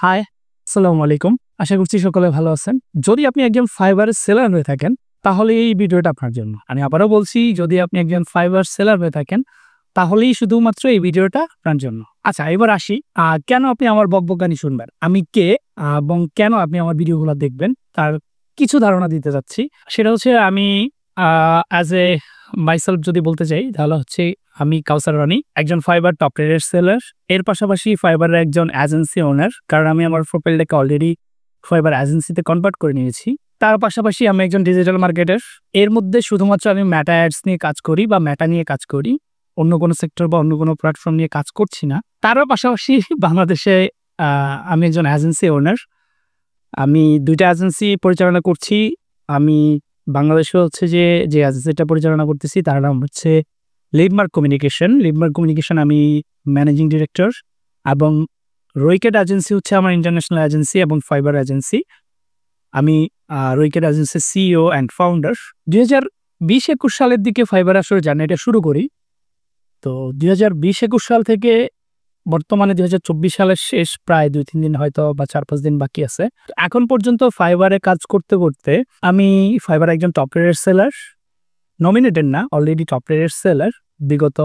High, আসসালামু আলাইকুম। আশা করছি সকলে ভালো আছেন। যদি আপনি একজন ফাইবারের সেলার হয়ে থাকেন, তাহলে এই ভিডিওটা আপনার জন্য। আমি আবারও বলছি, যদি আপনি একজন ফাইবার সেলার হয়ে থাকেন, তাহলেই শুধুমাত্র এই ভিডিওটা আপনার জন্য। আচ্ছা, এবার আসি কেন আপনি আমার বকবকানি শুনবেন? আমি কে এবং কেন আপনি আমার ভিডিওগুলো দেখবেন, তার কিছু ধারণা দিতে যাচ্ছি। সেটা হচ্ছে আমি অ্যাজ এ মাইসেলফ যদি বলতে চাই, তাহলে হচ্ছে আমি কাউসার রানী, একজন ফাইবার টপ রেটেড সেলার। এর পাশাপাশি ফাইবারের একজন এজেন্সি ওনার, কারণ আমি আমার প্রোফাইলটাকে অলরেডি ফাইবার এজেন্সিতে কনভার্ট করে নিয়েছি। তার পাশাপাশি আমি একজন ডিজিটাল মার্কেটার। এর মধ্যে শুধুমাত্র আমি মেটা অ্যাডস নিয়ে কাজ করি বা মেটা নিয়ে কাজ করি, অন্য কোনো সেক্টর বা অন্য কোনো প্ল্যাটফর্ম নিয়ে কাজ করছি না। তারও পাশাপাশি বাংলাদেশে আমি একজন এজেন্সি ওনার। আমি ২টা এজেন্সি পরিচালনা করছি। আমি বাংলাদেশে হচ্ছে যে এজেন্সিটা পরিচালনা করতেছি তার নাম হচ্ছে লিডমার্ক কমিউনিকেশন। লিডমার্ক কমিউনিকেশন আমি ম্যানেজিং ডিরেক্টর, এবং রয়কেট এজেন্সি হচ্ছে আমার ইন্টারন্যাশনাল এজেন্সি এবং ফাইবার এজেন্সি। আমি রয়কেট এজেন্সির সিইও অ্যান্ড ফাউন্ডার। ২০২০-২১ সালের দিকে ফাইবার আসলে জার্নিটা শুরু করি। তো ২০২০-২১ সাল থেকে বর্তমানে ২০২৪ সালের শেষ, প্রায় ২-৩ দিন হয়তো বা ৪-৫ দিন বাকি আছে। এখন পর্যন্ত ফাইবারে কাজ করতে করতে আমি ফাইবার একজন টপ রেটেড সেলার, নমিনেটেড না, অলরেডি টপ রেটেড সেলার। বিগত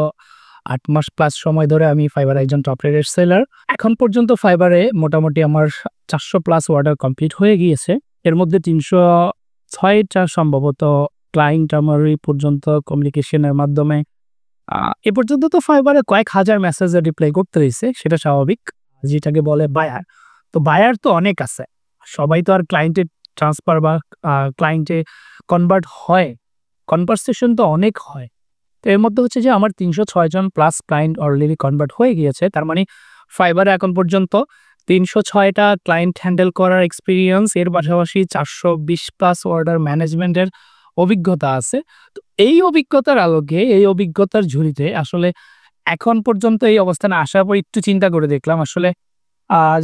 ৮ মাস প্লাস সময় ধরে আমি ফাইবার একজন টপ রেটেড সেলার। এখন পর্যন্ত ফাইবারে মোটামুটি আমার ৪০০ প্লাস অর্ডার কমপ্লিট হয়ে গিয়েছে। এর মধ্যে ৩০৬টা সম্ভবত ক্লায়েন্ট আমার এই পর্যন্ত কমিউনিকেশনের মাধ্যমে। এ পর্যন্ত তো ফাইবারে কয়েক হাজার মেসেজে রিপ্লাই করতে হয়েছে, সেটা স্বাভাবিক, যেটাকে বলে বায়ার। তো বায়ার তো অনেক আছে, সবাই তো আর ক্লায়েন্টে ট্রান্সফার বা ক্লায়েন্টে কনভার্ট হয়, কনভারসেশন তো অনেক হয়। তো এর মধ্যে হচ্ছে যে আমার ৩০৬ জন প্লাস ক্লায়েন্ট অলরেডি কনভার্ট হয়ে গিয়েছে। তার মানে ফাইবারে এখন পর্যন্ত ৩০৬টা ক্লায়েন্ট হ্যান্ডেল করার এক্সপিরিয়েন্স, এর পাশাপাশি ৪২০ প্লাস অর্ডার ম্যানেজমেন্টের অভিজ্ঞতা আছে। তো এই অভিজ্ঞতার আলোকে, এই অভিজ্ঞতার ঝুলিতে আসলে এখন পর্যন্ত এই অবস্থানে আসার পর একটু চিন্তা করে দেখলাম, আসলে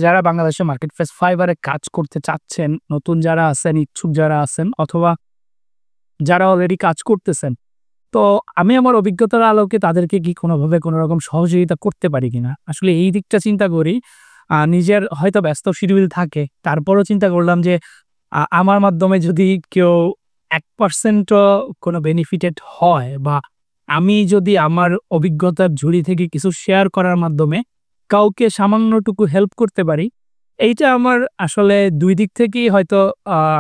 যারা বাংলাদেশের মার্কেট প্লেস ফাইবারে কাজ করতে চাচ্ছেন, নতুন যারা আছেন, ইচ্ছুক যারা আছেন, অথবা যারা অলরেডি কাজ করতেছেন, তো আমি আমার অভিজ্ঞতার আলোকে তাদেরকে কি কোনোভাবে কোনোরকম সহযোগিতা করতে পারি কিনা, আসলে এই দিকটা চিন্তা করি। নিজের হয়তো ব্যস্ত শিডিউল থাকে, তারপরও চিন্তা করলাম যে আমার মাধ্যমে যদি কেউ ১% ও কোনো বেনিফিটেড হয়, বা আমি যদি আমার অভিজ্ঞতার ঝুড়ি থেকে কিছু শেয়ার করার মাধ্যমে কাউকে সামান্যটুকু হেল্প করতে পারি, এইটা আমার আসলে ২ দিক থেকেই হয়তো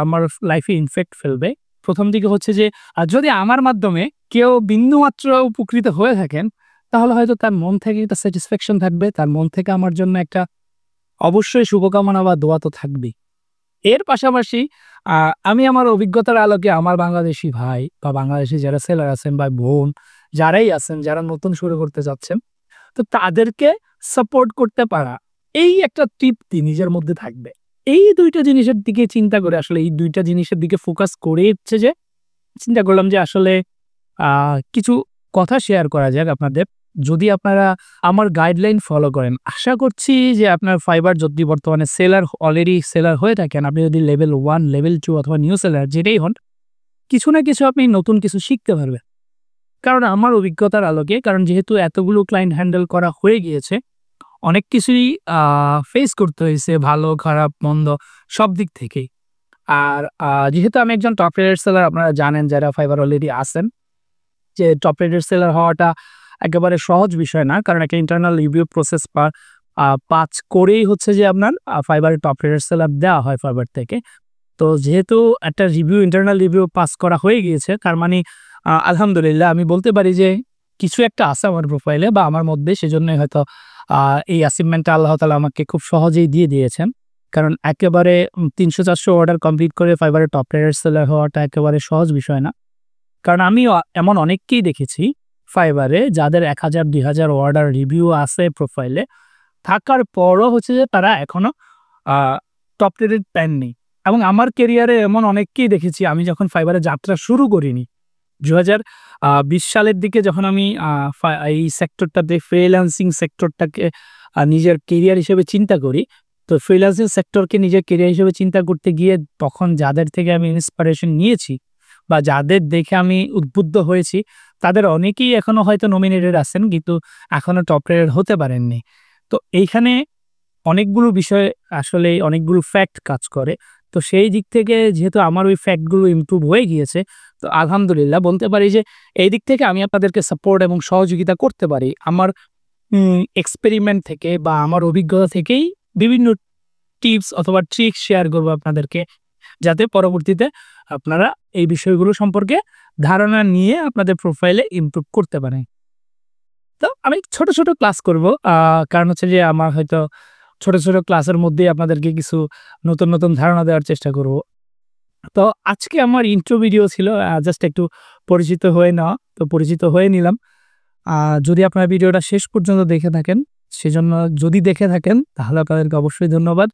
আমার লাইফে ইমপ্যাক্ট ফেলবে। ১ম দিকে হচ্ছে যে যদি আমার মাধ্যমে কেউ বিন্দুমাত্র উপকৃত হয়ে থাকেন, তাহলে হয়তো তার মন থেকে একটা স্যাটিসফ্যাকশন থাকবে, তার মন থেকে আমার জন্য একটা অবশ্যই শুভকামনা বা দোয়া তো থাকবেই। এর পাশাপাশি আমি আমার অভিজ্ঞতার আলোকে আমার বাংলাদেশি ভাই বা বাংলাদেশি যারা সেলার আছেন বা বোন যারাই আছেন, যারা নতুন শুরু করতে যাচ্ছেন, তো তাদেরকে সাপোর্ট করতে পারা, এই একটা তৃপ্তি নিজের মধ্যে থাকবে। এই ২টা জিনিসের দিকে চিন্তা করে, আসলে এই ২টা জিনিসের দিকে ফোকাস করে হচ্ছে যে চিন্তা করলাম যে আসলে কিছু কথা শেয়ার করা যাক আপনাদের। যদি আপনারা আমার গাইডলাইন ফলো করেন, আশা করছি যে আপনার ফাইবার যদি বর্তমানে অলরেডি সেলার হয়ে থাকেন, আপনি যদি লেভেল 1, লেভেল 2 অথবা নিউ সেলার যেটাই হন, কিছু না কিছু আপনি নতুন কিছু শিখতে পারবেন। কারণ আমার অভিজ্ঞতার আলোকে, কারণ যেহেতু এতগুলো ক্লায়েন্ট হ্যান্ডেল করা হয়ে গিয়েছে, অনেক কিছুই ফেস করতে হয়েছে, ভালো, খারাপ, মন্দ সব দিক থেকেই। আর যেহেতু আমি একজন টপ রেটেড সেলার, আপনারা জানেন যারা ফাইবার অলরেডি আছেন, যে টপ রেটেড সেলার হওয়াটা একেবারে সহজ বিষয় না। কারণ একটা ইন্টারনাল রিভিউ প্রসেস পাস করেই হচ্ছে যে আপনার ফাইবারে টপ রেটেড সেলার দেওয়া হয় ফাইবার থেকে। তো যেহেতু একটা ইন্টারনাল রিভিউ পাস করা হয়ে গিয়েছে, তার মানে আলহামদুলিল্লাহ আমি বলতে পারি যে কিছু একটা আছে আমার প্রোফাইলে বা আমার মধ্যে, সেজন্যই হয়তো এই অ্যাচিভমেন্টটা আল্লাহ তাআলা আমাকে খুব সহজেই দিয়ে দিয়েছেন। কারণ একেবারে ৩০০-৪০০ অর্ডার কমপ্লিট করে ফাইবারে টপ রেটেড সেলার হওয়াটা একেবারে সহজ বিষয় না। কারণ আমি এমন অনেককেই দেখেছি ফাইবারে যাদের ১,০০০-২,০০০ অর্ডার রিভিউ আছে প্রোফাইলে, থাকার পরও হচ্ছে যে তারা এখনো টপ রেটেড পাননি। এবং আমার ক্যারিয়ারে এমন অনেককেই দেখেছি, আমি যখন ফাইবারে যাত্রা শুরু করিনি, ২০২০ সালের দিকে যখন আমি এই সেক্টরটাতে ফ্রিল্যান্সিং সেক্টরটাকে নিজের ক্যারিয়ার হিসেবে চিন্তা করি, তো ফ্রিল্যান্সিং সেক্টরকে নিজের ক্যারিয়ার হিসেবে চিন্তা করতে গিয়ে তখন যাদের থেকে আমি ইন্সপিরেশন নিয়েছি বা যাদের দেখে আমি উদ্বুদ্ধ হয়েছি, তাদের অনেকেই এখনো হয়তো নমিনেটেড আছেন, কিন্তু এখনো টপ রেটেড হতে পারেননি। তো এইখানে অনেকগুলো বিষয় আসলে অনেকগুলো ফ্যাক্ট কাজ করে। তো সেই দিক থেকে যেহেতু আমার ওই ফ্যাক্টগুলো ইমপ্রুভ হয়ে গিয়েছে, তো আলহামদুলিল্লাহ বলতে পারি যে এই দিক থেকে আমি আপনাদেরকে সাপোর্ট এবং সহযোগিতা করতে পারি। আমার এক্সপেরিমেন্ট থেকে বা আমার অভিজ্ঞতা থেকেই বিভিন্ন টিপস অথবা ট্রিক্স শেয়ার করব আপনাদেরকে, যাতে পরবর্তীতে আপনারা এই বিষয়গুলো সম্পর্কে ধারণা নিয়ে আপনাদের প্রোফাইলে ইমপ্রুভ করতে পারেন। তো আমি ছোট, ছোট ক্লাস করব। কারণ হচ্ছে যে আমার হয়তো ছোট, ছোট ক্লাসের মধ্যেই আপনাদেরকে কিছু নতুন, নতুন ধারণা দেওয়ার চেষ্টা করব। তো আজকে আমার ইন্ট্রো ভিডিও ছিল জাস্ট একটু পরিচিত হয়ে নেওয়া। তো পরিচিত হয়ে নিলাম। যদি আপনারা ভিডিওটা শেষ পর্যন্ত দেখে থাকেন, সেজন্য যদি দেখে থাকেন তাহলে আপনাদেরকে অবশ্যই ধন্যবাদ।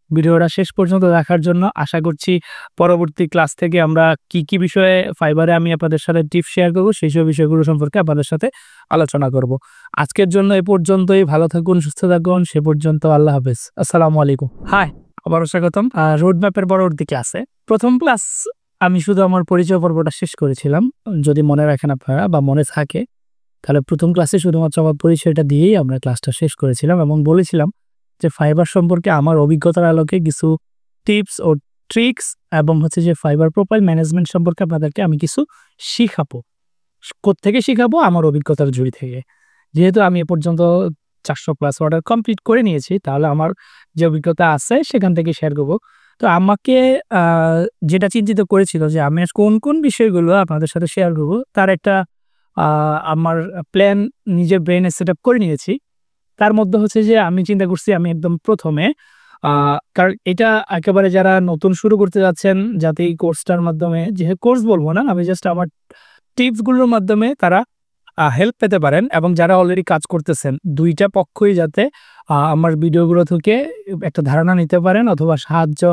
ভিডিওটা শেষ পর্যন্ত দেখার জন্য। আশা করছি পরবর্তী ক্লাস থেকে আমরা কি, কি বিষয়ে ফাইবারে আমি আপনাদের সাথে টিপস শেয়ার করব, সেইসব বিষয়গুলো সম্পর্কে আপনাদের সাথে আলোচনা করব। আজকের জন্য এ পর্যন্তই। ভালো থাকুন, সুস্থ থাকুন। সে পর্যন্ত আল্লাহ হাফেজ। আসসালামু আলাইকুম। হাই, আবারও স্বাগতম রোড ম্যাপের পরবর্তী ক্লাসে। প্রথম ক্লাস আমি শুধু আমার পরিচয় পর্বটা শেষ করেছিলাম। যদি মনে রাখেন আপনারা বা মনে থাকে, তাহলে প্রথম ক্লাসে শুধুমাত্র আমার পরিচয়টা দিয়েই আমরা ক্লাসটা শেষ করেছিলাম এবং বলেছিলাম যে ফাইবার সম্পর্কে আমার অভিজ্ঞতার আলোকে কিছু টিপস ও ট্রিক্স এবং হচ্ছে যে ফাইবার প্রোফাইল ম্যানেজমেন্ট সম্পর্কে আপনাদেরকে আমি কিছু শিখাবো। কোত্থেকে শিখাবো? আমার অভিজ্ঞতার ঝুড়ি থেকে। যেহেতু আমি এ পর্যন্ত 400 প্লাস অর্ডার কমপ্লিট করে নিয়েছি, তাহলে আমার যে অভিজ্ঞতা আছে সেখান থেকে শেয়ার করব। তো আমাকে যেটা চিন্তিত করেছিল যে আমি কোন, কোন বিষয়গুলো আপনাদের সাথে শেয়ার করব, তার একটা আমার প্ল্যান নিজের ব্রেইনে সেটআপ করে নিয়েছি। তার মধ্যে হচ্ছে যে আমি চিন্তা করছি আমি একদম ১ম এ কারণ এটা একেবারে যারা নতুন শুরু করতে যাচ্ছেন, যাতে এই কোর্সটার মাধ্যমে, যে কোর্স বলব না, আমি জাস্ট আমার টিপস গুলোর মাধ্যমে তারা হেল্প পেতে পারেন এবং যারা অলরেডি কাজ করতেছেন, ২ টা পক্ষই যাতে আমার ভিডিওগুলো থেকে একটা ধারণা নিতে পারেন অথবা সাহায্য,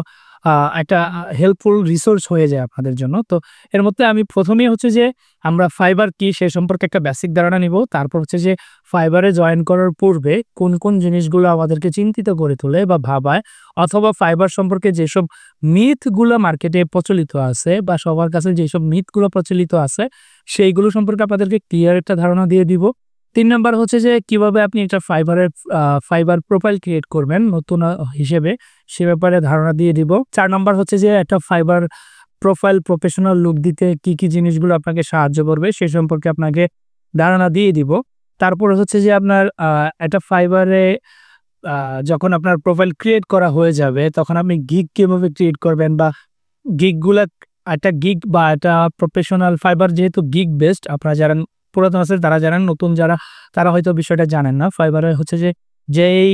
একটা হেল্পফুল রিসোর্স হয়ে যায় আপনাদের জন্য। তো এর মধ্যে আমি ১ম এই হচ্ছে যে আমরা ফাইবার কি সে সম্পর্কে একটা বেসিক ধারণা নিব। তারপর হচ্ছে যে ফাইবারে জয়েন করার পূর্বে কোন, কোন জিনিসগুলো আমাদেরকে চিন্তিত করে তোলে বা ভাবায়, অথবা ফাইবার সম্পর্কে যেসব মিথগুলো মার্কেটে প্রচলিত আছে বা সবার কাছে যেসব মিথগুলো প্রচলিত আছে, সেইগুলো সম্পর্কে আপনাদেরকে ক্লিয়ার একটা ধারণা দিয়ে দিব। ৩ নাম্বার হচ্ছে যে কিভাবে আপনি একটা ফাইবার প্রোফাইল ক্রিয়েট করবেন নতুন হিসেবে, সে ব্যাপারে ধারণা দিয়ে দিব। ৪ নাম্বার হচ্ছে যে একটা ফাইবার প্রোফাইল প্রফেশনাল লুক দিতে কি, কি জিনিসগুলো আপনাকে সাহায্য করবে সে সম্পর্কে আপনাকে ধারণা দিয়ে দিব। তারপরে হচ্ছে যে আপনার একটা ফাইবারে যখন আপনার প্রোফাইল ক্রিয়েট করা হয়ে যাবে, তখন আপনি গিগ কিভাবে ক্রিয়েট করবেন বা গিগগুলা, একটা গিগ বা একটা প্রফেশনাল ফাইবার যেহেতু গিগ বেসড, আপনারা যারা পুরাতন আছেন তারা জানেন, নতুন যারা তারা হয়তো বিষয়টা জানেন না। ফাইবারে হচ্ছে যে যেই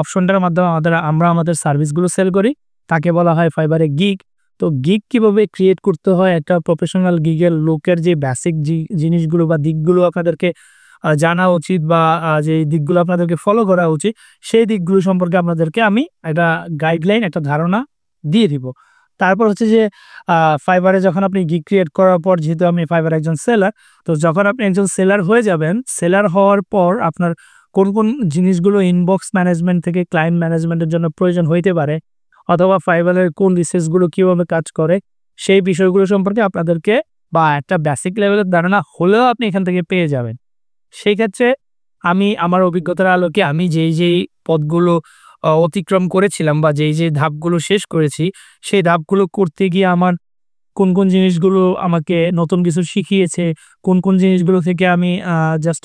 অপশনটার মাধ্যমে আমরা আমাদের সার্ভিসগুলো সেল করি, তাকে বলা হয় ফাইবারে গিগ। তো গিগ কিভাবে ক্রিয়েট করতে হয়, একটা প্রফেশনাল গিগের লুকের যে বেসিক জিনিসগুলো বা দিকগুলো আপনাদেরকে জানা উচিত বা যে দিকগুলো আপনাদেরকে ফলো করা উচিত, সেই দিকগুলো সম্পর্কে আপনাদেরকে আমি একটা গাইডলাইন, একটা ধারণা দিয়ে দিব। তারপর হচ্ছে যে ফাইবারে যখন আপনি গিগ ক্রিয়েট করার পর, যেহেতু আমি ফাইবার একজন সেলার, তো যখন আপনি একজন সেলার হয়ে যাবেন, সেলার হওয়ার পর আপনার কোন, কোন জিনিসগুলো ইনবক্স ম্যানেজমেন্ট থেকে ক্লায়েন্ট ম্যানেজমেন্টের জন্য প্রয়োজন হইতে পারে, অথবা ফাইবারের কোন রিসোর্সগুলো কিভাবে কাজ করে, সেই বিষয়গুলো সম্পর্কে আপনাদেরকে বা একটা বেসিক লেভেলের ধারণা হলেও আপনি এখান থেকে পেয়ে যাবেন। সেই ক্ষেত্রে আমি আমার অভিজ্ঞতার আলোকে আমি যেই পথগুলো অতিক্রম করেছিলাম বা যেই ধাপগুলো শেষ করেছি, সেই ধাপগুলো করতে গিয়ে আমার কোন, কোন জিনিসগুলো আমাকে নতুন কিছু শিখিয়েছে, কোন, কোন জিনিসগুলো থেকে আমি জাস্ট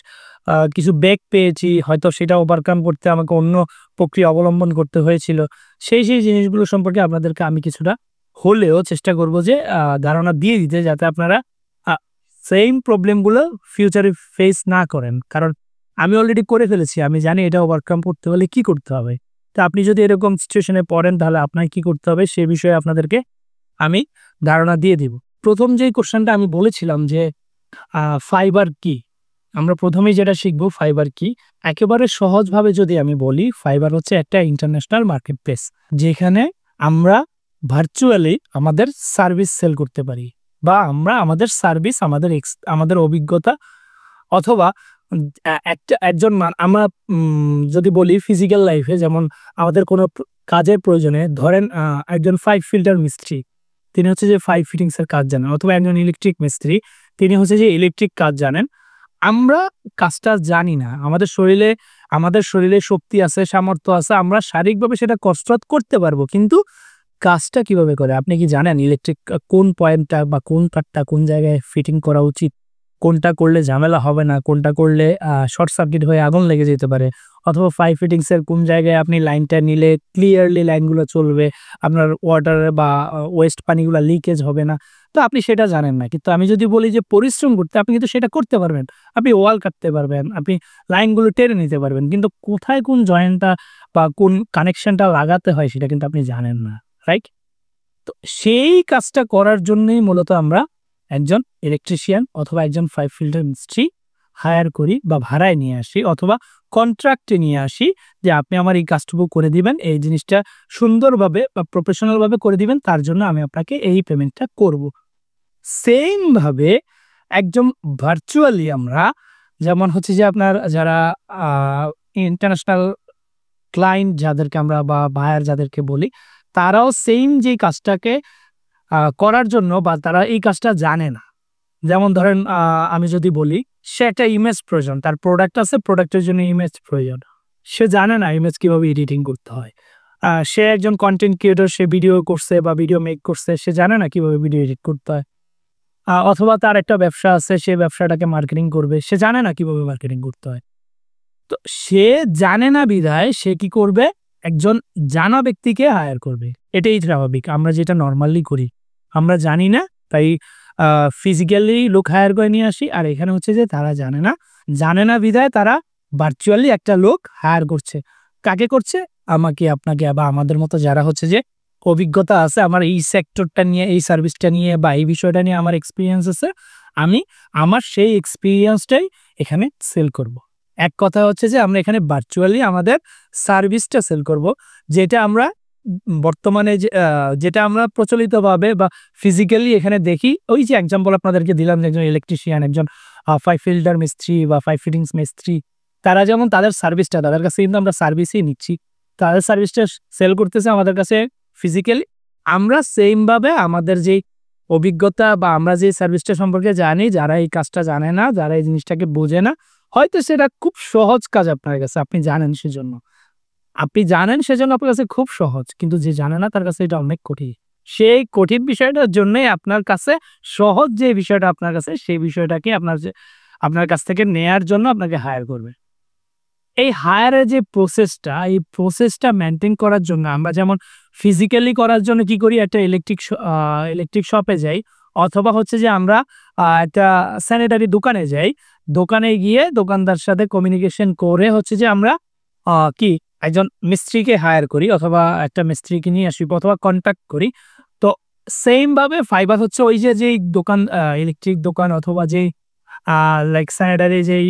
কিছু ব্যাক পেয়েছি, হয়তো সেটা ওভারকাম করতে আমাকে অন্য প্রক্রিয়া অবলম্বন করতে হয়েছিল। সেই জিনিসগুলো সম্পর্কে আপনাদেরকে আমি কিছুটা হলেও চেষ্টা করব যে ধারণা দিয়ে দিতে, যাতে আপনারা আ সেইম প্রবলেমগুলো ফিউচারে ফেস না করেন। কারণ আমি অলরেডি করে ফেলেছি। আমি জানি এটা ওভারকাম করতে হলে কি করতে হবে। তো আপনি যদি এরকম সিচুয়েশনে পড়েন, তাহলে আপনার কি করতে হবে সে বিষয়ে আপনাদেরকে আমি ধারণা দিয়ে দিব। ১ম যেই কোয়েশ্চেনটা আমি বলেছিলাম যে ফাইবার কি? আমরা ১ম এই যেটা শিখব ফাইবার কি? একেবারে সহজভাবে যদি আমি বলি, ফাইবার হচ্ছে একটা ইন্টারন্যাশনাল মার্কেট প্লেস, যেখানে আমরা ভার্চুয়ালি আমাদের সার্ভিস সেল করতে পারি বা আমরা আমাদের সার্ভিস, আমাদের অভিজ্ঞতা, অথবা আমরা যদি বলি ফিজিক্যাল লাইফে, যেমন আমাদের কোনো কাজের প্রয়োজনে, ধরেন একজন পাইপ ফিল্টার মিস্ত্রি, তিনি হচ্ছে যে পাইপ ফিটিংস এর কাজ জানেন, অথবা একজন ইলেকট্রিক মিস্ত্রি, তিনি হচ্ছে যে ইলেকট্রিক কাজ জানেন। আমরা কাজটা জানি না, আমাদের শরীরে আমাদের শরীরে শক্তি আছে, সামর্থ্য আছে, আমরা শারীরিকভাবে সেটা কসরত করতে পারবো, কিন্তু কাজটা কিভাবে করে? আপনি কি জানেন ইলেকট্রিক কোন পয়েন্টটা বা কোন তারটা কোন জায়গায় ফিটিং করা উচিত? কোনটা করলে ঝামেলা হবে না, কোনটা করলে শর্ট সার্কিট হয়ে আগুন লেগে যেতে পারে, অথবা পাইপ ফিটিংস এর কোন জায়গায় আপনি লাইনটা নিলে ক্লিয়ারলি লাইনগুলো চলবে, আপনার ওয়াটারে বা ওয়েস্ট পানিগুলো লিকেজ হবে না। তো আপনি সেটা জানেন না। কিন্তু আমি যদি বলি যে পরিশ্রম করতে, আপনি কিন্তু সেটা করতে পারবেন। আপনি ওয়াল কাটতে পারবেন, আপনি লাইনগুলো টেনে নিতে পারবেন। কিন্তু কোথায় কোন জয়েন্টটা বা কোন কানেকশনটা লাগাতে হয় সেটা কিন্তু আপনি জানেন না। রাইট? তো সেই কাজটা করার জন্যই মূলত আমরা একজন ইলেকট্রিশিয়ান অথবা একজন পাইপ ফিল্টার মিস্ত্রি হায়ার করি বা ভাড়ায় নিয়ে আসি, অথবা কন্ট্রাক্টে নিয়ে আসি যে আপনি আমার এই কাজটুকু করে দিবেন, এই জিনিসটা সুন্দরভাবে বা প্রফেশনাল ভাবে করে দিবেন, তার জন্য আমি আপনাকে এই পেমেন্টটা করব। সেম ভাবে একদম ভার্চুয়ালি আমরা, যেমন হচ্ছে যে আপনার যারা ইন্টারন্যাশনাল ক্লায়েন্ট যাদেরকে আমরা বা বায়ার যাদেরকে বলি, তারাও সেম যে কাজটাকে করার জন্য বা তারা এই কাজটা জানে না। যেমন ধরেন আমি যদি বলি সে একটা ইমেজ প্রয়োজন, তার প্রোডাক্ট আছে, প্রোডাক্টের জন্য ইমেজ প্রয়োজন। সে জানে না ইমেজ কিভাবে এডিটিং করতে হয়। সে একজন কন্টেন্ট ক্রিয়েটর, সে ভিডিও করছে বা ভিডিও মেক করছে, সে জানে না কিভাবে ভিডিও এডিট করতে হয়। অথবা তার একটা ব্যবসা আছে, সে ব্যবসাটাকে মার্কেটিং করবে, সে জানে না কিভাবে মার্কেটিং করতে হয়। তো সে জানে না বিধায় সে কি করবে? একজন জানা ব্যক্তিকে হায়ার করবে। এটাই স্বাভাবিক। আমরা যেটা নরমালি করি। আমরা জানি না, তাই ফিজিক্যালি লোক হায়ার করে নিয়ে আসি। আর এখানে হচ্ছে যে তারা জানে না। জানে না বিধায় তারা ভার্চুয়ালি একটা লোক হায়ার করছে। কাকে করছে? আমাকে, আপনাকে বা আমাদের মতো যারা হচ্ছে যে অভিজ্ঞতা আছে, আমার এই সেক্টরটা নিয়ে, এই সার্ভিসটা নিয়ে বা এই বিষয়টা নিয়ে আমার এক্সপেরিয়েন্স আছে। আমি আমার সেই এক্সপেরিয়েন্সটাই এখানে সেল করব। এক কথা হচ্ছে যে আমরা এখানে ভার্চুয়ালি আমাদের সার্ভিসটা সেল করব, যেটা আমরা বর্তমানে যেটা আমরা প্রচলিতভাবে বা ফিজিক্যালি এখানে দেখি। ওই যে এক্সাম্পল আপনাদেরকে দিলাম যে একজন ইলেকট্রিশিয়ান, একজন পাইপ ফিল্টার মিস্ত্রি বা পাইপ ফিটিংস মিস্ত্রি, তারা যেমন তাদের সার্ভিসটা, তাদের কাছে কিন্তু আমরা সার্ভিসই নিচ্ছি, তাদের সার্ভিসটা সেল করতেছে আমাদের কাছে ফিজিক্যালি। আমরা সেম ভাবে আমাদের যেই অভিজ্ঞতা বা আমরা যে সার্ভিসটা সম্পর্কে জানি, যারা এই কাজটা জানে না, যারা এই জিনিসটাকে বোঝে না, হয়তো সেটা খুব সহজ কাজ আপনার কাছে, আপনি জানেন সেজন্য। আপনি জানেন সেজন্য আপনার কাছে খুব সহজ। কিন্তু যে জানে না তার কাছে এটা অনেক কঠিন। সেই কঠিন বিষয়টার জন্যই আপনার কাছে সহজ যে বিষয়টা আপনার কাছে, সেই বিষয়টাকে আপনার কাছ থেকে নেয়ার জন্য আপনাকে হায়ার করবে। এই হায়ারের যে প্রসেসটা, এই প্রসেসটা মেইনটেইন করার জন্য আমরা যেমন ফিজিক্যালি করার জন্য কি করি? একটা ইলেকট্রিক শপে যাই, অথবা হচ্ছে যে আমরা একটা স্যানিটারি দোকানে যাই। দোকানে গিয়ে দোকানদার সাথে কমিউনিকেশন করে হচ্ছে যে আমরা কি একজন মিস্ত্রিকে হায়ার করি, অথবা একটা মিস্ত্রিকে নিয়ে আসি, অথবা কন্ট্যাক্ট করি। তো সেম ভাবে ফাইবার হচ্ছে ওই যে যেই দোকান, ইলেকট্রিক দোকান অথবা যেই লাইক স্যানিটারি যেই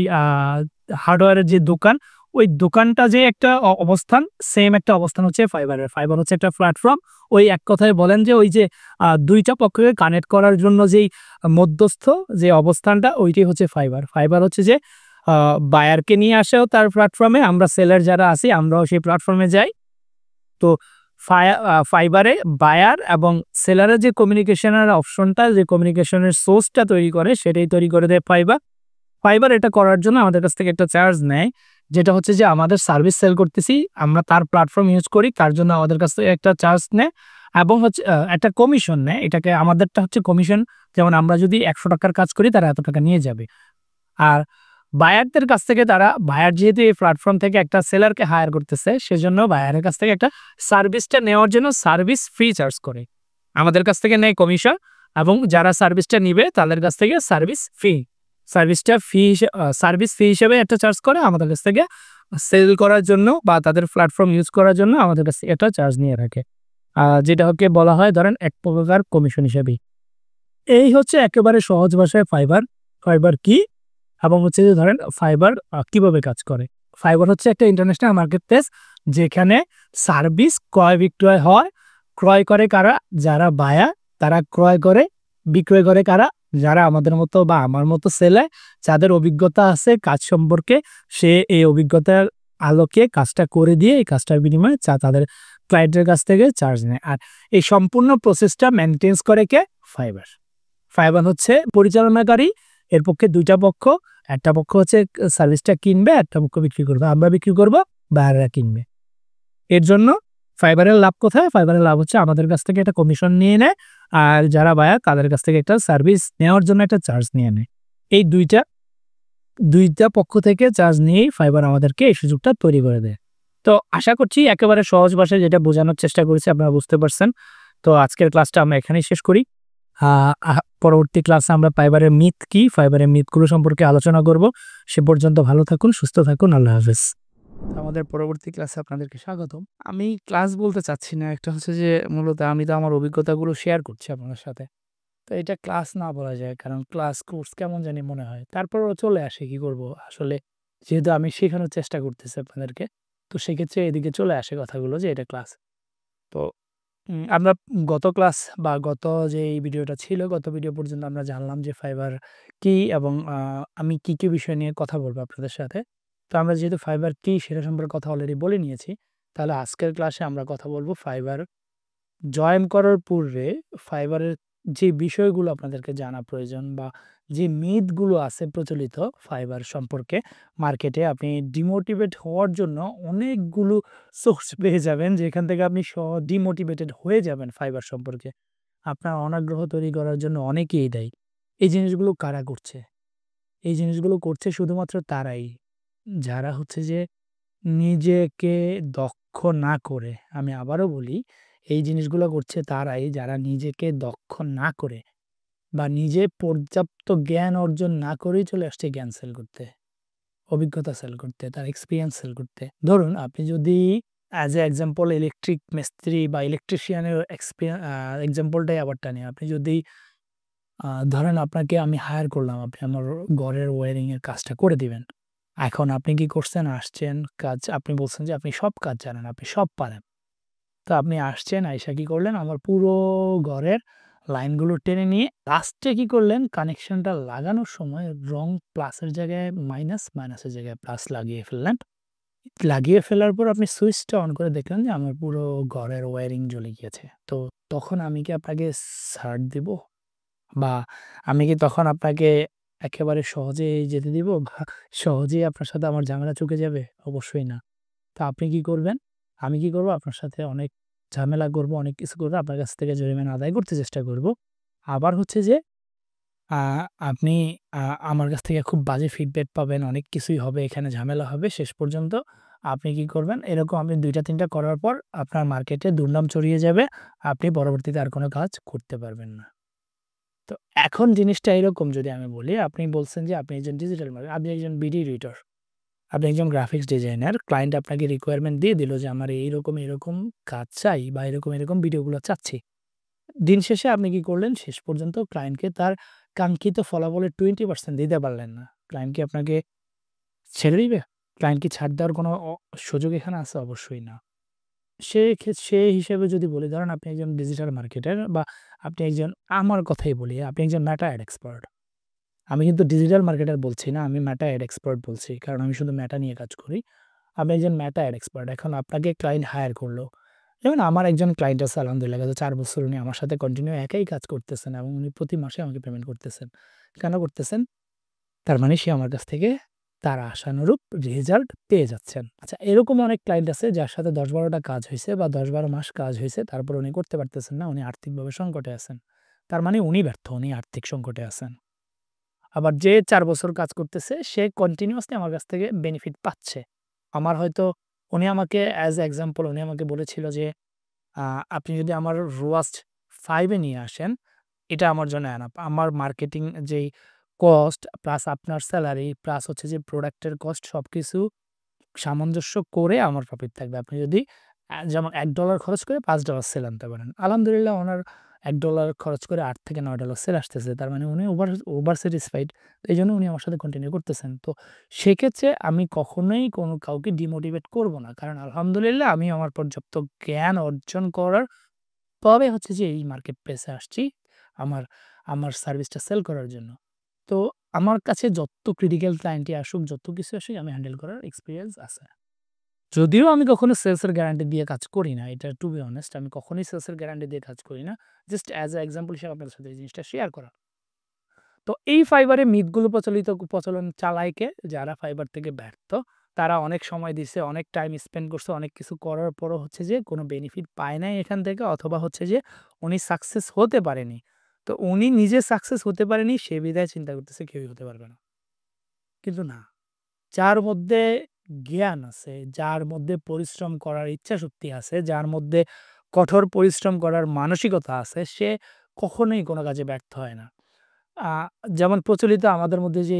হার্ডওয়্যারের যে দোকান, ওই দোকানটা যে একটা অবস্থান, সেম একটা অবস্থান হচ্ছে ফাইবারের। ফাইবার হচ্ছে একটা প্ল্যাটফর্ম। ওই এক কথায় বলেন যে ওই যে ২ টা পক্ষকে কানেক্ট করার জন্য যেই মধ্যস্থ যে অবস্থানটা, ওইটাই হচ্ছে ফাইবার। ফাইবার হচ্ছে যে বায়ারকে নিয়ে আসেও তার প্ল্যাটফর্মে, আমরা সেলার যারা আছি আমরাও সেই প্ল্যাটফর্মে যাই। তো ফাইবারে বায়ার এবং সেলারের যে কমিউনিকেশনের অপশনটা, যে কমিউনিকেশনের সোর্সটা তৈরি করে, সেটাই তৈরি করে দেয় ফাইবার। ফাইবার এটা করার জন্য আমাদের কাছ থেকে একটা চার্জ নেয়, যেটা হচ্ছে যে আমাদের সার্ভিস সেল করতেছি, আমরা তার প্ল্যাটফর্ম ইউজ করি, তার জন্য আমাদের কাছ থেকে একটা চার্জ নেয় এবং হচ্ছে একটা কমিশন নেয়। এটাকে আমাদেরটা হচ্ছে কমিশন। যেমন আমরা যদি ৳১০০ কাজ করি, তারা এত টাকা নিয়ে যাবে। আর বায়ারদের কাছ থেকে বায়ার যেহেতু এই প্ল্যাটফর্ম থেকে একটা সেলারকে হায়ার করতেছে, সেজন্য বায়ারের কাছ থেকে একটা সার্ভিসটা নেওয়ার জন্য সার্ভিস ফি চার্জ করে। আমাদের কাছ থেকে নেয় কমিশন, এবং যারা সার্ভিসটা নিবে তাদের কাছ থেকে সার্ভিস ফি হিসেবে একটা চার্জ করে আমাদের কাছ থেকে সেল করার জন্য বা তাদের প্ল্যাটফর্ম ইউজ করার জন্য আমাদের কাছ থেকে একটা চার্জ নিয়ে রাখে। যেটাকে বলা হয় ধরেন এক প্রকার কমিশন হিসেবেই। এই হচ্ছে একেবারে সহজ ভাষায় ফাইবার। ফাইবার কি? এবং হচ্ছে যে ধরেন ফাইবার কিভাবে কাজ করে। ফাইবার হচ্ছে একটা ইন্টারন্যাশনাল মার্কেট প্লেস, যেখানে সার্ভিস ক্রয় বিক্রয় হয়। ক্রয় করে কারা? যারা বায়ার, তারা ক্রয় করে। বিক্রয় করে কারা? যারা আমাদের মতো বা আমার মতো ছেলে, যাদের অভিজ্ঞতা আছে কাজ সম্পর্কে, সে এই অভিজ্ঞতার আলোকে কাজটা করে দিয়ে এই কাজটার বিনিময়ে তাদের ক্লায়েন্টের কাছ থেকে চার্জ নেয়। আর এই সম্পূর্ণ প্রসেসটা মেইনটেইন করে কে? ফাইবার। ফাইবার হচ্ছে পরিচালনাকারী। এর পক্ষে ২ টা পক্ষ, একটা পক্ষ হচ্ছে সার্ভিসটা কিনবে, একটা পক্ষ বিক্রি করবে। আমরা বিক্রি করব, বায়াররা কিনবে। এর জন্য ফাইবারের লাভ কোথায়? ফাইবারের লাভ হচ্ছে আমাদের কাছ থেকে একটা কমিশন নিয়ে নেয়, আর যারা বায়ার তাদের কাছ থেকে একটা সার্ভিস নেওয়ার জন্য একটা চার্জ নিয়ে নেয়। এই দুইটা পক্ষ থেকে চার্জ নিয়েই ফাইবার আমাদেরকে এই সুযোগটা তৈরি করে দেয়। তো আশা করছি একেবারে সহজ ভাষায় যেটা বোঝানোর চেষ্টা করেছি আপনারা বুঝতে পারছেন। তো আজকের ক্লাসটা আমরা এখানেই শেষ করি। পরবর্তী ক্লাসে আমরা ফাইবারের মিথ কি, ফাইবারের মিথগুলো সম্পর্কে আলোচনা করব। সে পর্যন্ত ভালো থাকুন, সুস্থ থাকুন। আল্লাহ হাফেজ। আমাদের পরবর্তী ক্লাসে আপনাদেরকে স্বাগতম। আমি ক্লাস বলতে চাচ্ছি না, একটা হচ্ছে যে মূলত আমি তো আমার অভিজ্ঞতাগুলো শেয়ার করছি আপনাদের সাথে। তো এটা ক্লাস না বলা যায়, কারণ ক্লাস কোর্স কেমন জানি মনে হয়। তারপরেও চলে আসে, কি করব আসলে, যেহেতু আমি শেখানোর চেষ্টা করতেছি আপনাদেরকে, তো সেক্ষেত্রে এদিকে চলে আসে কথাগুলো যে এটা ক্লাস। তো আমরা গত ক্লাস বা গত যে এই ভিডিওটা ছিল, গত ভিডিও পর্যন্ত আমরা জানলাম যে ফাইবার কি এবং আমি কি কি বিষয় নিয়ে কথা বলবো আপনাদের সাথে। তো আমরা যেহেতু ফাইবার কি সেটা সম্পর্কে কথা অলরেডি বলে নিয়েছি, তাহলে আজকের ক্লাসে আমরা কথা বলবো ফাইবার জয়েন করার পূর্বে ফাইবারের যে বিষয়গুলো আপনাদেরকে জানা প্রয়োজন বা যে মিথগুলো আছে প্রচলিত ফাইবার সম্পর্কে মার্কেটে। আপনি ডিমোটিভেট হওয়ার জন্য অনেকগুলো সোর্স পেয়ে যাবেন, যেখান থেকে আপনি ডিমোটিভেটেড হয়ে যাবেন ফাইবার সম্পর্কে। আপনার অনাগ্রহ তৈরি করার জন্য অনেকেই দেয়। এই জিনিসগুলো কারা করছে? এই জিনিসগুলো করছে শুধুমাত্র তারাই, যারা হচ্ছে যে নিজেকে দক্ষ না করে, আমি আবারও বলি, এই জিনিসগুলো করছে তারাই যারা নিজেকে দক্ষ না করে বা নিজে পর্যাপ্ত জ্ঞান অর্জন না করেই চলে আসছে জ্ঞান সেল করতে, অভিজ্ঞতা সেল করতে, তার এক্সপিরিয়েন্স সেল করতে। ধরুন আপনি যদি অ্যাজ এ এক্সাম্পল ইলেকট্রিক মিস্ত্রি বা ইলেকট্রিশিয়ানের এক্সাম্পলটাই আবার টানি। আপনি যদি ধরেন আপনাকে আমি হায়ার করলাম, আপনি আমার ঘরের ওয়্যারিংয়ের কাজটা করে দিবেন। এখন আপনি কি করছেন? আসছেন, কাজ আপনি বলছেন যে আপনি সব কাজ জানেন, আপনি সব পারেন। তো আপনি আসছেন, আইসা কি করলেন? আমার পুরো ঘরের লাইনগুলো টেনে নিয়ে লাস্টে কি করলেন? কানেকশনটা লাগানোর সময় রং প্লাসের জায়গায় মাইনাস, মাইনাসের জায়গায় প্লাস লাগিয়ে ফেললেন। লাগিয়ে ফেলার পর আপনি সুইচটা অন করে দেখলেন যে আমার পুরো ঘরের ওয়্যারিং জ্বলে গিয়েছে। তো তখন আমি কি আপনাকে ছাড় দিব? বা আমি কি তখন আপনাকে একেবারে সহজেই যেতে দিব? বা সহজেই আপনার সাথে আমার ঝামেলা চুকে যাবে? অবশ্যই না। তো আপনি কি করবেন? আমি কি করব? আপনার সাথে অনেক ঝামেলা করব, অনেক কিছু করব। আপনার কাছ থেকে জরিমানা আদায় করতে চেষ্টা করব। আবার হচ্ছে যে আ আপনি আ আমার কাছ থেকে খুব বাজে ফিডব্যাক পাবেন, অনেক কিছুই হবে, এখানে ঝামেলা হবে। শেষ পর্যন্ত আপনি কি করবেন? এরকম আপনি ২ টা ৩ টা করার পর আপনার মার্কেটে দুর্নাম ছড়িয়ে যাবে। আপনি পরবর্তীতে আর কোন কাজ করতে পারবেন না। তো এখন জিনিসটা এরকম, যদি আমি বলি, আপনি বলছেন যে আপনি একজন ডিজিটাল মার্কেটার, আপনি একজন ভিডিও এডিটর, আপনি একজন গ্রাফিক্স ডিজাইনার। ক্লায়েন্ট আপনাকে রিকোয়ারমেন্ট দিয়ে দিল যে আমার এইরকম, এরকম কাজ চাই বা এরকম, এরকম ভিডিওগুলো চাচ্ছি। দিন শেষে আপনি কি করলেন? শেষ পর্যন্ত ক্লায়েন্টকে তার কাঙ্ক্ষিত ফলাফলের 20% দিতে পারলেন না। ক্লায়েন্ট কি আপনাকে ছেড়ে দিবে? ক্লায়েন্ট কি ছাড় দেওয়ার কোনো সুযোগ এখানে আছে? অবশ্যই না। সে হিসেবে যদি বলি, ধরেন আপনি একজন ডিজিটাল মার্কেটার বা আপনি একজন, আমার কথাই বলি, আপনি একজন মেটা অ্যাড এক্সপার্ট। আমি কিন্তু ডিজিটাল মার্কেটার বলছি না, আমি মেটা অ্যাড এক্সপার্ট বলছি। কারণ আমি শুধু মেটা নিয়ে কাজ করি। আপনি একজন মেটা অ্যাড এক্সপার্ট। এখন আপনাকে ক্লায়েন্ট হায়ার করলো। যেমন আমার একজন ক্লায়েন্ট আছে আলহামদুলিল্লাহ, গত ৪ বছর উনি আমার সাথে কন্টিনিউ একই কাজ করতেছেন এবং উনি প্রতি মাসে আমাকে পেমেন্ট করতেছেন। কেন করতেছেন? তার মানে সে আমার কাছ থেকে তার আশানুরূপ রেজাল্ট পেয়ে যাচ্ছেন। আচ্ছা, এরকম অনেক ক্লায়েন্ট আছে যার সাথে ১০-১২ টা কাজ হইছে বা ১০-১২ মাস কাজ হইছে, তারপর উনি করতে পারতেছেন না। উনি আর্থিকভাবে সংকটে আছেন। তার মানে উনি ব্যর্থ, উনি আর্থিক সংকটে আছেন। আবার যে ৪ বছর কাজ করতেছে সে কন্টিনিউয়াসলি আমার কাছ থেকে বেনিফিট পাচ্ছে। আমার হয়তো, উনি আমাকে অ্যাজ এ এক্সাম্পল উনি আমাকে বলেছিল যে, আ আপনি যদি আমার রোয়াস্ট 5 এ নিয়ে আসেন, এটা আমার জন্য এনাফ। আমার মার্কেটিং যেই কস্ট প্লাস আপনার সেলারি প্লাস হচ্ছে যে প্রোডাক্টের কস্ট সবকিছু সামঞ্জস্য করে আমার প্রফিট থাকবে। আপনি যদি যেমন $১ খরচ করে $৫ সেল আনতে পারেন। আলহামদুলিল্লাহ উনার $১ খরচ করে $৮ থেকে $৯ সেল আসতেছে। তার মানে উনি ওভার স্যাটিসফাইড। তো এইজন্য উনি আমার সাথে কন্টিনিউ করতেছেন। তো সেক্ষেত্রে আমি কখনোই কোনো কাউকে ডিমোটিভেট করব না। কারণ আলহামদুলিল্লাহ আমি আমার পর্যাপ্ত জ্ঞান অর্জন করার পরে হচ্ছে যে এই মার্কেট প্লেসে আসছি আমার, আমার সার্ভিসটা সেল করার জন্য। তো আমার কাছে যত ক্রিটিক্যাল ক্লায়েন্টই আসুক, যত কিছু আসুক, আমি হ্যান্ডেল করার এক্সপেরিয়েন্স আছে। যদিও আমি কখনো সেলস এর গ্যারান্টি দিয়ে কাজ করি না। এটা টু বি অনেস্ট, আমি কখনোই সেলস এর গ্যারান্টি দিয়ে কাজ করি না। জাস্ট অ্যাজ এ এক্সাম্পল হিসেবে আপনাদের সাথে এই জিনিসটা শেয়ার করা। তো এই ফাইবারে মিথগুলো প্রচলন চালায় কে? যারা ফাইবার থেকে ব্যর্থ, তারা অনেক সময় দিছে, অনেক টাইম স্পেন্ড করছে, অনেক কিছু করার পরও হচ্ছে যে কোনো বেনিফিট পায় নাই এখান থেকে, অথবা হচ্ছে যে উনি সাকসেস হতে পারেনি। তো উনি নিজে সাকসেস হতে পারেনি, সে বিধায় চিন্তা করতেছে কেউই হতে পারবে না। কিন্তু না, যার মধ্যে জ্ঞান আছে, যার মধ্যে পরিশ্রম করার ইচ্ছাশক্তি আছে, যার মধ্যে কঠোর পরিশ্রম করার মানসিকতা আছে, সে কখনোই কোনো কাজে ব্যর্থ হয় না। আ যেমন প্রচলিত আমাদের মধ্যে যে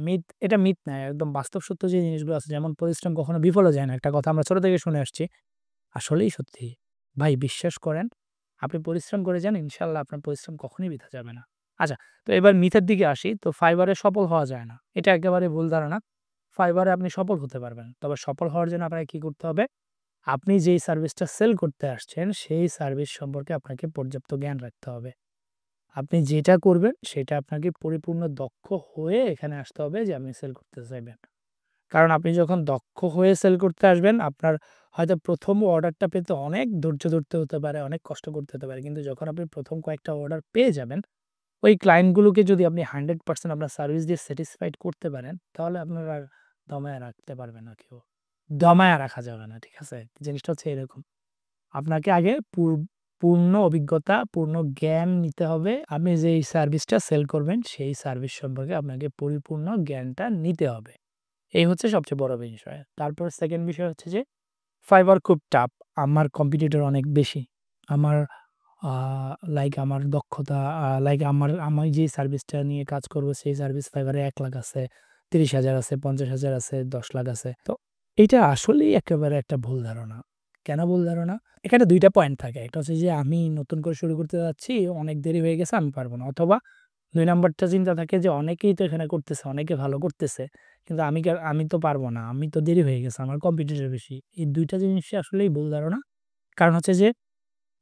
মিথ, এটা মিথ না, একদম বাস্তব সত্য যে জিনিসগুলো আছে, যেমন পরিশ্রম কখনো বিফলে যায় না। একটা কথা আমরা ছোট থেকে শুনে আসছি। আসলেই সত্যি। ভাই বিশ্বাস করেন, আপনি পরিশ্রম করে যান, ইনশাআল্লাহ আপনার পরিশ্রম কখনোই বৃথা যাবে না। আচ্ছা, তো এবার মিথের দিকে আসি। তো ফাইবারে সফল হওয়া যায় না। এটা একেবারে ভুল ধারণা। ফাইবারে আপনি সফল হতে পারবেন। তবে সফল হওয়ার জন্য আপনাকে কি করতে হবে? আপনি যেই সার্ভিসটা সেল করতে আসছেন, সেই সার্ভিস সম্পর্কে আপনাকে পর্যাপ্ত জ্ঞান রাখতে হবে। আপনি যেটা করবেন সেটা আপনাকে পরিপূর্ণ দক্ষ হয়ে এখানে আসতে হবে যে আপনি সেল করতে চাইবেন। কারণ আপনি যখন দক্ষ হয়ে সেল করতে আসবেন, আপনার হয়তো ১ম অর্ডারটা পেতে অনেক ধৈর্য ধরতে হতে পারে, অনেক কষ্ট করতে হতে পারে। কিন্তু যখন আপনি ১ম কয়েকটা অর্ডার পেয়ে যাবেন, ওই ক্লায়েন্টগুলোকে যদি আপনি 100% আপনার সার্ভিস দিয়ে স্যাটিসফাইড করতে পারেন, তাহলে আপনার আর দমায়া রাখতে পারবে না কেউ। দমায়া রাখা যাবে না। ঠিক আছে? জিনিসটা হচ্ছে এরকম। আপনাকে আগে পূর্ণ অভিজ্ঞতা, পূর্ণ জ্ঞান নিতে হবে। আপনি যেই সার্ভিসটা সেল করবেন, সেই সার্ভিস সম্পর্কে আপনাকে পরিপূর্ণ জ্ঞানটা নিতে হবে। এই হচ্ছে সবচেয়ে বড় বিষয়। তারপর 2nd বিষয় হচ্ছে যে ফাইবার খুব টাফ। আমার কম্পিটিটর অনেক বেশি। আমার আ আমার দক্ষতা, আমি যে সার্ভিসটা নিয়ে কাজ করব, সেই সার্ভিস ফাইবারে ১,০০,০০০ আছে, ৩০,০০০ আছে, ৫০,০০০ আছে, ১০,০০,০০০ আছে। তো এইটা আসলেই একেবারে একটা ভুল ধারণা। কেন ভুল ধারণা? এখানে ২ টা পয়েন্ট থাকে। একটা হচ্ছে যে আমি নতুন করে শুরু করতে যাচ্ছি, অনেক দেরি হয়ে গেছে, আমি পারব না। অথবা ২ নাম্বারটা চিন্তা থাকে যে অনেকেই তো এখানে করতেছে, অনেকে ভালো করতেছে। কিন্তু আমি তো পারব না। আমি তো দেরি হয়ে গেছে। আমার কম্পিটিটর বেশি। এই ২ টা জিনিসই আসলেই ভুল ধারণা। কারণ হচ্ছে যে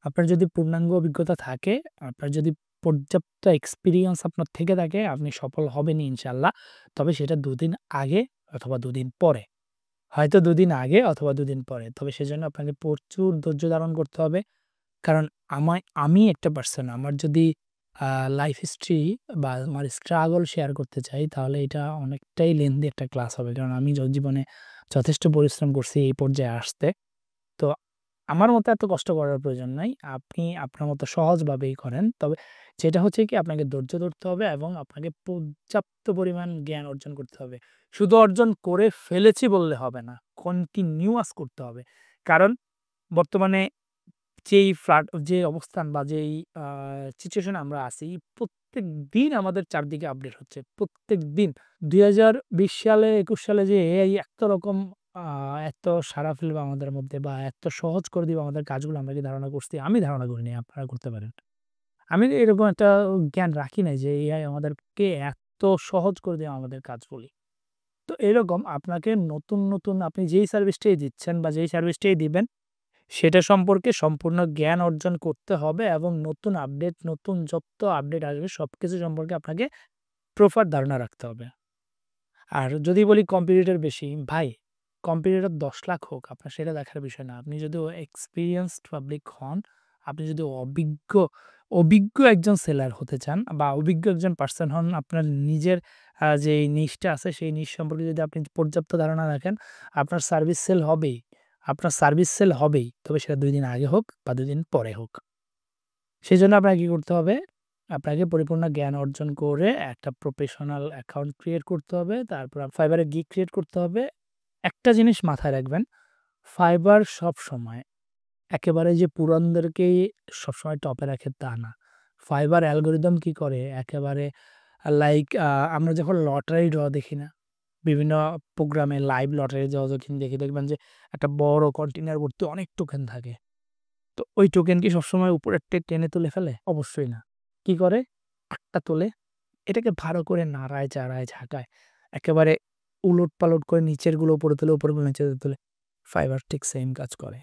আপনার যদি পূর্ণাঙ্গ অভিজ্ঞতা থাকে, আপনার যদি পর্যাপ্ত এক্সপেরিয়েন্স আপনার থেকে থাকে, আপনি সফল হবেনই ইনশাআল্লাহ। তবে সেটা ২ দিন আগে অথবা ২ দিন পরে। হয়তো ২ দিন আগে অথবা ২ দিন পরে। তবে সেজন্য আপনাকে প্রচুর ধৈর্য ধারণ করতে হবে। কারণ আমি একটা পারসন, আমার যদি আ লাইফ হিস্ট্রি বা আমার স্ট্রাগল শেয়ার করতে চাই, তাহলে এটা অনেকটাই লেন্দি একটা ক্লাস হবে। কারণ আমি জীবনে যথেষ্ট পরিশ্রম করছি এই পর্যায়ে আসতে। তো আমার মতো এত কষ্ট করার প্রয়োজন নাই। আপনি আপনার মতো সহজভাবেই করেন। তবে যেটা হচ্ছে কি, আপনাকে ধৈর্য ধরতে হবে এবং আপনাকে পর্যাপ্ত পরিমাণ জ্ঞান অর্জন করতে হবে। শুধু অর্জন করে ফেলেছি বললে হবে না। কন্টিনিউয়াস করতে হবে। কারণ বর্তমানে যে অবস্থান বা যেই আ সিচুয়েশন এ আমরা আছি, প্রত্যেকদিন আমাদের চারদিকে আপডেট হচ্ছে। প্রত্যেকদিন। ২০২০ সালে ২১ সালে যে এআই এত রকম আ এত সাড়া ফেলবে আমাদের মধ্যে বা এত সহজ করে দিবে আমাদের কাজগুলো, আমরা কি ধারণা করছি? আমি ধারণা করিনি, আপনারা করতে পারেন। আমি এরকম একটা জ্ঞান রাখি নাই যে এআই আমাদেরকে এত সহজ করে দেবে আমাদের কাজগুলি। তো এরকম আপনাকে নতুন আপনি যেই সার্ভিসটাই দিচ্ছেন বা যেই সার্ভিসটাই দিবেন, সেটা সম্পর্কে সম্পূর্ণ জ্ঞান অর্জন করতে হবে এবং নতুন আপডেট, নতুন যত আপডেট আসবে সবকিছু সম্পর্কে আপনাকে প্রপার ধারণা রাখতে হবে। আর যদি বলি কম্পিটিটর বেশি, ভাই কম্পিটিটর ১০,০০,০০০ হোক, আপনার সেটা দেখার বিষয় না। আপনি যদি এক্সপেরিয়েন্সড পাবলিক হন, আপনি যদি অভিজ্ঞ একজন সেলার হতে চান বা অভিজ্ঞ একজন পার্সন হন, আপনার নিজের যেই নিশটা আছে সেই নিশ সম্পর্কে যদি আপনি পর্যাপ্ত ধারণা রাখেন, আপনার সার্ভিস সেল হবেই। আপনার সার্ভিস সেল হবেই। তবে সেটা ২ দিন আগে হোক বা ২ দিন পরে হোক। সেজন্য আপনাকে কি করতে হবে? আপনাকে পরিপূর্ণ জ্ঞান অর্জন করে একটা প্রফেশনাল অ্যাকাউন্ট ক্রিয়েট করতে হবে। তারপর ফাইবার এ গিগ ক্রিয়েট করতে হবে। একটা জিনিস মাথায় রাখবেন, ফাইবার সবসময় একেবারে যে পুরানদেরকেই সবসময় টপে রাখে তা না। ফাইবার অ্যালগরিদম কি করে? একেবারে আমরা যখন লটারি ড্র দেখি না? বিভিন্ন প্রোগ্রামে লাইভ লটারি ড্র যখন দেখি, দেখবেন যে একটা বড় কন্টেইনার ভর্তি অনেক টোকেন থাকে। তো ওই টোকেন কি সবসময় উপরেরটাই টেনে তুলে ফেলে? অবশ্যই না। কি করে? আটটা তোলে, এটাকে ভালো করে নাড়ায়, চাড়ায়, ঝাঁকায়। একেবারে উলটপালট করে নিচেরগুলো উপরে তোলে, উপরেরগুলো নিচে তোলে। ফাইবার ঠিক সেইম কাজ করে।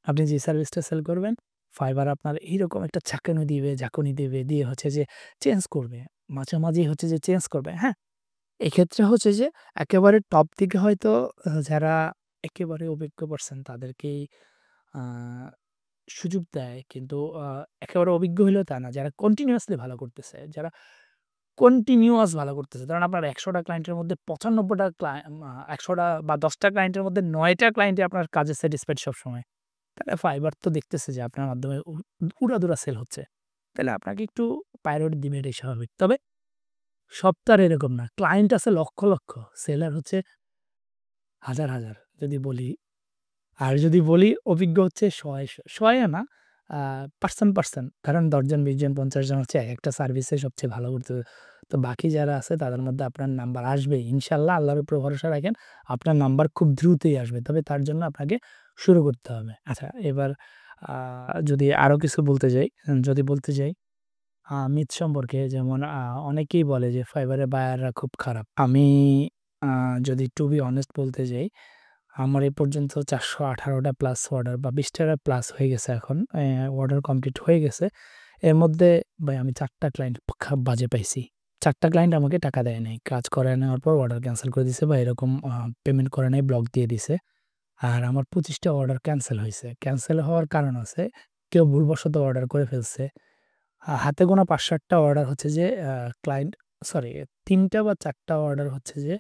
আপনি যে সার্ভিসটা সেল করবেন, ফাইবার আপনার এইরকম একটা ঝাঁকুনি দিবে, দিয়ে হচ্ছে যে চেঞ্জ করবে। মাঝামাঝি হচ্ছে যে চেঞ্জ করবে, হ্যাঁ? এক্ষেত্রে হচ্ছে যে একেবারে টপ দিকে হয়তো যারা একেবারে অভিজ্ঞ পারসন তাদেরকেই আ সুযোগ দেয়। কিন্তু একেবারে অভিজ্ঞ হইলেও তা না। যারা কন্টিনিউয়াসলি ভালো করতেছে, যারা কন্টিনিউয়াস ভালো করতেছে। ধরেন আপনার ১০০ টা ক্লায়েন্টের মধ্যে ৯৫ টা ১০০ টা বা ১০ টা ক্লায়েন্টের মধ্যে ৯ টা ক্লায়েন্টই আপনার কাজে স্যাটিসফাইড সবসময়। তাহলে ফাইবার তো দেখতেছে যে আপনার মাধ্যমে উড়াধুরা সেল হচ্ছে। তাহলে আপনাকে একটু প্রায়োরিটি দিবে, এটাই স্বাভাবিক। তবে সব তো আর এরকম না। ক্লায়েন্ট আছে লক্ষ, লক্ষ। সেলার হচ্ছে হাজার, হাজার যদি বলি। আর যদি বলি অভিজ্ঞ হচ্ছে শয়ে, শয়ে না আ পার্সেন্ট। কারণ ১০ জন, ২০ জন, ৫০ জন হচ্ছে একেকটা সার্ভিসে সবচেয়ে ভালো করতেছে। তো বাকি যারা আছে তাদের মধ্যে আপনার নাম্বার আসবেই। ইনশাআল্লাহ আল্লাহর উপরে ভরসা রাখেন। আপনার নাম্বার খুব দ্রুতই আসবে। তবে তার জন্য আপনাকে শুরু করতে হবে। আচ্ছা, এবার আ যদি আরো কিছু বলতে যাই, যদি বলতে যাই মিথ সম্পর্কে, যেমন অনেকেই বলে যে ফাইবারের বায়াররা খুব খারাপ। আমি আ যদি টু বি অনেস্ট বলতে যাই, আমার এ পর্যন্ত ৪১৮ টা প্লাস অর্ডার বা ২০ টার প্লাস হয়ে গেছে এখন। অর্ডার কমপ্লিট হয়ে গেছে। এর মধ্যে ভাই আমি ৪ টা ক্লায়েন্ট বাজে পাইছি। ৪ টা ক্লায়েন্ট আমাকে টাকা দেয় নাই। কাজ করায় নেওয়ার পর অর্ডার ক্যানসেল করে দিছে বা এরকম পেমেন্ট করে নাই, ব্লক দিয়ে দিছে। আর আমার ২৫ টা অর্ডার ক্যানসেল হইছে। ক্যানসেল হওয়ার কারণ আছে, কেউ ভুলবশত অর্ডার করে ফেলছে। হাতে গোনা ৫-৭ টা অর্ডার হচ্ছে যে ক্লায়েন্ট, সরি ৩ টা বা ৪ টা অর্ডার হচ্ছে যে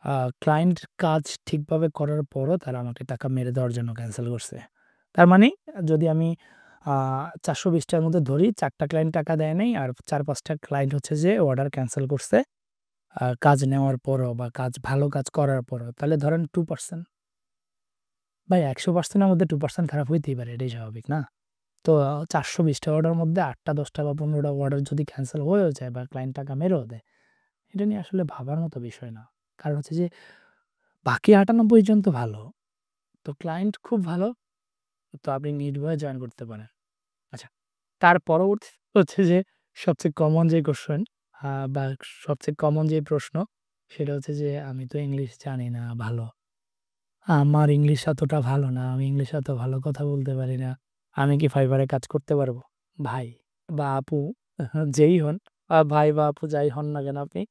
আ ক্লায়েন্ট কাজ ঠিকভাবে করার পরও তারা আমাকে টাকা মেরে দেওয়ার জন্য ক্যানসেল করছে। তার মানে যদি আমি আ ৪২০ টার মধ্যে ধরি, ৪ টা ক্লায়েন্ট টাকা দেয় নাই আর ৪-৫ টা ক্লায়েন্ট হচ্ছে যে অর্ডার ক্যানসেল করছে। কাজ নেওয়ার পরও বা ভালো কাজ করার পরও। তাহলে ধরেন 2%। ভাই ১০০% এর মধ্যে 2% খারাপ হইতেই পারে, এটাই স্বাভাবিক না? তো ৪২০ টা অর্ডারের মধ্যে ৮ টা, ১০ টা বা ১৫ টা অর্ডার যদি ক্যানসেল হয়েও যায় বা ক্লায়েন্ট টাকা মেরেও দেয়, এটা নিয়ে আসলে ভাবার মতো বিষয় না। কারণ হচ্ছে যে বাকি ৯৮ জন তো ভালো। তো ক্লায়েন্ট খুব ভালো, তো আপনি নির্ভয়ে জয়েন করতে পারেন। আচ্ছা, তার পরবর্তী হচ্ছে যে সবচেয়ে কমন যে কোয়েশ্চেন বা সবচেয়ে কমন যে প্রশ্ন, সেটা হচ্ছে যে আমি তো ইংলিশ জানি না ভালো। আমার ইংলিশ অতটা ভালো না। আমি ইংলিশে অত ভালো কথা বলতে পারি না। আমি কি ফাইবারে কাজ করতে পারবো? ভাই বা আপু, যেই হন, ভাই বা আপু যাই হন না কেন আপনি,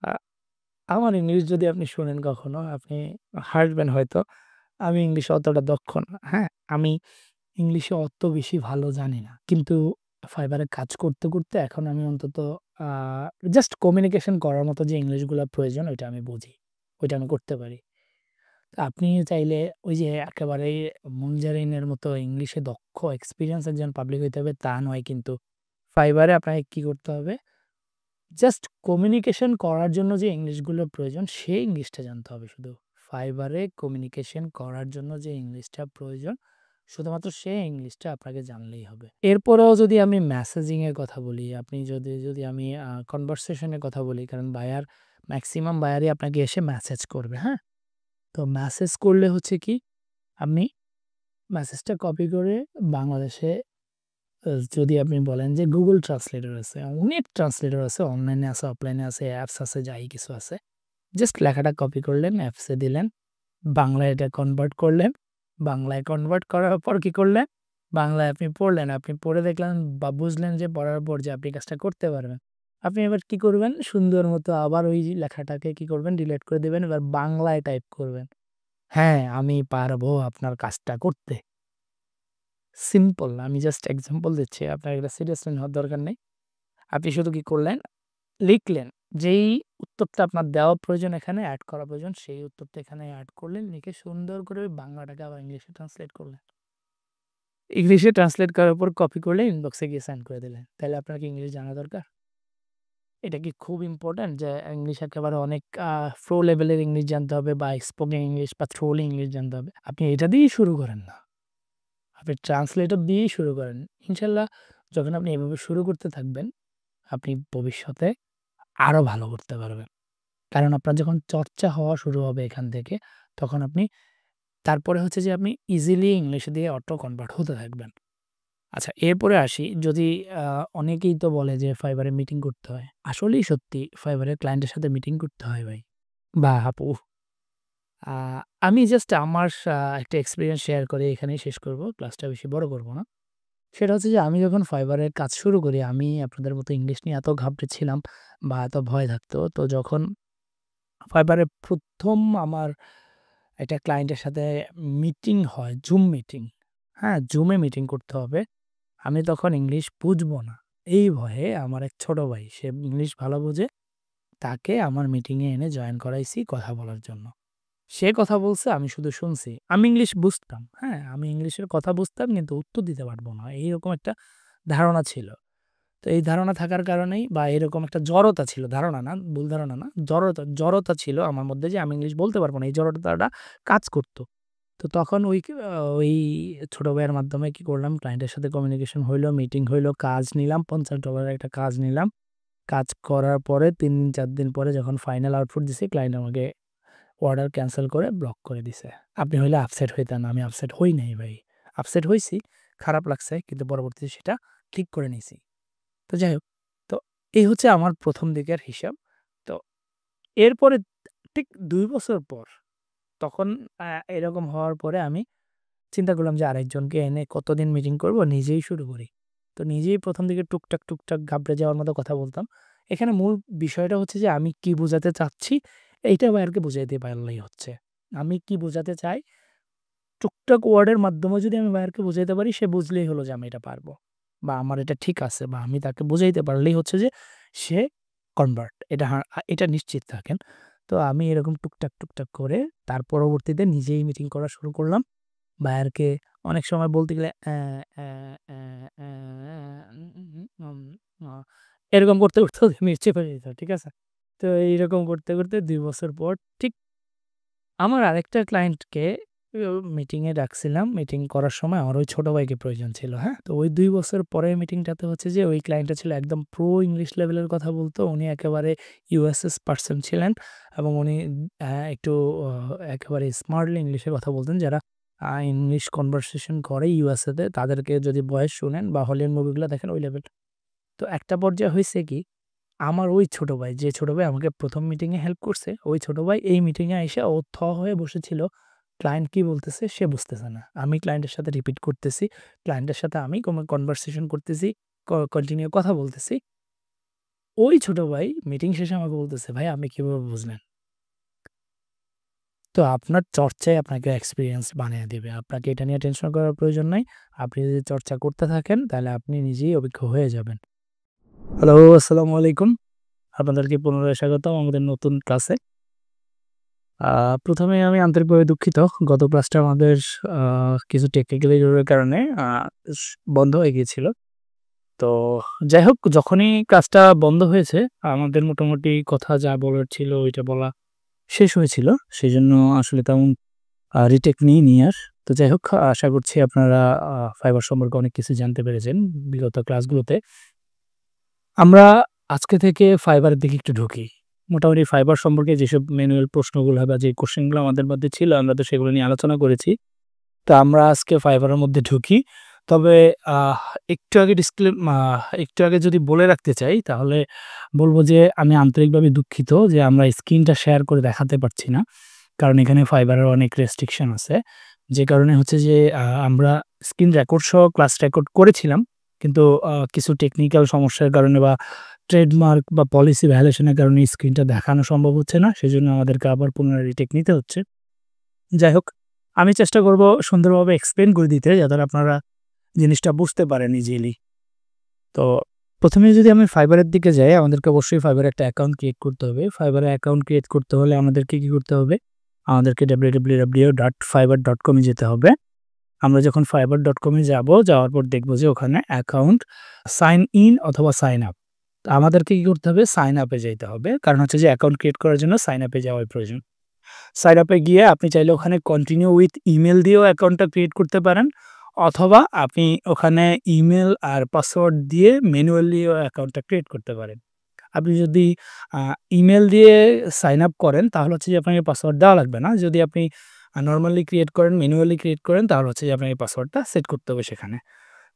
আ আমার ইংলিশ যদি আপনি শুনেন কখনো, আপনি হাসবেন হয়তো। আমি ইংলিশে অতটা দক্ষ না। হ্যাঁ? আমি ইংলিশে অত বেশি ভালো জানি না। কিন্তু ফাইবারে কাজ করতে, করতে এখন আমি অন্তত আ জাস্ট কমিউনিকেশন করার মতো যে ইংলিশগুলা প্রয়োজন ওইটা আমি বুঝি। ওইটা আমি করতে পারি। তো আপনি চাইলে ওই যে একেবারেই মুঞ্জারিনের মতো ইংলিশে দক্ষ এক্সপেরিয়েন্স একজন পাবলিক হইতে হবে তা নয় কিন্তু। ফাইবারে আপনাকে কি করতে হবে? জাস্ট কমিউনিকেশন করার জন্য যে ইংলিশগুলো প্রয়োজন সেই ইংলিশটা জানতে হবে শুধু। ফাইবারে কমিউনিকেশন করার জন্য যে ইংলিশটা প্রয়োজন শুধুমাত্র সেই ইংলিশটা আপনাকে জানলেই হবে। এরপরেও যদি আমি মেসেজিং এর কথা বলি, আপনি যদি আমি কনভারসেশন এর কথা বলি, কারণ বায়ার ম্যাক্সিমাম বায়ারই আপনাকে এসে মেসেজ করবে, হ্যাঁ? তো মেসেজ করলে হচ্ছে কি, আপনি মেসেজটা কপি করে বাংলাদেশে যদি আপনি বলেন যে Google ট্রান্সলেটর আছে, অনেক ট্রান্সলেটর আছে, অনলাইনে আছে, অফলাইনে আছে, অ্যাপস আছে, যাই কিছু আছে। জাস্ট লেখাটা কপি করলেন, অ্যাপসে দিলেন, বাংলায় এটা কনভার্ট করলেন। বাংলায় কনভার্ট করার পর কি করলেন? বাংলায় আপনি পড়লেন। আপনি পড়ে দেখলেন বা বুঝলেন যে পড়ার পর যে আপনি কাজটা করতে পারবেন। আপনি এবার কি করবেন? সুন্দর মতো আবার ওই লেখাটাকে কি করবেন? ডিলিট করে দিবেন। এবার বাংলায় টাইপ করবেন। হ্যাঁ, আমি পারবো আপনার কাজটা করতে। সিম্পল। আমি জাস্ট এক্সাম্পল দিচ্ছি। আপনার এগুলা সিরিয়াসলি নেওয়ার দরকার নেই। আপনি শুধু কি করলেন? লিখলেন। যেই উত্তরটা আপনার দেওয়া প্রয়োজন, এখানে এড করা প্রয়োজন, সেই উত্তরটা এখানে এড করলেন। লিখে সুন্দর করে ওই বাংলাটাকে আবার ইংলিশে ট্রান্সলেট করলেন। ইংলিশে ট্রান্সলেট করার পর কপি করলে ইনবক্সে গিয়ে সেন্ড করে দিলেন। তাইলে আপনার কি ইংলিশ জানা দরকার? এটা কি খুব ইম্পোর্টেন্ট যে ইংলিশ একেবারে অনেক প্রো লেভেলের ইংলিশ জানতে হবে বা স্পোকেন ইংলিশ বা থ্রোলি ইংলিশ জানতে হবে? আপনি এটা দিয়েই শুরু করেন না। আপনি ট্রান্সলেটর দিয়েই শুরু করেন। ইনশাআল্লাহ যখন আপনি এভাবে শুরু করতে থাকবেন, আপনি ভবিষ্যতে আরো ভালো করতে পারবেন। কারণ আপনার যখন চর্চা হওয়া শুরু হবে এখান থেকে, তখন আপনি তারপরে হচ্ছে যে আপনি ইজিলি ইংলিশ দিয়ে অটো কনভার্ট হতে থাকবেন। আচ্ছা, এরপরে আসি, যদি আ অনেকেই তো বলে যে ফাইবারে মিটিং করতে হয়। আসলেই সত্যি ফাইবারের ক্লায়েন্টের সাথে মিটিং করতে হয় ভাই বা আপু। আ আমি জাস্ট আমার একটা এক্সপেরিয়েন্স শেয়ার করে এখানেই শেষ করব। ক্লাসটা বেশি বড় করব না। সেটা হচ্ছে যে আমি যখন ফাইবারের কাজ শুরু করি, আমি আপনাদের মতো ইংলিশ নিয়ে এত ঘাবড়েছিলাম বা এত ভয় থাকতো। তো যখন ফাইবারে ১ম আমার একটা ক্লায়েন্টের সাথে মিটিং হয়, জুম মিটিং। হ্যাঁ? জুমে মিটিং করতে হবে। আমি তখন ইংলিশ বুঝবো না। এই ভয়ে আমার এক ছোট ভাই, সে ইংলিশ ভালো বোঝে, তাকে আমার মিটিংয়ে এনে জয়েন করাইছি কথা বলার জন্য। সে কথা বলছে, আমি শুধু শুনছি। আমি ইংলিশ বুঝতাম, হ্যাঁ? আমি ইংলিশের কথা বুঝতাম কিন্তু উত্তর দিতে পারব না। এইরকম একটা ধারণা ছিল। তো এই ধারণা থাকার কারণেই বা এরকম একটা জড়তা ছিল, ধারণা না, ভুল ধারণা না, জড়তা ছিল আমার মধ্যে যে আমি ইংলিশ বলতে পারব না। এই জড়তাটা কাজ করত। তো তখন ওই ছোট ভাইয়ের মাধ্যমে কি করলাম, ক্লায়েন্টের সাথে কমিউনিকেশন হইলো, মিটিং হইলো, কাজ নিলাম, $50 একটা কাজ নিলাম। কাজ করার পরে ৩ দিন ৪ দিন পরে যখন ফাইনাল আউটপুট দিছি, ক্লায়েন্ট আমাকে অর্ডার ক্যানসেল করে ব্লক করে দিছে। আপনি হইলে আপসেট হইতেন, আমি আপসেট হই নাই ভাই। আপসেট হইছি, খারাপ লাগছে কিন্তু পরবর্তীতে সেটা ঠিক করে নিছি। তো যাই হোক, তো এই হচ্ছে আমার ১ম দিকের হিসাব। তো এরপরে ঠিক ২ বছর পর তখন এরকম হওয়ার পরে আমি চিন্তা করলাম যে আরেকজনকে এনে কতদিন মিটিং করব, নিজেই শুরু করি। তো নিজেই ১ম দিকে টুকটাক ঘাবড়ে যাওয়ার মতো কথা বলতাম। এখানে মূল বিষয়টা হচ্ছে যে আমি কি বোঝাতে চাচ্ছি এইটা ভাইয়াকে বুঝাইতে পারলেই হচ্ছে। আমি কি বোঝাতে চাই টুকটাক ওয়ার্ডের মাধ্যমে যদি আমি ভাইয়াকে বুঝাইতে পারি, সে বুঝলেই হলো যে আমি এটা পারবো। বা আমার এটা ঠিক আছে বা আমি তাকে বুঝাইতে পারলেই হচ্ছে যে সে কনভার্ট। এটা নিশ্চিত থাকেন। তো আমি এরকম টুকটাক করে তার পরবর্তীতে নিজেই মিটিং করা শুরু করলাম। ভাইয়াকে অনেক সময় বলতে গেলে অ্যা, অ্যা, অ্যা, এরকম করতে আমি চেপে যেত। ঠিক আছে? তো এইরকম করতে ২ বছর পর ঠিক আমার আরেকটা ক্লায়েন্টকে মিটিংয়ে ডাকছিলাম। মিটিং করার সময় আমার ওই ছোট ভাইকে প্রয়োজন ছিল, হ্যাঁ? তো ওই ২ বছর পরের মিটিংটাতে হচ্ছে যে ওই ক্লায়েন্টটা ছিল একদম প্রো ইংলিশ লেভেলের কথা বলতো। উনি একেবারে ইউএসএস পারসন ছিলেন এবং উনি একটু অ একেবারে স্মার্টলি ইংলিশে কথা বলতেন। যারা ইংলিশ কনভারসেশন করে ইউএসএ তে তাদেরকে যদি ভয়েস শুনেন বা হলিউড মুভিগুলা দেখেন ওই লেভেল। তো একটা পর্যায়ে হইছে কি আমার ওই ছোট ভাই, যে ছোট ভাই আমাকে ১ম মিটিংয়ে হেল্প করছে, ওই ছোট ভাই এই মিটিংয়ে আইসা ও হয়ে বসেছিল। ক্লায়েন্ট কি বলতেছে সে বুঝতেছে না। আমি ক্লায়েন্টের সাথে রিপিট করতেছি। ক্লায়েন্টের সাথে আমি কনভারসেশন করতেছি, কন্টিনিউ কথা বলতেছি। ওই ছোট ভাই মিটিং শেষে আমাকে বলতেছে, "ভাই আপনি কিভাবে বুঝলেন?" তো আপনার চর্চাই আপনাকে এক্সপেরিয়েন্স বানিয়ে দিবে। আপনাকে এটা নিয়ে টেনশন করার প্রয়োজন নাই। আপনি যদি চর্চা করতে থাকেন তাহলে আপনি নিজেই অভিজ্ঞ হয়ে যাবেন। হ্যালো, আসসালামু আলাইকুম। আপনাদেরকে পুনরায় স্বাগতম আমাদের নতুন ক্লাসে। আ ১ম এই আমি আন্তরিকভাবে দুঃখিত। গত ক্লাসটা আমাদের আ কিছু টেকনিক্যাল এরর এর কারণে আ স বন্ধ হয়ে গিয়েছিল। তো যাই হোক, যখনই ক্লাসটা বন্ধ হয়েছে, আমাদের মোটামুটি কথা যা বলার ছিল ওইটা বলা শেষ হয়েছিল। সেজন্য আসলে তেমন রিটেক নিইনি আর। তো যাই হোক, আশা করছি আপনারা ফাইবার সম্পর্কে অনেক কিছু জানতে পেরেছেন বিগত ক্লাসগুলোতে। আমরা আজকে থেকে ফাইবারের দিকে একটু ঢুকি। মোটামুটি ফাইবার সম্পর্কে যেসব ম্যানুয়াল প্রশ্নগুলা বা যে কোয়েশ্চেনগুলো আমাদের মধ্যে ছিল আমরা তো সেগুলো নিয়ে আলোচনা করেছি। তো আমরা আজকে ফাইবারের মধ্যে ঢুকি। তবে আহ একটু আগে একটু আগে যদি বলে রাখতে চাই তাহলে বলব যে আমি আন্তরিকভাবে দুঃখিত যে আমরা স্ক্রিনটা শেয়ার করে দেখাতে পারছি না। কারণ এখানে ফাইবারের অনেক রেস্ট্রিকশন আছে। যে কারণে হচ্ছে যে আমরা স্ক্রিন রেকর্ড সহ ক্লাস রেকর্ড করেছিলাম। কিন্তু কিছু টেকনিক্যাল সমস্যার কারণে বা ট্রেডমার্ক বা পলিসি ভায়োলেশন এর কারণে স্ক্রিনটা দেখানো সম্ভব হচ্ছে না। সেজন্য আমাদেরকে আবার পুনরায় রিটেক নিতে হচ্ছে। যাই হোক, আমি চেষ্টা করব সুন্দরভাবে এক্সপ্লেইন করে দিতে যাতে আপনারা জিনিসটা বুঝতে পারেন ইজিলি। তো ১ম এ যদি আমি ফাইবারের দিকে যাই, আমাদেরকে অবশ্যই ফাইবারে একটা অ্যাকাউন্ট ক্রিয়েট করতে হবে। ফাইবারে অ্যাকাউন্ট ক্রিয়েট করতে হলে আমাদেরকে কি করতে হবে? আমাদেরকে www.fiverr.com এ যেতে হবে। আমরা যখন fiverr.com এ যাওয়ার পর দেখব যে ওখানে অ্যাকাউন্ট সাইন ইন অথবা সাইন আপ। তো আমাদেরকে কি করতে হবে? সাইন আপ এ যাইতে হবে। কারণ হচ্ছে যে অ্যাকাউন্ট ক্রিয়েট করার জন্য সাইন আপ এ যাওয়াই প্রয়োজন। সাইন আপ এ গিয়ে আপনি চাইলে ওখানে কন্টিনিউ উইথ ইমেইল দিয়েও অ্যাকাউন্টটা ক্রিয়েট করতে পারেন। অথবা আপনি ওখানে ইমেইল আর পাসওয়ার্ড দিয়ে ম্যানুয়ালিও অ্যাকাউন্টটা ক্রিয়েট করতে পারেন। আপনি যদি আ ইমেইল দিয়ে সাইন আপ করেন তাহলে হচ্ছে যে আপনাকে পাসওয়ার্ড দেওয়া লাগবে না। যদি আপনি নরমালি ক্রিয়েট করেন, ম্যানুয়ালি ক্রিয়েট করেন তাহলে হচ্ছে যে আপনাকে পাসওয়ার্ডটা সেট করতে হবে সেখানে।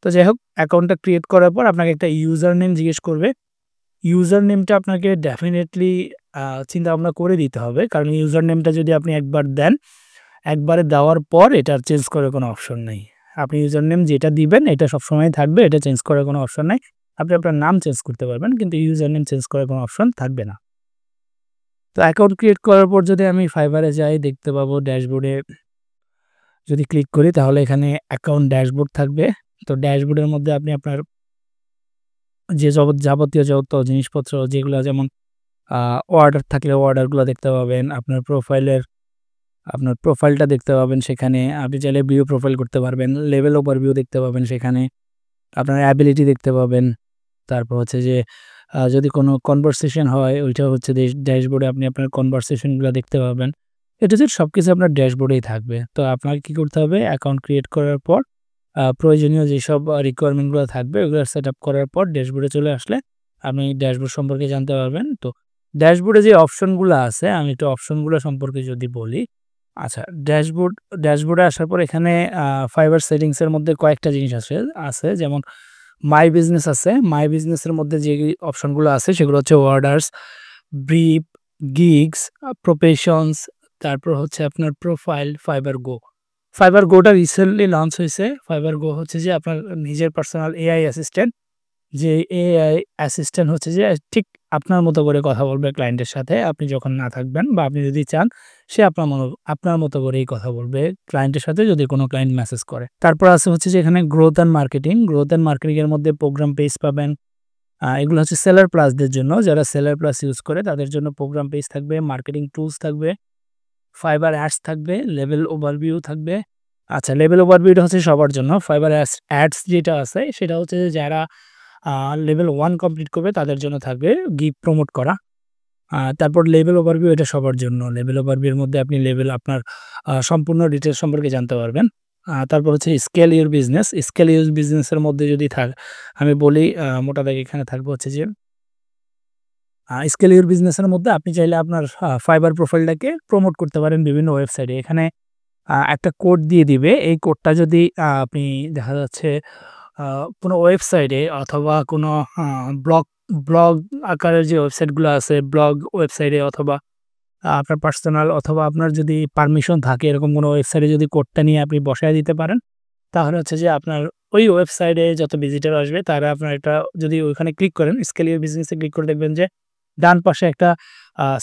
তো যাই হোক, অ্যাকাউন্টটা ক্রিয়েট করার পর আপনাকে একটা ইউজার নেম জিজ্ঞেস করবে। ইউজার নেমটা আপনাকে ডেফিনিটলি চিন্তা-ভাবনা করে দিতে হবে। কারণ ইউজার নেমটা যদি আপনি একবার দেন, একবারে দেওয়ার পর এটা আর চেঞ্জ করার কোনো অপশন নেই। আপনি ইউজার নেম যেটা দিবেন এটা সবসময় থাকবে। এটা চেঞ্জ করার কোনো অপশন নাই। আপনি আপনার নাম চেঞ্জ করতে পারবেন কিন্তু ইউজার নেম চেঞ্জ করার কোনো অপশন থাকবে না। তো অ্যাকাউন্ট ক্রিয়েট করার পর যদি আমি ফাইবারে যাই দেখতে পাবো ড্যাশবোর্ডে যদি ক্লিক করি তাহলে এখানে অ্যাকাউন্ট ড্যাশবোর্ড থাকবে। তো ড্যাশবোর্ডের মধ্যে আপনি আপনার যে যাবতীয় যত জিনিসপত্র যেগুলো যেমন অর্ডার থাকলে অর্ডারগুলো দেখতে পাবেন। আপনার প্রোফাইলটা দেখতে পাবেন সেখানে। আপনি চাইলে ভিউ প্রোফাইল করতে পারবেন। লেভেল ওভারভিউ দেখতে পাবেন সেখানে। আপনার অ্যাবিলিটি দেখতে পাবেন। তারপর হচ্ছে যে যদি কোনো কনভারসেশন হয় ওইটা হচ্ছে ড্যাশবোর্ডে আপনি আপনার কনভারসেশনগুলো দেখতে পাবেন। এটা যে সবকিছু আপনার ড্যাশবোর্ডেই থাকবে। তো আপনাকে কি করতে হবে, অ্যাকাউন্ট ক্রিয়েট করার পর প্রয়োজনীয় যেসব রিকোয়ারমেন্টগুলো থাকবে ওগুলো সেট আপ করার পর ড্যাশবোর্ডে চলে আসলে আপনি ড্যাশবোর্ড সম্পর্কে জানতে পারবেন। তো ড্যাশবোর্ডে যে অপশনগুলো আছে আমি একটু অপশনগুলো সম্পর্কে যদি বলি। আচ্ছা, ড্যাশবোর্ডে আসার পর এখানে ফাইবার সেটিংসের মধ্যে কয়েকটা জিনিস আছে যেমন মাই বিজনেস আছে। মাই বিজনেসের মধ্যে যে অপশনগুলো আছে সেগুলো হচ্ছে অর্ডার্স, ব্রিফ, গিগস, প্রফেশনস, তারপর হচ্ছে আপনার প্রোফাইল, ফাইবার গো। ফাইবার গোটা রিসেন্টলি লঞ্চ হয়েছে। ফাইবার গো হচ্ছে যে আপনার নিজের পার্সোনাল এআই অ্যাসিস্ট্যান্ট। যে এআই অ্যাসিস্ট্যান্ট হচ্ছে যে ঠিক আপনার মতো করে কথা বলবে ক্লায়েন্টের সাথে আপনি যখন না থাকবেন, বা আপনি যদি চান সে আপনার মতো করেই কথা বলবে ক্লায়েন্টের সাথে যদি কোনো ক্লায়েন্ট মেসেজ করে। তারপর আছে হচ্ছে যে এখানে গ্রোথ অ্যান্ড মার্কেটিং এর মধ্যে প্রোগ্রাম পেজ পাবেন। এগুলো হচ্ছে সেলার প্লাসদের জন্য, যারা সেলার প্লাস ইউজ করে তাদের জন্য প্রোগ্রাম পেজ থাকবে, মার্কেটিং টুলস থাকবে, ফাইবার অ্যাডস থাকবে, লেভেল ওভারভিউ থাকবে। আচ্ছা, লেভেল ওভারভিউটা হচ্ছে সবার জন্য। ফাইবার অ্যাডস যেটা আছে সেটা হচ্ছে যে যারা লেভেল 1 কমপ্লিট করবে তাদের জন্য থাকবে গিফট প্রমোট করা। তারপর লেভেল ওভারভিউ এটা সবার জন্য। লেভেল ওভারভিউ এর মধ্যে আপনি আপনার সম্পূর্ণ ডিটেইলস সম্পর্কে জানতে পারবেন। তারপর হচ্ছে স্কেল ইউর বিজনেসের মধ্যে যদি আমি বলি মোটা দাগে এখানে থাকবে হচ্ছে যে স্কেল ইউর বিজনেসের মধ্যে আপনি চাইলে আপনার ফাইবার প্রোফাইলটাকে প্রমোট করতে পারেন বিভিন্ন ওয়েবসাইটে। এখানে একটা কোড দিয়ে দিবে। এই কোডটা যদি আপনি দেখা যাচ্ছে কোনো ওয়েবসাইটে অথবা কোনো ব্লগ আকারের যে ওয়েবসাইটগুলো আছে, ব্লগ ওয়েবসাইটে অথবা আপনার পার্সোনাল অথবা আপনার যদি পারমিশন থাকে এরকম কোনো ওয়েবসাইটে যদি কোডটা নিয়ে আপনি বসায় দিতে পারেন, তাহলে হচ্ছে যে আপনার ওই ওয়েবসাইটে যত ভিজিটর আসবে তারা আপনার একটা যদি ওইখানে ক্লিক করেন, স্কেল ইউর বিজনেসে ক্লিক করে দেখবেন যে ডান পাশে একটা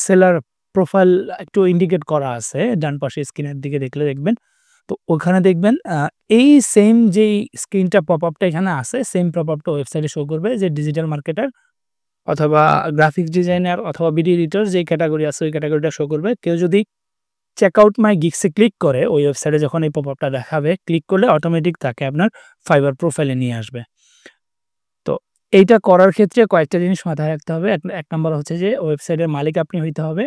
সেলার প্রোফাইল একটু ইন্ডিকেট করা আছে। ডান পাশে স্ক্রিনের দিকে দেখলে দেখবেন। তো ওখানে দেখবেন এই সেম যেই স্ক্রিনটা পপআপটা এখানে আছে, সেম পপআপটা ওয়েবসাইটে শো করবে যে ডিজিটাল মার্কেটার অথবা গ্রাফিক্স ডিজাইনার অথবা ভিডিও এডিটর যেই ক্যাটাগরি আছে ওই ক্যাটাগরিটা শো করবে। কেউ যদি চেক আউট মাই গিগসে ক্লিক করে ওই ওয়েবসাইটে যখন এই পপআপটা দেখাবে, ক্লিক করলে অটোমেটিক তাকে আপনার ফাইবার প্রোফাইলে নিয়ে আসবে। তো এইটা করার ক্ষেত্রে কয়েকটা জিনিস মাথায় রাখতে হবে। এক নম্বর হচ্ছে যে ওয়েবসাইটের মালিক আপনি হইতে হবে।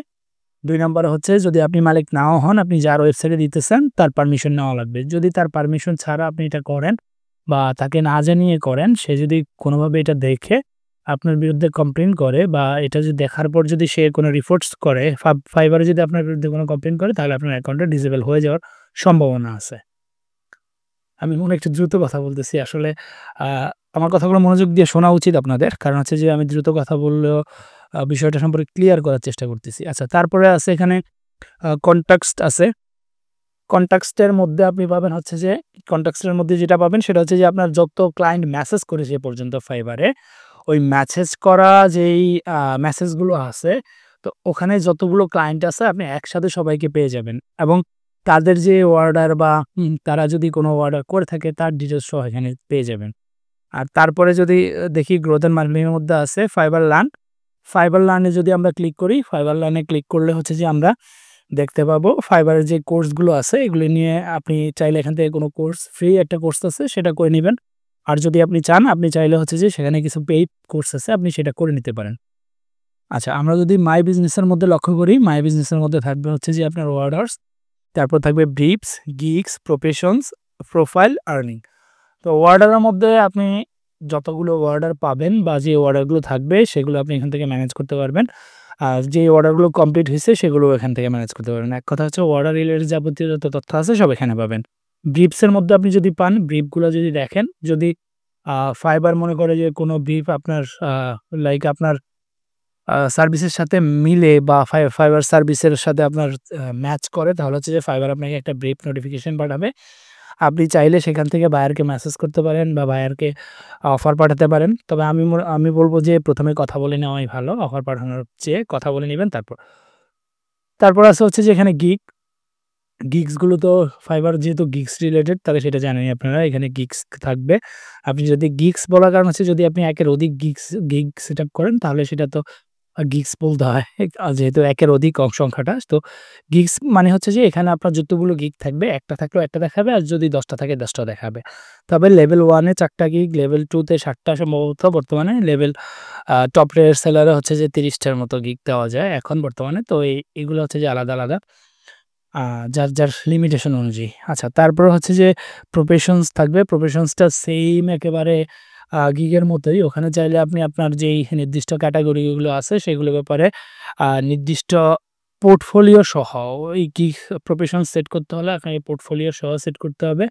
২ নম্বরে হচ্ছে যদি আপনি মালিক নাও হন, আপনি যার ওয়েবসাইটে দিতেছেন তার পারমিশন নেওয়া লাগবে। যদি তার পারমিশন ছাড়া আপনি এটা করেন বা তাকে না জানিয়ে করেন, সে যদি কোনোভাবে এটা দেখে আপনার বিরুদ্ধে কমপ্লেইন করে বা এটা যদি দেখার পর যদি সে কোনো রিপোর্টস করে, ফাইবারে যদি আপনার বিরুদ্ধে কোনো কমপ্লেইন করে তাহলে আপনার অ্যাকাউন্টটা ডিসেবল হয়ে যাওয়ার সম্ভাবনা আছে। আমি মনে একটু দ্রুত কথা বলতেছি। আসলে আ আমার কথাগুলো মনোযোগ দিয়ে শোনা উচিত আপনাদের। কারণ হচ্ছে যে আমি দ্রুত কথা বললেও বিষয়টা সম্পর্কে ক্লিয়ার করার চেষ্টা করতেছি। আচ্ছা, তারপরে আছে এখানে কনটেক্সট আছে। কনটেক্সটের মধ্যে আপনি পাবেন হচ্ছে যে কনটেক্সটের মধ্যে যেটা পাবেন সেটা হচ্ছে যে আপনার যত ক্লায়েন্ট মেসেজ করেছে এ পর্যন্ত ফাইবারে, ওই মেসেজ করা যেই মেসেজগুলো আছে, তো ওখানে যতগুলো ক্লায়েন্ট আছে আপনি একসাথে সবাইকে পেয়ে যাবেন এবং তাদের যে অর্ডার বা তারা যদি কোনো অর্ডার করে থাকে তার ডিটেইলস সহ এখানে পেয়ে যাবেন। আর তারপরে যদি দেখি গ্রোথ অ্যান্ড মার্কেটিং এর মধ্যে আছে ফাইবার লার্ন। ফাইবার লার্নে যদি আমরা ক্লিক করি, ফাইবার লার্নে ক্লিক করলে হচ্ছে যে আমরা দেখতে পাবো ফাইবারের যে কোর্সগুলো আছে এগুলো নিয়ে আপনি চাইলে এখান থেকে কোনো কোর্স ফ্রি একটা কোর্স আছে সেটা করে নিবেন। আর যদি আপনি চান আপনি চাইলে হচ্ছে যে সেখানে কিছু পেইড কোর্স আছে আপনি সেটা করে নিতে পারেন। আচ্ছা, আমরা যদি মাই বিজনেসের মধ্যে লক্ষ্য করি, মাই বিজনেসের মধ্যে থাকবে হচ্ছে যে আপনার অর্ডার্স, তারপর থাকবে ব্রিফস, গিগস, প্রফেশনস, প্রোফাইল, আর্নিং। তো অর্ডারের মধ্যে আপনি যতগুলো অর্ডার পাবেন বা যে অর্ডারগুলো থাকবে সেগুলো আপনি এখান থেকে ম্যানেজ করতে পারবেন। আর যে অর্ডারগুলো কমপ্লিট হয়েছে সেগুলো এখান থেকে ম্যানেজ করতে পারবেন। এক কথা হচ্ছে অর্ডার রিলেটেড যাবতীয় যত তথ্য আছে সব এখানে পাবেন। ব্রিফসের মধ্যে আপনি যদি পান, ব্রিফগুলো যদি দেখেন, যদি ফাইবার মনে করে যে কোনো ব্রিফ আপনার লাইক আপনার সার্ভিসের সাথে মিলে বা ফাইবার সার্ভিসের সাথে আপনার ম্যাচ করে, তাহলে হচ্ছে যে ফাইবার আপনাকে একটা ব্রিফ নোটিফিকেশন পাঠাবে। আপনি চাইলে সেখান থেকে বায়ারকে মেসেজ করতে পারেন বা বায়ারকে অফার পাঠাতে পারেন। তবে আমি বলব যে প্রথমে কথা বলে নেওয়াই ভালো, অফার পাঠানোর চেয়ে কথা বলে নিবেন তারপর। তারপর আছে হচ্ছে যে এখানে গিগ। গিগসগুলো তো ফাইবার যেহেতু গিগস রিলেটেড তাহলে সেটা জানেনই আপনারা। এখানে গিগস থাকবে। আপনি যদি গিগস বলার কারণ হচ্ছে যদি আপনি একের অধিক গিগ সেটআপ করেন তাহলে সেটা তো গিগস বলতে হয়। যেহেতু একের অধিক সংখ্যাটা। তো গিগস মানে হচ্ছে যে এখানে আপনার যতগুলো গিগ থাকবে একটা থাকলেও একটা দেখাবে আর যদি ১০ টা থাকে ১০ টা দেখাবে। তবে লেভেল 1 এ ৪ টা গিগ, লেভেল 2 তে ৭ টা সম্ভবত বর্তমানে, লেভেল টপ রেট সেলারে হচ্ছে যে ৩০ টার মতো গিগ দেওয়া যায় এখন বর্তমানে। তো এগুলো হচ্ছে যে আলাদা, আলাদা আ যার লিমিটেশন অনুযায়ী। আচ্ছা, তারপর হচ্ছে যে প্রফেশনস থাকবে। প্রফেশনসটা সেইম একেবারে গিগের মতোই। ওখানে চাইলে আপনি আপনার যেই নির্দিষ্ট ক্যাটেগরি গুলো আছে সেগুলোর ব্যাপারে নির্দিষ্ট পোর্টফোলিও সহ ওই গিগ প্রফেশন সেট করতে হলে আপনাকে পোর্টফোলিও সহ সেট করতে হবে।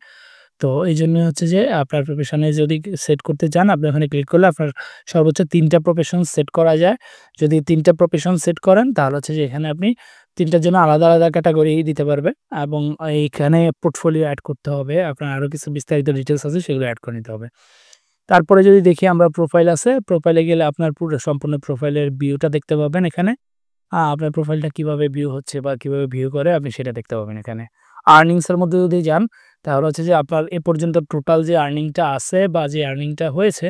তো এইজন্য হচ্ছে যে আপনার প্রফেশনে যদি সেট করতে চান আপনি ওখানে ক্লিক করলে আপনার সর্বোচ্চ ৩ টা প্রফেশন সেট করা যায়। যদি ৩ টা প্রফেশন সেট করেন তাহলে হচ্ছে যে এখানে আপনি ৩ টার জন্য আলাদা, আলাদা ক্যাটেগরি দিতে পারবে এবং এইখানে পোর্টফোলিও এড করতে হবে। আপনার আরো কিছু বিস্তারিত ডিটেইলস আছে সেগুলো এড করে নিতে হবে। তারপরে যদি দেখি আমরা প্রোফাইল আছে, প্রোফাইলে গেলে আপনার পুরো সম্পূর্ণ প্রোফাইলের ভিউটা দেখতে পাবেন এখানে। আপনার প্রোফাইলটা কিভাবে ভিউ হচ্ছে বা কিভাবে ভিউ করে আপনি সেটা দেখতে পাবেন এখানে। আর্নিংস এর মধ্যে যদি যান তাহলে হচ্ছে যে আপনার এ পর্যন্ত টোটাল যে আর্নিংটা আছে বা যে আর্নিংটা হয়েছে,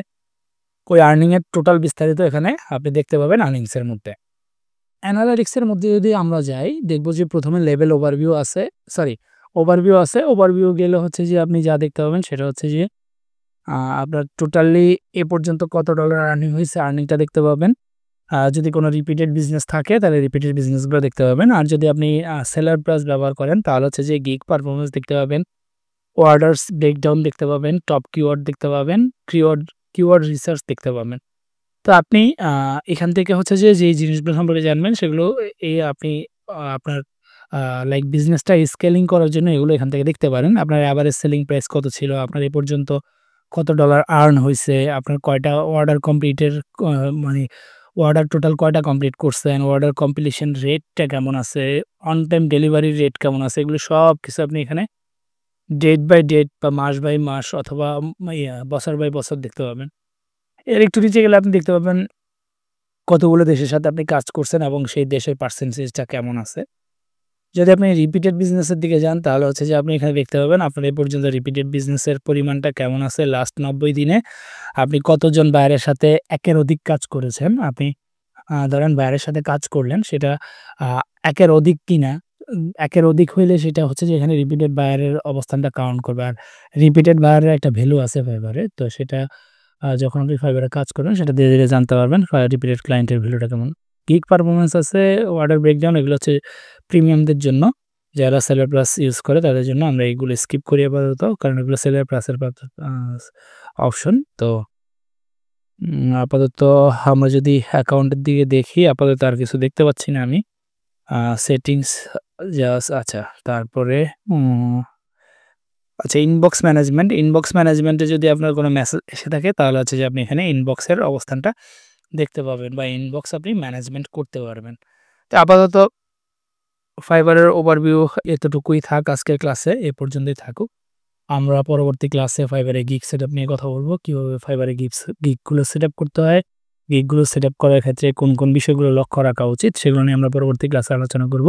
ওই আর্নিং এর টোটাল বিস্তারিত এখানে আপনি দেখতে পাবেন আর্নিংস এর মধ্যে। অ্যানালিটিক্স এর মধ্যে যদি আমরা যাই, দেখব যে প্রথমে লেভেল ওভারভিউ আছে, সরি ওভারভিউ আছে। ওভারভিউ গেলে হচ্ছে যে আপনি যা দেখতে পাবেন সেটা হচ্ছে যে আপনার টোটালি এ পর্যন্ত কত ডলার আর্নিং হইছে আর্নিংটা দেখতে পাবেন। যদি কোনো রিপিটেড বিজনেস থাকে তাহলে রিপিটেড বিজনেসগুলো দেখতে পাবেন। আর যদি আপনি সেলার প্লাস ব্যবহার করেন তাহলে হচ্ছে যে গিগ পারফরম্যান্স দেখতে পাবেন, অর্ডারস ব্রেকডাউন দেখতে পাবেন, টপ কিওয়ার্ড দেখতে পাবেন, কিওয়ার্ড রিসার্চ দেখতে পাবেন। তো আপনি এখান থেকে হচ্ছে যে যেই জিনিসগুলো সম্পর্কে জানবেন সেগুলো আপনি আপনার লাইক বিজনেসটা স্কেলিং করার জন্য এগুলো এখান থেকে দেখতে পারেন। আপনার এভারেজ সেলিং প্রাইস কত ছিল, আপনার এ পর্যন্ত কত ডলার আর্ন হইছে, আপনার কয়টা অর্ডার কমপ্লিটের মানে অর্ডার টোটাল কয়টা কমপ্লিট করছেন, অর্ডার কমপ্লিশন রেটটা কেমন আছে, অন টাইম ডেলিভারি রেট কেমন আছে, এগুলো সবকিছু আপনি এখানে ডেট বাই ডেট বা মাস বাই মাস অথবা বছর বাই বছর দেখতে পাবেন। এর একটু নিচে গেলে আপনি দেখতে পাবেন কতগুলো দেশের সাথে আপনি কাজ করছেন এবং সেই দেশের পার্সেন্টেজটা কেমন আছে। যদি আপনি রিপিটেড বিজনেসের দিকে যান তাহলে হচ্ছে যে আপনি এখানে দেখতে পাবেন আপনার এ পর্যন্ত রিপিটেড বিজনেসের পরিমাণটা কেমন আছে। লাস্ট ৯০ দিনে আপনি কতজন বায়ারের সাথে একের অধিক কাজ করেছেন। আপনি ধরেন বায়ারের সাথে কাজ করলেন সেটা আ একের অধিক কিনা। একের অধিক হইলে সেটা হচ্ছে যে এখানে রিপিটেড বায়ারের অবস্থানটা কাউন্ট করবে। আর রিপিটেড বায়ারের একটা ভ্যালু আছে ফাইবারে। তো সেটা যখন আপনি ফাইবারে কাজ করবেন সেটা ধীরে, ধীরে জানতে পারবেন রিপিটেড ক্লায়েন্টের ভ্যালুটা কেমন। গিগ পারফরম্যান্স আছে, অর্ডার ব্রেকডাউন এগুলো হচ্ছে প্রিমিয়ামদের জন্য। যারা সেলার প্লাস ইউজ করে তাদের জন্য আমরা এগুলো স্কিপ করি আপাতত। কারণ এগুলো সেলার প্লাসের আ অপশন। তো আপাতত আমরা যদি অ্যাকাউন্টের দিকে দেখি আপাতত আর কিছু দেখতে পাচ্ছি না আমি। সেটিংস আচ্ছা, তারপরে উম আচ্ছা, ইনবক্স ম্যানেজমেন্টে যদি আপনার কোনো মেসেজ এসে থাকে তাহলে হচ্ছে যে আপনি এখানে ইনবক্সের অবস্থানটা দেখতে পাবেন বা ইনবক্স আপনি ম্যানেজমেন্ট করতে পারবেন। তো আপাতত ফাইবারের ওভারভিউ এতটুকুই থাক আজকের ক্লাসে, এ পর্যন্তই থাকুক। আমরা পরবর্তী ক্লাসে ফাইবারে গিগ সেটআপ নিয়ে কথা বলব। কিভাবে ফাইবারে গিগগুলো সেটআপ করতে হয়, গিগগুলো সেটআপ করার ক্ষেত্রে কোন, কোন বিষয়গুলো লক্ষ্য রাখা উচিত সেগুলো নিয়ে আমরা পরবর্তী ক্লাসে আলোচনা করব।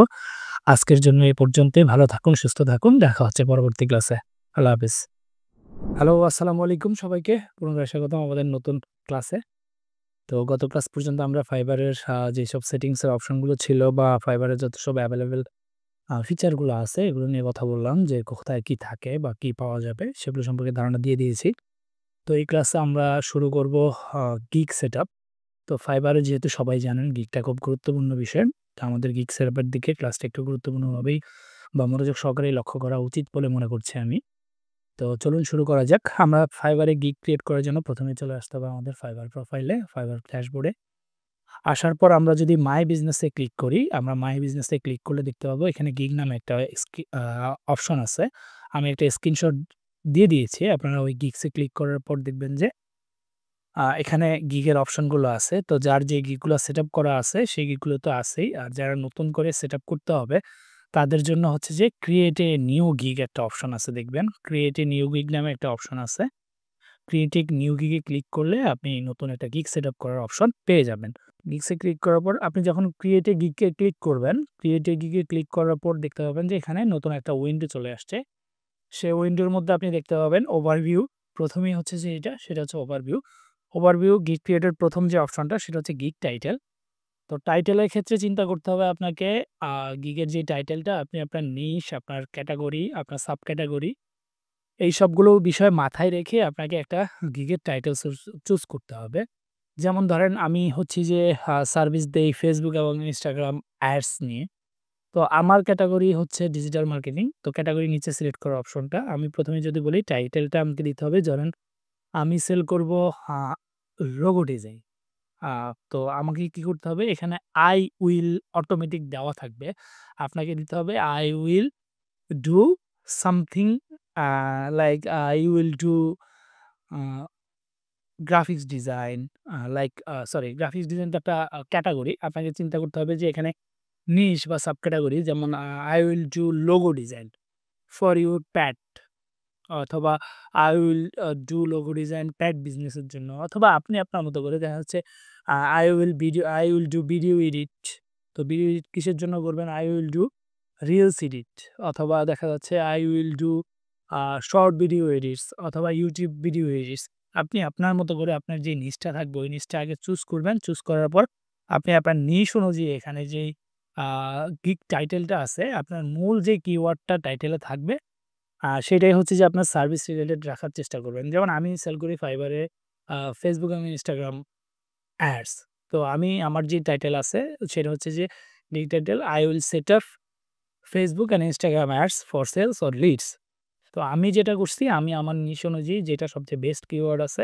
আজকের জন্য এ পর্যন্তই। ভালো থাকুন, সুস্থ থাকুন। দেখা হচ্ছে পরবর্তী ক্লাসে। আল্লাহ হাফেজ। হ্যালো, আসসালামু আলাইকুম সবাইকে। পুনরায় স্বাগতম আমাদের নতুন ক্লাসে। তো গত ক্লাস পর্যন্ত আমরা ফাইবারের যেসব সেটিংসের অপশনগুলো ছিল বা ফাইবারের যত সব এভেইলেবল ফিচারগুলো আছে এগুলো নিয়ে কথা বললাম যে কোথায় কি থাকে বা কি পাওয়া যাবে সেগুলো সম্পর্কে ধারণা দিয়ে দিয়েছি। তো এই ক্লাসে আমরা শুরু করব গিগ সেটআপ। তো ফাইবারে যেহেতু সবাই জানেন গিগটা খুব গুরুত্বপূর্ণ বিষয়। তো আমাদের গিগ সেটআপের দিকে ক্লাসটা একটু গুরুত্বপূর্ণভাবেই বা মনোযোগ সহকারেই লক্ষ্য করা উচিত বলে মনে করছি আমি। তো চলুন শুরু করা যাক। আমরা ফাইবারে গিগ ক্রিয়েট করার জন্য প্রথমে চলে আসতে হবে আমাদের ফাইবার প্রোফাইলে, ফাইবার ড্যাশবোর্ডে। আসার পর আমরা যদি মাই বিজনেসে ক্লিক করি, আমরা মাই বিজনেসে ক্লিক করলে দেখতে পাবো এখানে গিগ নামে একটা অপশন আছে। আমি একটা স্ক্রিনশট দিয়ে দিয়েছি। আপনারা ওই গিগসে ক্লিক করার পর দেখবেন যে এখানে গিগের অপশনগুলো আছে। তো যার যে গিগগুলো সেটআপ করা আছে সেই গিগগুলো তো আছেই। আর যারা নতুন করে সেটআপ করতে হবে তাদের জন্য হচ্ছে যে ক্রিয়েট এ নিউ গিগ একটা অপশন আছে দেখবেন। ক্রিয়েট এ নিউ গিগ নামে একটা অপশন আছে। ক্রিয়েটিভ নিউ গিগে ক্লিক করলে আপনি নতুন একটা গিগ সেটআপ করার অপশন পেয়ে যাবেন। গিগসে ক্লিক করার পর আপনি যখন ক্রিয়েটিভ গিগে ক্লিক করবেন, ক্রিয়েটিভ গিগে ক্লিক করার পর দেখতে পাবেন যে এখানে নতুন একটা উইন্ডো চলে আসছে। সেই উইন্ডোর মধ্যে আপনি দেখতে পাবেন ওভারভিউ। ১ম এই হচ্ছে যে সেটা হচ্ছে ওভারভিউ। ওভারভিউ গিগ ক্রিয়েটের ১ম যে অপশনটা সেটা হচ্ছে গিগ টাইটেল। তো টাইটেলের ক্ষেত্রে চিন্তা করতে হবে আপনাকে আ গিগের যে টাইটেলটা আপনি আপনার নিশ, আপনার ক্যাটেগরি, আপনার সাব ক্যাটেগরি এই সবগুলো বিষয় মাথায় রেখে আপনাকে একটা গিগের টাইটেল চুজ করতে হবে। যেমন ধরেন আমি হচ্ছি যে সার্ভিস দেই Facebook এবং Instagram অ্যাডস নিয়ে। তো আমার ক্যাটেগরি হচ্ছে ডিজিটাল মার্কেটিং। তো ক্যাটেগরি নিচে সিলেক্ট করার অপশনটা আমি ১ম এ যদি বলি টাইটেলটা আমাকে দিতে হবে। ধরেন আমি সেল করব আ লোগো ডিজাইন। আ তো আমাকে কি করতে হবে এখানে I will অটোমেটিক দেওয়া থাকবে। আপনাকে দিতে হবে I will do something like I will do a graphics design sorry graphics design তো একটা ক্যাটেগরি। আপনাকে চিন্তা করতে হবে যে এখানে নিশ বা সাব ক্যাটেগরি যেমন I will do logo design for your pet অথবা I will do logo design pet বিজনেসের জন্য অথবা আপনি আপনার মতো করে দেখা যাচ্ছে I will do video edit. তো ভিডিও এডিট কিসের জন্য করবেন? I will do reels edit অথবা দেখা যাচ্ছে I will do short video edits অথবা YouTube ভিডিও এডিটস। আপনি আপনার মতো করে আপনার যে নিশটা থাকবে ওই নিশটা আগে চুজ করবেন। চুজ করার পর আপনি আপনার নিশ অনুযায়ী এখানে যেই আ গিগ টাইটেলটা আছে আপনার মূল যে কিওয়ার্ডটা টাইটেলে থাকবে সেটাই হচ্ছে যে আপনার সার্ভিস রিলেটেড রাখার চেষ্টা করবেন। যেমন আমি সেল করি Fiverr এ Facebook এবং Instagram অ্যাডস। তো আমি আমার যে টাইটেল আছে সেটা হচ্ছে যে gig title I will set up Facebook and Instagram ads for sales or leads। তো আমি যেটা করছি আমি আমার নিশ অনুযায়ী যেটা সবচেয়ে বেস্ট কিওয়ার্ড আছে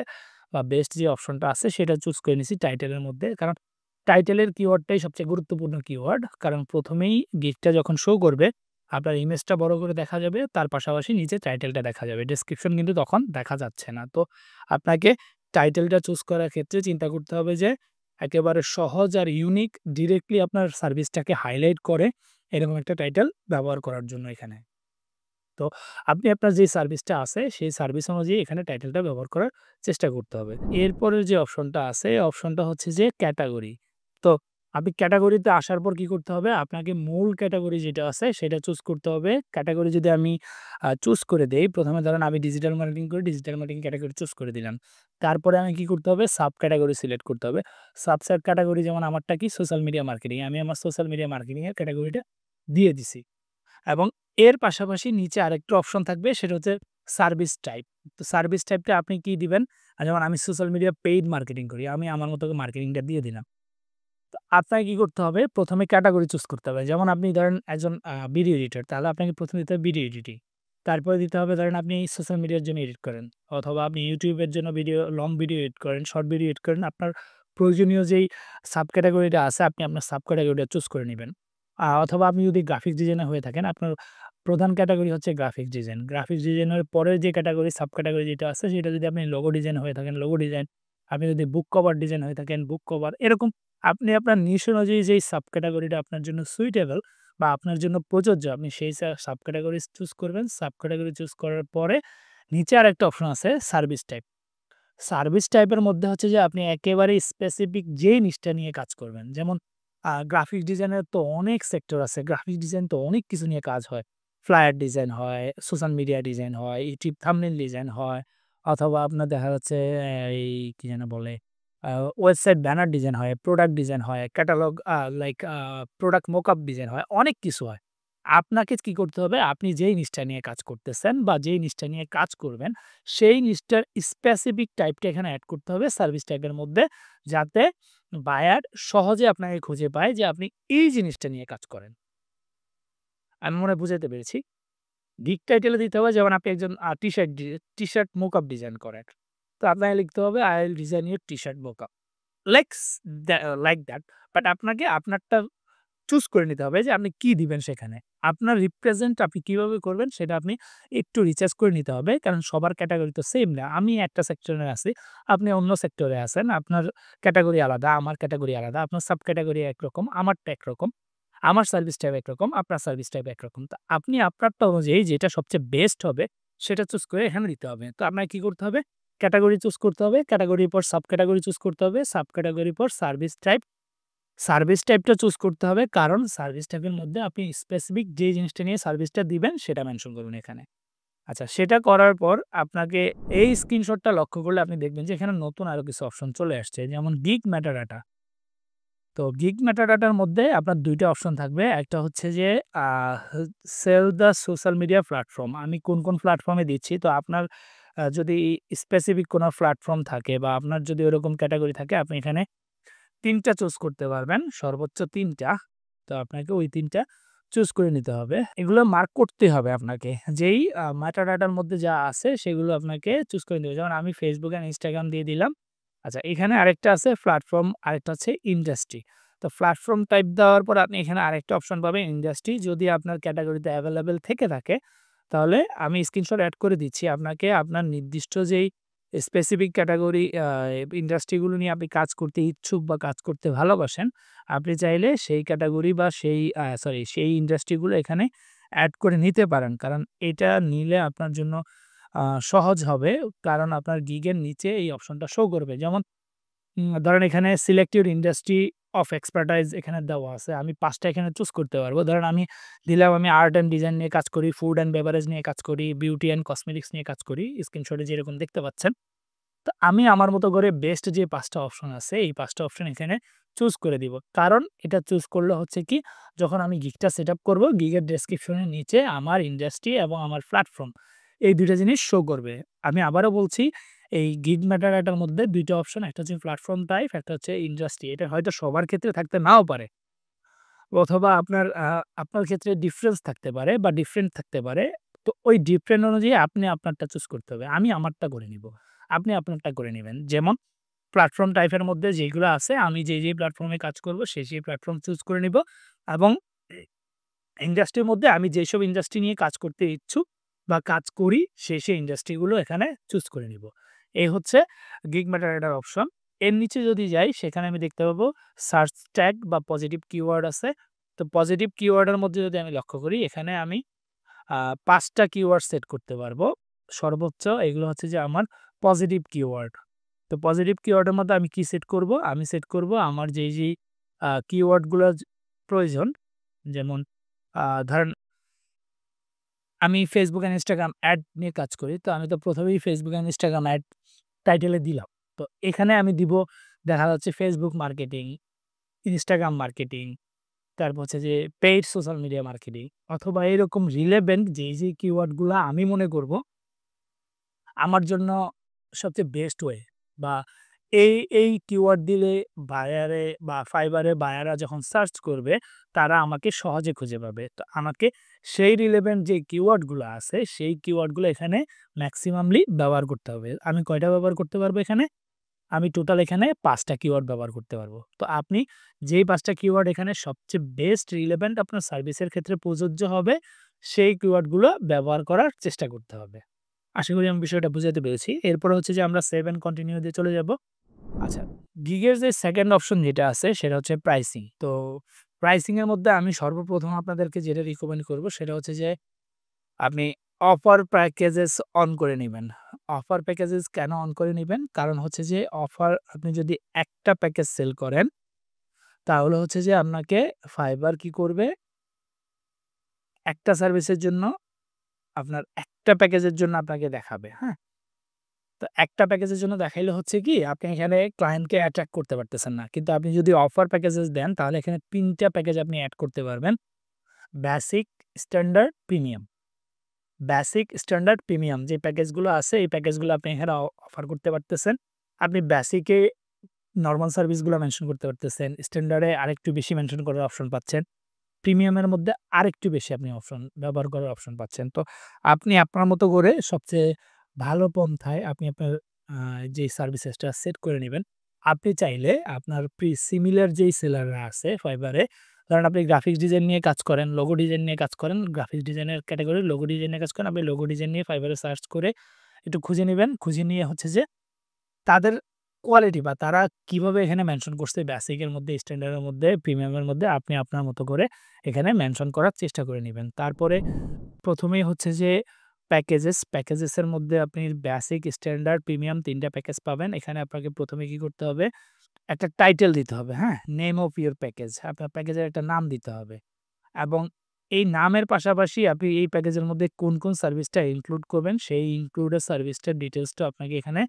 বা বেস্ট যে অপশনটা আছে সেটা চুজ করে নিছি টাইটেলের মধ্যে। কারণ টাইটেলের কিওয়ার্ডটাই সবচেয়ে গুরুত্বপূর্ণ কিওয়ার্ড। কারণ ১ম এই গিগটা যখন শো করবে আপনার ইমেজটা বড় করে দেখা যাবে। তার পাশাপাশি নিচে টাইটেলটা দেখা যাবে। ডেসক্রিপশন কিন্তু তখন দেখা যাচ্ছে না। তো আপনাকে টাইটেলটা চুজ করার ক্ষেত্রে চিন্তা করতে হবে যে একেবারে সহজ আর ইউনিক ডিরেক্টলি আপনার সার্ভিসটাকে হাইলাইট করে এরকম একটা টাইটেল ব্যবহার করার জন্য এখানে। তো আপনি আপনার যে সার্ভিসটা আছে সেই সার্ভিস অনুযায়ী এখানে টাইটেলটা ব্যবহার করার চেষ্টা করতে হবে। এরপরের যে অপশনটা আছে এই অপশনটা হচ্ছে যে ক্যাটেগরি। তো আপনি ক্যাটেগরিতে আসার পর কি করতে হবে? আপনাকে মূল ক্যাটেগরি যেটা আছে সেটা চুজ করতে হবে। ক্যাটেগরি যদি আমি চুজ করে দেই, ১ম এ ধরেন আমি ডিজিটাল মার্কেটিং করি, ডিজিটাল মার্কেটিং ক্যাটেগরি চুজ করে দিলাম। তারপরে আমি কি করতে হবে? সাব ক্যাটেগরি সিলেক্ট করতে হবে। সাব ক্যাটেগরি যেমন আমারটা কি সোশ্যাল মিডিয়া মার্কেটিং। আমি আমার সোশ্যাল মিডিয়া মার্কেটিং এর ক্যাটেগরিটা দিয়ে দিছি। এবং এর পাশাপাশি নিচে আরেকটা অপশন থাকবে সেটা হচ্ছে সার্ভিস টাইপ। তো সার্ভিস টাইপটা আপনি কি দিবেন? যেমন আমি সোশ্যাল মিডিয়া পেইড মার্কেটিং করি। আমি আমার মতো করে মার্কেটিংটা দিয়ে দিলাম। তো আপনাকে কি করতে হবে? ১ম এ ক্যাটেগরি চুজ করতে হবে। যেমন আপনি ধরেন একজন ভিডিও এডিটর। তাহলে আপনাকে ১ম এ দিতে হবে ভিডিও এডিটিং। তারপরে দিতে হবে ধরেন আপনি সোশ্যাল মিডিয়ার জন্য এডিট করেন। অথবা আপনি YouTube এর জন্য লং ভিডিও এডিট করেন, শর্ট ভিডিও এডিট করেন। আপনার প্রয়োজনীয় যেই সাব ক্যাটেগরিটা আছে আপনি আপনার সাব ক্যাটেগরিটা চুজ করে নিবেন। অথবা আপনি যদি গ্রাফিক্স ডিজাইনার হয়ে থাকেন, আপনার প্রধান ক্যাটেগরি হচ্ছে গ্রাফিক্স ডিজাইন। গ্রাফিক্স ডিজাইনের পরের যে ক্যাটেগরি সাব ক্যাটেগরি যেটা আছে সেটা যদি আপনি লোগো ডিজাইন হয়ে থাকেন, লোগো ডিজাইন। আপনি যদি বুক কভার ডিজাইন হয়ে থাকেন, বুক কভার। এরকম আপনি আপনার নিশ অনুযায়ী যেই সাব ক্যাটেগরিটা আপনার জন্য সুইটেবল বা আপনার জন্য প্রযোজ্য আপনি সেই সাব ক্যাটেগরি চুজ করবেন। সাব ক্যাটেগরি চুজ করার পরে নিচে আরেকটা অপশন আছে সার্ভিস টাইপ। সার্ভিস টাইপের মধ্যে হচ্ছে যে আপনি একেবারে স্পেসিফিক যেই নিশটা নিয়ে কাজ করবেন। যেমন গ্রাফিক্স ডিজাইনের তো অনেক সেক্টর আছে। গ্রাফিক্স ডিজাইন তো অনেক কিছু নিয়ে কাজ হয়। ফ্লায়ার ডিজাইন হয়, সোশ্যাল মিডিয়া ডিজাইন হয়, ইউটিউব থাম্বনেইল ডিজাইন হয় অথবা আপনার দেখা যাচ্ছে এই কি যেন বলে আ ওয়েবসাইট ব্যানার ডিজাইন হয়, প্রোডাক্ট ডিজাইন হয়, ক্যাটালগ প্রোডাক্ট মকআপ ডিজাইন হয়, অনেক কিছু হয়। আপনাকে কি করতে হবে? আপনি যেই নিশটা নিয়ে কাজ করতেছেন বা যেই নিশটা নিয়ে কাজ করবেন, সেই নিশটার স্পেসিফিক টাইপটা এখানে এড করতে হবে সার্ভিস টাইপের মধ্যে। যাতে বায়ার সহজে আপনাকে খুঁজে পায় যে আপনি এই জিনিসটা নিয়ে কাজ করেন। আমি মনে হয় বুঝাইতে পেরেছি। গিগ টাইটেলে দিতে হবে যেমন আপনি একজন টি-শার্ট মোকআপ ডিজাইন করেন। তো আপনাকে লিখতে হবে I will design your T-shirt mockup. Likes like that. But আপনাকে আপনারটা চুজ করে নিতে হবে যে আপনি কি দিবেন সেখানে। আপনার রিপ্রেজেন্ট আপনি কিভাবে করবেন সেটা আপনি একটু রিসার্চ করে নিতে হবে। কারণ সবার ক্যাটেগরি তো সেম না। আমি একটা সেক্টরে আছি, আপনি অন্য সেক্টরে আছেন। আপনার ক্যাটেগরি আলাদা, আমার ক্যাটেগরি আলাদা। আপনার সাব ক্যাটেগরি একরকম, আমারটা একরকম। আমার সার্ভিস টাইপ একরকম, আপনার সার্ভিস টাইপ একরকম। তো আপনি আপনারটা অনুযায়ী যেটা সবচেয়ে বেস্ট হবে সেটা চুজ করে এখানে দিতে হবে। তো আপনাকে কি করতে হবে? ক্যাটাগরি চুজ করতে হবে, ক্যাটাগরির পর সাব ক্যাটাগরি চুজ করতে হবে, সাব ক্যাটাগরির পর সার্ভিস টাইপ। সার্ভিস টাইপটা চুজ করতে হবে কারণ সার্ভিস টাইপের মধ্যে আপনি স্পেসিফিক যে জিনিসটা নিয়ে সার্ভিসটা দিবেন সেটা মেনশন করুন এখানে। আচ্ছা, সেটা করার পর আপনাকে এই স্ক্রিনশটটা লক্ষ্য করলে আপনি দেখবেন যে এখানে নতুন আরো কিছু অপশন চলে আসছে, যেমন গিগ মেটাডাটা। তো গিগ মেটাডাটার মধ্যে আপনার ২ টা অপশন থাকবে। একটা হচ্ছে যে uh sell the social media platform. আমি কোন প্ল্যাটফর্মে দিচ্ছি। তো আপনার যদি স্পেসিফিক কোনো প্ল্যাটফর্ম থাকে বা আপনার যদি ওরকম ক্যাটেগরি থাকে আপনি এখানে ৩ টা চুজ করতে পারবেন। সর্বোচ্চ ৩ টা। তো আপনাকে ওই ৩ টা চুজ করে নিতে হবে। এগুলো মার্ক করতে হবে আপনাকে। যেই মেটাডাটার মধ্যে যা আছে সেগুলো আপনাকে চুজ করে নিতে হবে। যেমন আমি Facebook অ্যান্ড Instagram দিয়ে দিলাম। আচ্ছা, এখানে আরেকটা আছে প্ল্যাটফর্ম, আরেকটা হচ্ছে ইন্ডাস্ট্রি। তো প্ল্যাটফর্ম টাইপ দেওয়ার পর আপনি এখানে আরেকটা অপশন পাবেন ইন্ডাস্ট্রি। যদি আপনার ক্যাটেগরিতে এভেইলেবল থেকে থাকে তাহলে আমি স্ক্রিনশট এড করে দিচ্ছি আপনাকে। আপনার নির্দিষ্ট যেই স্পেসিফিক ক্যাটেগরি ইন্ডাস্ট্রিগুলো নিয়ে আপনি কাজ করতে ইচ্ছুক বা কাজ করতে ভালোবাসেন, আপনি চাইলে সেই ক্যাটেগরি বা সেই ইন্ডাস্ট্রিগুলো এখানে এড করে নিতে পারেন। কারণ এটা নিলে আপনার জন্য সহজ হবে। কারণ আপনার গিগের নিচে এই অপশনটা শো করবে। যেমন ধরেন এখানে সিলেক্টেড ইন্ডাস্ট্রি অফ এক্সপার্টাইজ এখানে দেওয়া আছে। আমি ৫ টা এখানে চুজ করতে পারবো। ধরেন আমি দিলাম আমি আর্ট অ্যান্ড ডিজাইন নিয়ে কাজ করি, ফুড অ্যান্ড বেভারেজ নিয়ে কাজ করি, বিউটি অ্যান্ড কসমেটিক্স নিয়ে কাজ করি। স্ক্রিনশটে যেরকম দেখতে পাচ্ছেন। তো আমি আমার মতো করে বেস্ট যে ৫ টা অপশন আছে, এই ৫ টা অপশন এখানে চুজ করে দিব। কারণ এটা চুজ করলে হচ্ছে কি, যখন আমি গিগটা সেটআপ করব, গিগের ডেসক্রিপশনের নিচে আমার ইন্ডাস্ট্রি এবং আমার প্ল্যাটফর্ম এই ২ টা জিনিস শো করবে। আমি আবারও বলছি, এই গিগ মেটাডাটার মধ্যে ২ টা অপশন, একটা হচ্ছে প্ল্যাটফর্ম টাইপ, একটা হচ্ছে ইন্ডাস্ট্রি। এটা হয়তো সবার ক্ষেত্রে থাকতে নাও পারে। অথবা আপনার ক্ষেত্রে ডিফারেন্স থাকতে পারে বা ডিফারেন্ট থাকতে পারে। তো ওই ডিফারেন্ট অনুযায়ী আপনি আপনারটা চুজ করতে হবে। আমি আমারটা করে নিব। আপনি আপনারটা করে নিবেন। যেমন প্ল্যাটফর্ম টাইপের মধ্যে যেইগুলো আছে, আমি যেই প্ল্যাটফর্মে কাজ করব সেই প্ল্যাটফর্ম চুজ করে নিব এবং ইন্ডাস্ট্রির মধ্যে আমি যেসব ইন্ডাস্ট্রি নিয়ে কাজ করতে ইচ্ছুক বা কাজ করি সেই ইন্ডাস্ট্রিগুলো এখানে চুজ করে নিব। এই হচ্ছে গিগ মেটাডাটার অপশন। এর নিচে যদি যাই সেখানে আমি দেখতে পাবো সার্চ ট্যাগ বা পজিটিভ কিওয়ার্ড আছে। তো পজিটিভ কিওয়ার্ডের মধ্যে যদি আমি লক্ষ্য করি এখানে আমি ৫ টা কিওয়ার্ড সেট করতে পারবো। সর্বোচ্চ এগুলো হচ্ছে যে আমার পজিটিভ কিওয়ার্ড। তো পজিটিভ কিওয়ার্ডের মধ্যে আমি কি সেট করব? আমি সেট করব আমার যেই কিওয়ার্ডগুলো প্রয়োজন, যেমন ধরেন আমি Facebook অ্যান্ড Instagram অ্যাড নিয়ে কাজ করি। তো আমি তো ১ম এই Facebook অ্যান্ড Instagram অ্যাড টাইটেলে দিলাম। তো এখানে আমি দিব দেখা যাচ্ছে Facebook মার্কেটিং, Instagram মার্কেটিং, তারপর হচ্ছে যে পেইড সোশ্যাল মিডিয়া মার্কেটিং অথবা এরকম রিলেভেন্ট যেই কিওয়ার্ডগুলা আমি মনে করব আমার জন্য সবচেয়ে বেস্ট ওয়ে বা এই কিওয়ার্ড দিলে বায়ারে বা ফাইবারে বায়াররা যখন সার্চ করবে তারা আমাকে সহজে খুঁজে পাবে। তো আমাকে সেই রিলেভেন্ট যে কিওয়ার্ডগুলো আছে সেই কিওয়ার্ডগুলো এখানে ম্যাক্সিমামলি ব্যবহার করতে হবে। আমি কয়টা ব্যবহার করতে পারবো এখানে? আমি টোটাল এখানে ৫ টা কিওয়ার্ড ব্যবহার করতে পারবো। তো আপনি যেই ৫ টা কিওয়ার্ড এখানে সবচেয়ে বেস্ট রিলেভেন্ট আপনার সার্ভিসের ক্ষেত্রে প্রযোজ্য হবে, সেই কিওয়ার্ডগুলো ব্যবহার করার চেষ্টা করতে হবে। আশা করি আমি বিষয়টা বুঝাতে পেরেছি। এরপরে হচ্ছে যে আমরা সেভ অ্যান্ড কন্টিনিউ দিয়ে চলে যাব। আচ্ছা, গিগের যে 2nd অপশন যেটা আছে সেটা হচ্ছে প্রাইসিং। তো প্রাইসিং এর মধ্যে আমি সর্বপ্রথম আপনাদেরকে যেটা রিকমেন্ড করব সেটা হচ্ছে যে আপনি অফার প্যাকেজেস অন করে নিবেন। অফার প্যাকেজেস কেন অন করে নিবেন? কারণ হচ্ছে যে আপনি যদি একটা প্যাকেজ সেল করেন তাহলে হচ্ছে যে আপনাকে ফাইবার কি করবে? একটা সার্ভিসের জন্য আপনার একটা প্যাকেজের জন্য আপনাকে দেখাবে, হ্যাঁ? তো একটা প্যাকেজের জন্য দেখাইলে হচ্ছে কি আপনি এখানে ক্লায়েন্টকে অ্যাট্রাক্ট করতে পারতেছেন না। কিন্তু আপনি যদি অফার প্যাকেজেস দেন তাহলে এখানে ৩ টা প্যাকেজ আপনি এড করতে পারবেন। Basic, standard, premium. Basic, standard, premium যে প্যাকেজগুলো আছে এই প্যাকেজগুলো আপনি এখানে অফার করতে পারতেছেন। আপনি বেসিকে নরমাল সার্ভিসগুলো মেনশন করতে পারতেছেন। স্ট্যান্ডার্ডে আরেকটু বেশি মেনশন করার অপশন পাচ্ছেন। প্রিমিয়ামের মধ্যে আরেকটু বেশি আপনি অপশন ব্যবহার করার অপশন পাচ্ছেন। তো আপনি আপনার মতো করে সবচেয়ে ভালো পন্থায় আপনি আপনার আ যেই সার্ভিসেসটা সেট করে নিবেন। আপনি চাইলে আপনার সিমিলার যেই সেলাররা আছে ফাইবারে, ধরেন আপনি গ্রাফিক্স ডিজাইন নিয়ে কাজ করেন, লোগো ডিজাইন নিয়ে কাজ করেন, গ্রাফিক্স ডিজাইনের ক্যাটেগরি লোগো ডিজাইন নিয়ে কাজ করেন। আপনি লোগো ডিজাইন নিয়ে ফাইবারে সার্চ করে একটু খুঁজে নিবেন। খুঁজে নিয়ে হচ্ছে যে তাদের কোয়ালিটি বা তারা কিভাবে এখানে মেনশন করছে বেসিক এর মধ্যে, স্ট্যান্ডার্ড এর মধ্যে, প্রিমিয়াম এর মধ্যে আপনি আপনার মতো করে এখানে মেনশন করার চেষ্টা করে নিবেন। তারপরে ১ম এই হচ্ছে যে প্যাকেজেসের মধ্যে আপনি বেসিক, স্ট্যান্ডার্ড, প্রিমিয়াম ৩ টা প্যাকেজ পাবেন। এখানে আপনাকে ১ম এ কি করতে হবে? একটা টাইটেল দিতে হবে, হ্যাঁ? Name of your package. আপনার প্যাকেজের একটা নাম দিতে হবে এবং এই নামের পাশাপাশি আপনি এই প্যাকেজের মধ্যে কোন সার্ভিসটা ইনক্লুড করবেন, সেই ইনক্লুডেড সার্ভিসটার ডিটেইলসটা আপনাকে এখানে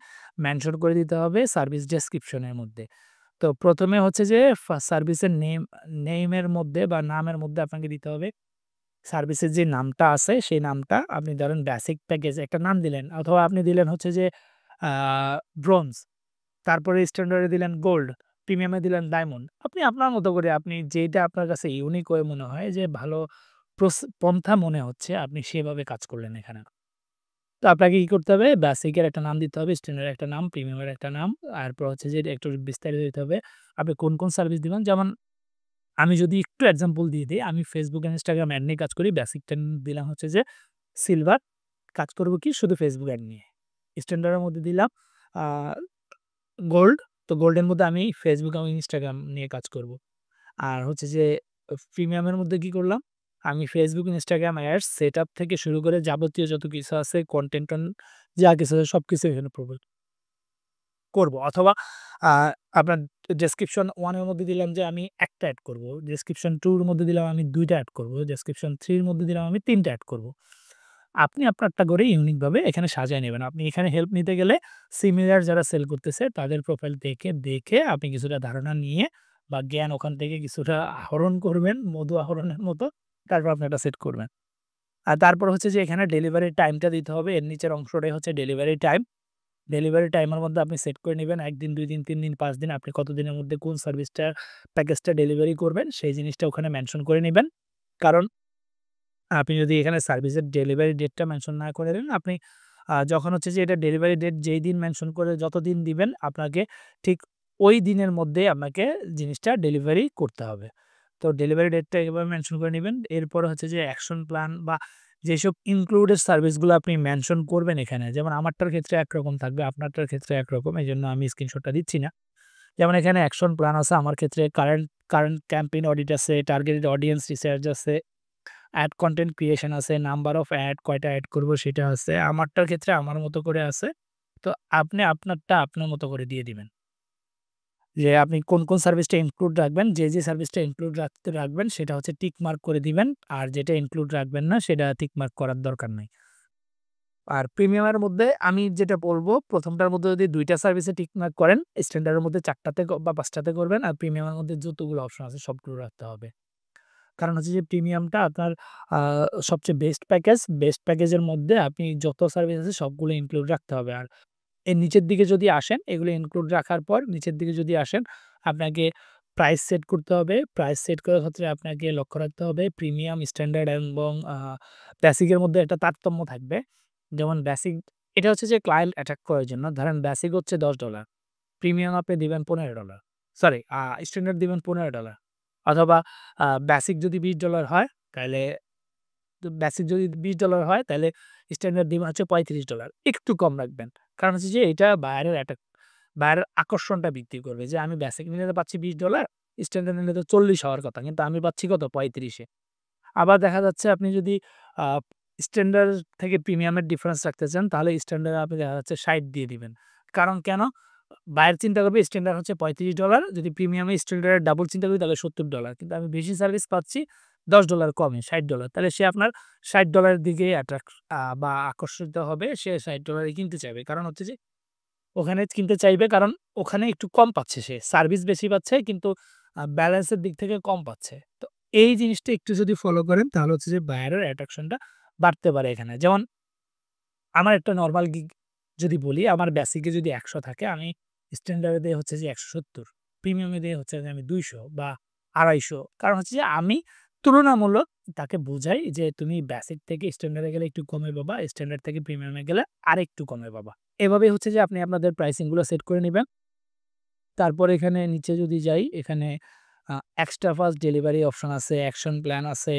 মেনশন করে দিতে হবে সার্ভিস ডেসক্রিপশনের মধ্যে। তো ১ম এ হচ্ছে যে সার্ভিসের নেমের মধ্যে বা নামের মধ্যে আপনাকে দিতে হবে সার্ভিসের যে নামটা আছে সেই নামটা আপনি ধরেন বেসিক প্যাকেজ একটা নাম দিলেন অথবা আপনি দিলেন হচ্ছে যে আ ব্রোঞ্জ, তারপরে স্ট্যান্ডার্ডে দিলেন গোল্ড, প্রিমিয়ামে দিলেন ডায়মন্ড। আপনি আপনার মতো করে আপনি যেইটা আপনার কাছে ইউনিক হয়ে মনে হয় যে ভালো পন্থা মনে হচ্ছে আপনি সেভাবে কাজ করলেন এখানে। তো আপনাকে কি করতে হবে? বেসিকের একটা নাম দিতে হবে, স্ট্যান্ডার্ড একটা নাম, প্রিমিয়ামের একটা নাম। এরপর হচ্ছে যে একটু বিস্তারিত দিতে হবে। আপনি কোন সার্ভিস দিবেন যেমন আমি যদি একটু এক্সাম্পল দিয়ে দেই, আমি Facebook, Instagram অ্যাড নিয়ে কাজ করি। বেসিকটা দিলাম হচ্ছে যে সিলভার, কাজ করব কি শুধু Facebook অ্যাড নিয়ে। স্ট্যান্ডার্ড এর মধ্যে দিলাম আ গোল্ড, তো গোল্ডের মধ্যে আমি Facebook এবং Instagram নিয়ে কাজ করব। আর হচ্ছে যে প্রিমিয়ামের মধ্যে কি করলাম? আমি Facebook, Instagram অ্যাডস সেটআপ থেকে শুরু করে যাবতীয় যত কিছু আছে যা কিছু আছে সবকিছু এখানে প্রোভাইড করব। অথবা আ আপনার ডেসক্রিপশন 1 এর মধ্যে দিলাম যে আমি ১ টা এড করব। ডেসক্রিপশন 2 এর মধ্যে দিলাম আমি ২ টা এড করব। ডেসক্রিপশন 3 এর মধ্যে দিলাম আমি ৩ টা এড করব। আপনি আপনারটা করে ইউনিক ভাবে এখানে সাজায় নিবেন। আপনি এখানে হেল্প নিতে গেলে সিমিলার যারা সেল করতেছে তাদের প্রোফাইল দেখে আপনি কিছুটা ধারণা নিয়ে বা জ্ঞান ওখান থেকে কিছুটা আহরণ করবেন, মধু আহরণের মতো। তারপর আপনি এটা সেট করবেন। আর তারপর হচ্ছে যে এখানে ডেলিভারি টাইমটা দিতে হবে। এর নিচের অংশটাই হচ্ছে ডেলিভারি টাইম। ডেলিভারি টাইমের মধ্যে আপনি সেট করে নিবেন ১ দিন, ২ দিন, ৩ দিন, ৫ দিন আপনি কতদিনের মধ্যে কোন প্যাকেজটা ডেলিভারি করবেন সেই জিনিসটা ওখানে মেনশন করে নিবেন। কারণ আপনি যদি এখানে সার্ভিসের ডেলিভারি ডেটটা মেনশন না করে দেন, আপনি যখন হচ্ছে যে এটা ডেলিভারি ডেট যেই দিন মেনশন করে যতদিন দিবেন আপনাকে ঠিক ওই দিনের মধ্যে আপনাকে জিনিসটা ডেলিভারি করতে হবে। তো ডেলিভারি ডেটটা এভাবে মেনশন করে নিবেন। এরপরে হচ্ছে যে অ্যাকশন প্ল্যান বা যেসব ইনক্লুডেড সার্ভিসগুলো আপনি মেনশন করবেন এখানে, যেমন আমারটার ক্ষেত্রে একরকম থাকবে, আপনারটার ক্ষেত্রে একরকম। এজন্য আমি স্ক্রিনশটটা দিচ্ছি না। যেমন এখানে অ্যাকশন প্ল্যান আছে আমার ক্ষেত্রে কারেন্ট ক্যাম্পেইন অডিট আছে, টার্গেটেড অডিয়েন্স রিসার্চ আছে, এড কনটেন্ট ক্রিয়েশন আছে, নাম্বার অফ কয়টা এড করব সেটা আছে। আমারটার ক্ষেত্রে আমার মতো করে আছে। তো আপনি আপনারটা আপনার মতো করে দিয়ে দিবেন। যে আপনি কোন সার্ভিসটা ইনক্লুড রাখবেন, যে সার্ভিসটা ইনক্লুড রাখবেন সেটা হচ্ছে টিক মার্ক করে দিবেন। আর যেটা ইনক্লুড রাখবেন না সেটা টিক মার্ক করার দরকার নাই। আর প্রিমিয়ামের মধ্যে আমি যেটা বলব ১ম টার মধ্যে যদি ২ টা সার্ভিসে টিক মার্ক করেন, স্ট্যান্ডার্ড এর মধ্যে ৪ টাতে বা ৫ টাতে করবেন। আর প্রিমিয়ামের মধ্যে যতগুলো অপশন আছে সবগুলো রাখতে হবে। কারণ হচ্ছে যে প্রিমিয়ামটা আপনার আ সবচেয়ে বেস্ট প্যাকেজ। বেস্ট প্যাকেজের মধ্যে আপনি যত সার্ভিস আছে সবগুলো ইনক্লুড রাখতে হবে। আর এর নিচের দিকে যদি আসেন, এগুলো ইনক্লুড রাখার পর নিচের দিকে যদি আসেন, আপনাকে প্রাইস সেট করতে হবে। প্রাইস সেট করার ক্ষেত্রে আপনাকে লক্ষ্য রাখতে হবে প্রিমিয়াম, স্ট্যান্ডার্ড এবং বেসিক এর মধ্যে একটা তারতম্য থাকবে। যেমন বেসিক এটা হচ্ছে যে ক্লায়েন্ট অ্যাট্রাক্ট করার জন্য। ধরেন বেসিক হচ্ছে $১০, প্রিমিয়াম আপনি দিবেন $১৫। সরি স্ট্যান্ডার্ড দিবেন $১৫ অথবা বেসিক যদি $২০ হয় তাইলে বেসিক যদি $20 হয় তাহলে স্ট্যান্ডার্ড দিবেন হচ্ছে $৩৫। একটু কম রাখবেন। কারণ হচ্ছে যে এটা বায়ারের আকর্ষণটা বৃদ্ধি করবে যে আমি বেসিক নিলে তো পাচ্ছি $20, স্ট্যান্ডার্ড নিলে তো ৪০ হওয়ার কথা। কিন্তু আমি পাচ্ছি কত? ৩৫ এ। আবার দেখা যাচ্ছে আপনি যদি আ স্ট্যান্ডার্ড থেকে প্রিমিয়ামের ডিফারেন্স রাখতে চান তাহলে স্ট্যান্ডার্ড আপনি দেখা যাচ্ছে ৬০ দিয়ে দিবেন। কারণ কেন? বায়ার চিন্তা করবে স্ট্যান্ডার্ড হচ্ছে $৩৫, যদি প্রিমিয়ামে স্ট্যান্ডার্ডের ডাবল চিন্তা করি তাহলে $৭০। কিন্তু আমি বেশি সার্ভিস পাচ্ছি $১০ কমে $৬০। তাহলে সে আপনার $৬০ এর দিকেই বা আকর্ষিত হবে। সে $৬০ এ কিনতে চাইবে। কারণ হচ্ছে যে ওখানে কিনতে চাইবে কারণ ওখানে একটু কম পাচ্ছে সে। সার্ভিস বেশি পাচ্ছে কিন্তু ব্যালেন্সের দিক থেকে কম পাচ্ছে। তো এই জিনিসটা একটু যদি ফলো করেন তাহলে হচ্ছে যে বায়ারের অ্যাট্রাকশনটা বাড়তে পারে এখানে। যেমন আমার একটা নরমাল গিগ যদি বলি, আমার বেসিকে যদি ১০০ থাকে, আমি স্ট্যান্ডার্ড এ দেই হচ্ছে যে ১৭০, প্রিমিয়ামে দেই হচ্ছে যে আমি ২০০ বা ২৫০। কারণ হচ্ছে যে আমি তুলনামূলক তাকে বোঝাই যে তুমি বেসিক থেকে স্ট্যান্ডার্ড এ গেলে একটু কমে পাবা, স্ট্যান্ডার্ড থেকে প্রিমিয়ামে গেলে আরেকটু কমে পাবা। এভাবেই হচ্ছে যে আপনি আপনাদের প্রাইসিং গুলো সেট করে নিবেন। তারপর এখানে নিচে যদি যাই, এখানে এক্সট্রা ফাস্ট ডেলিভারি অপশন আছে, অ্যাকশন প্ল্যান আছে,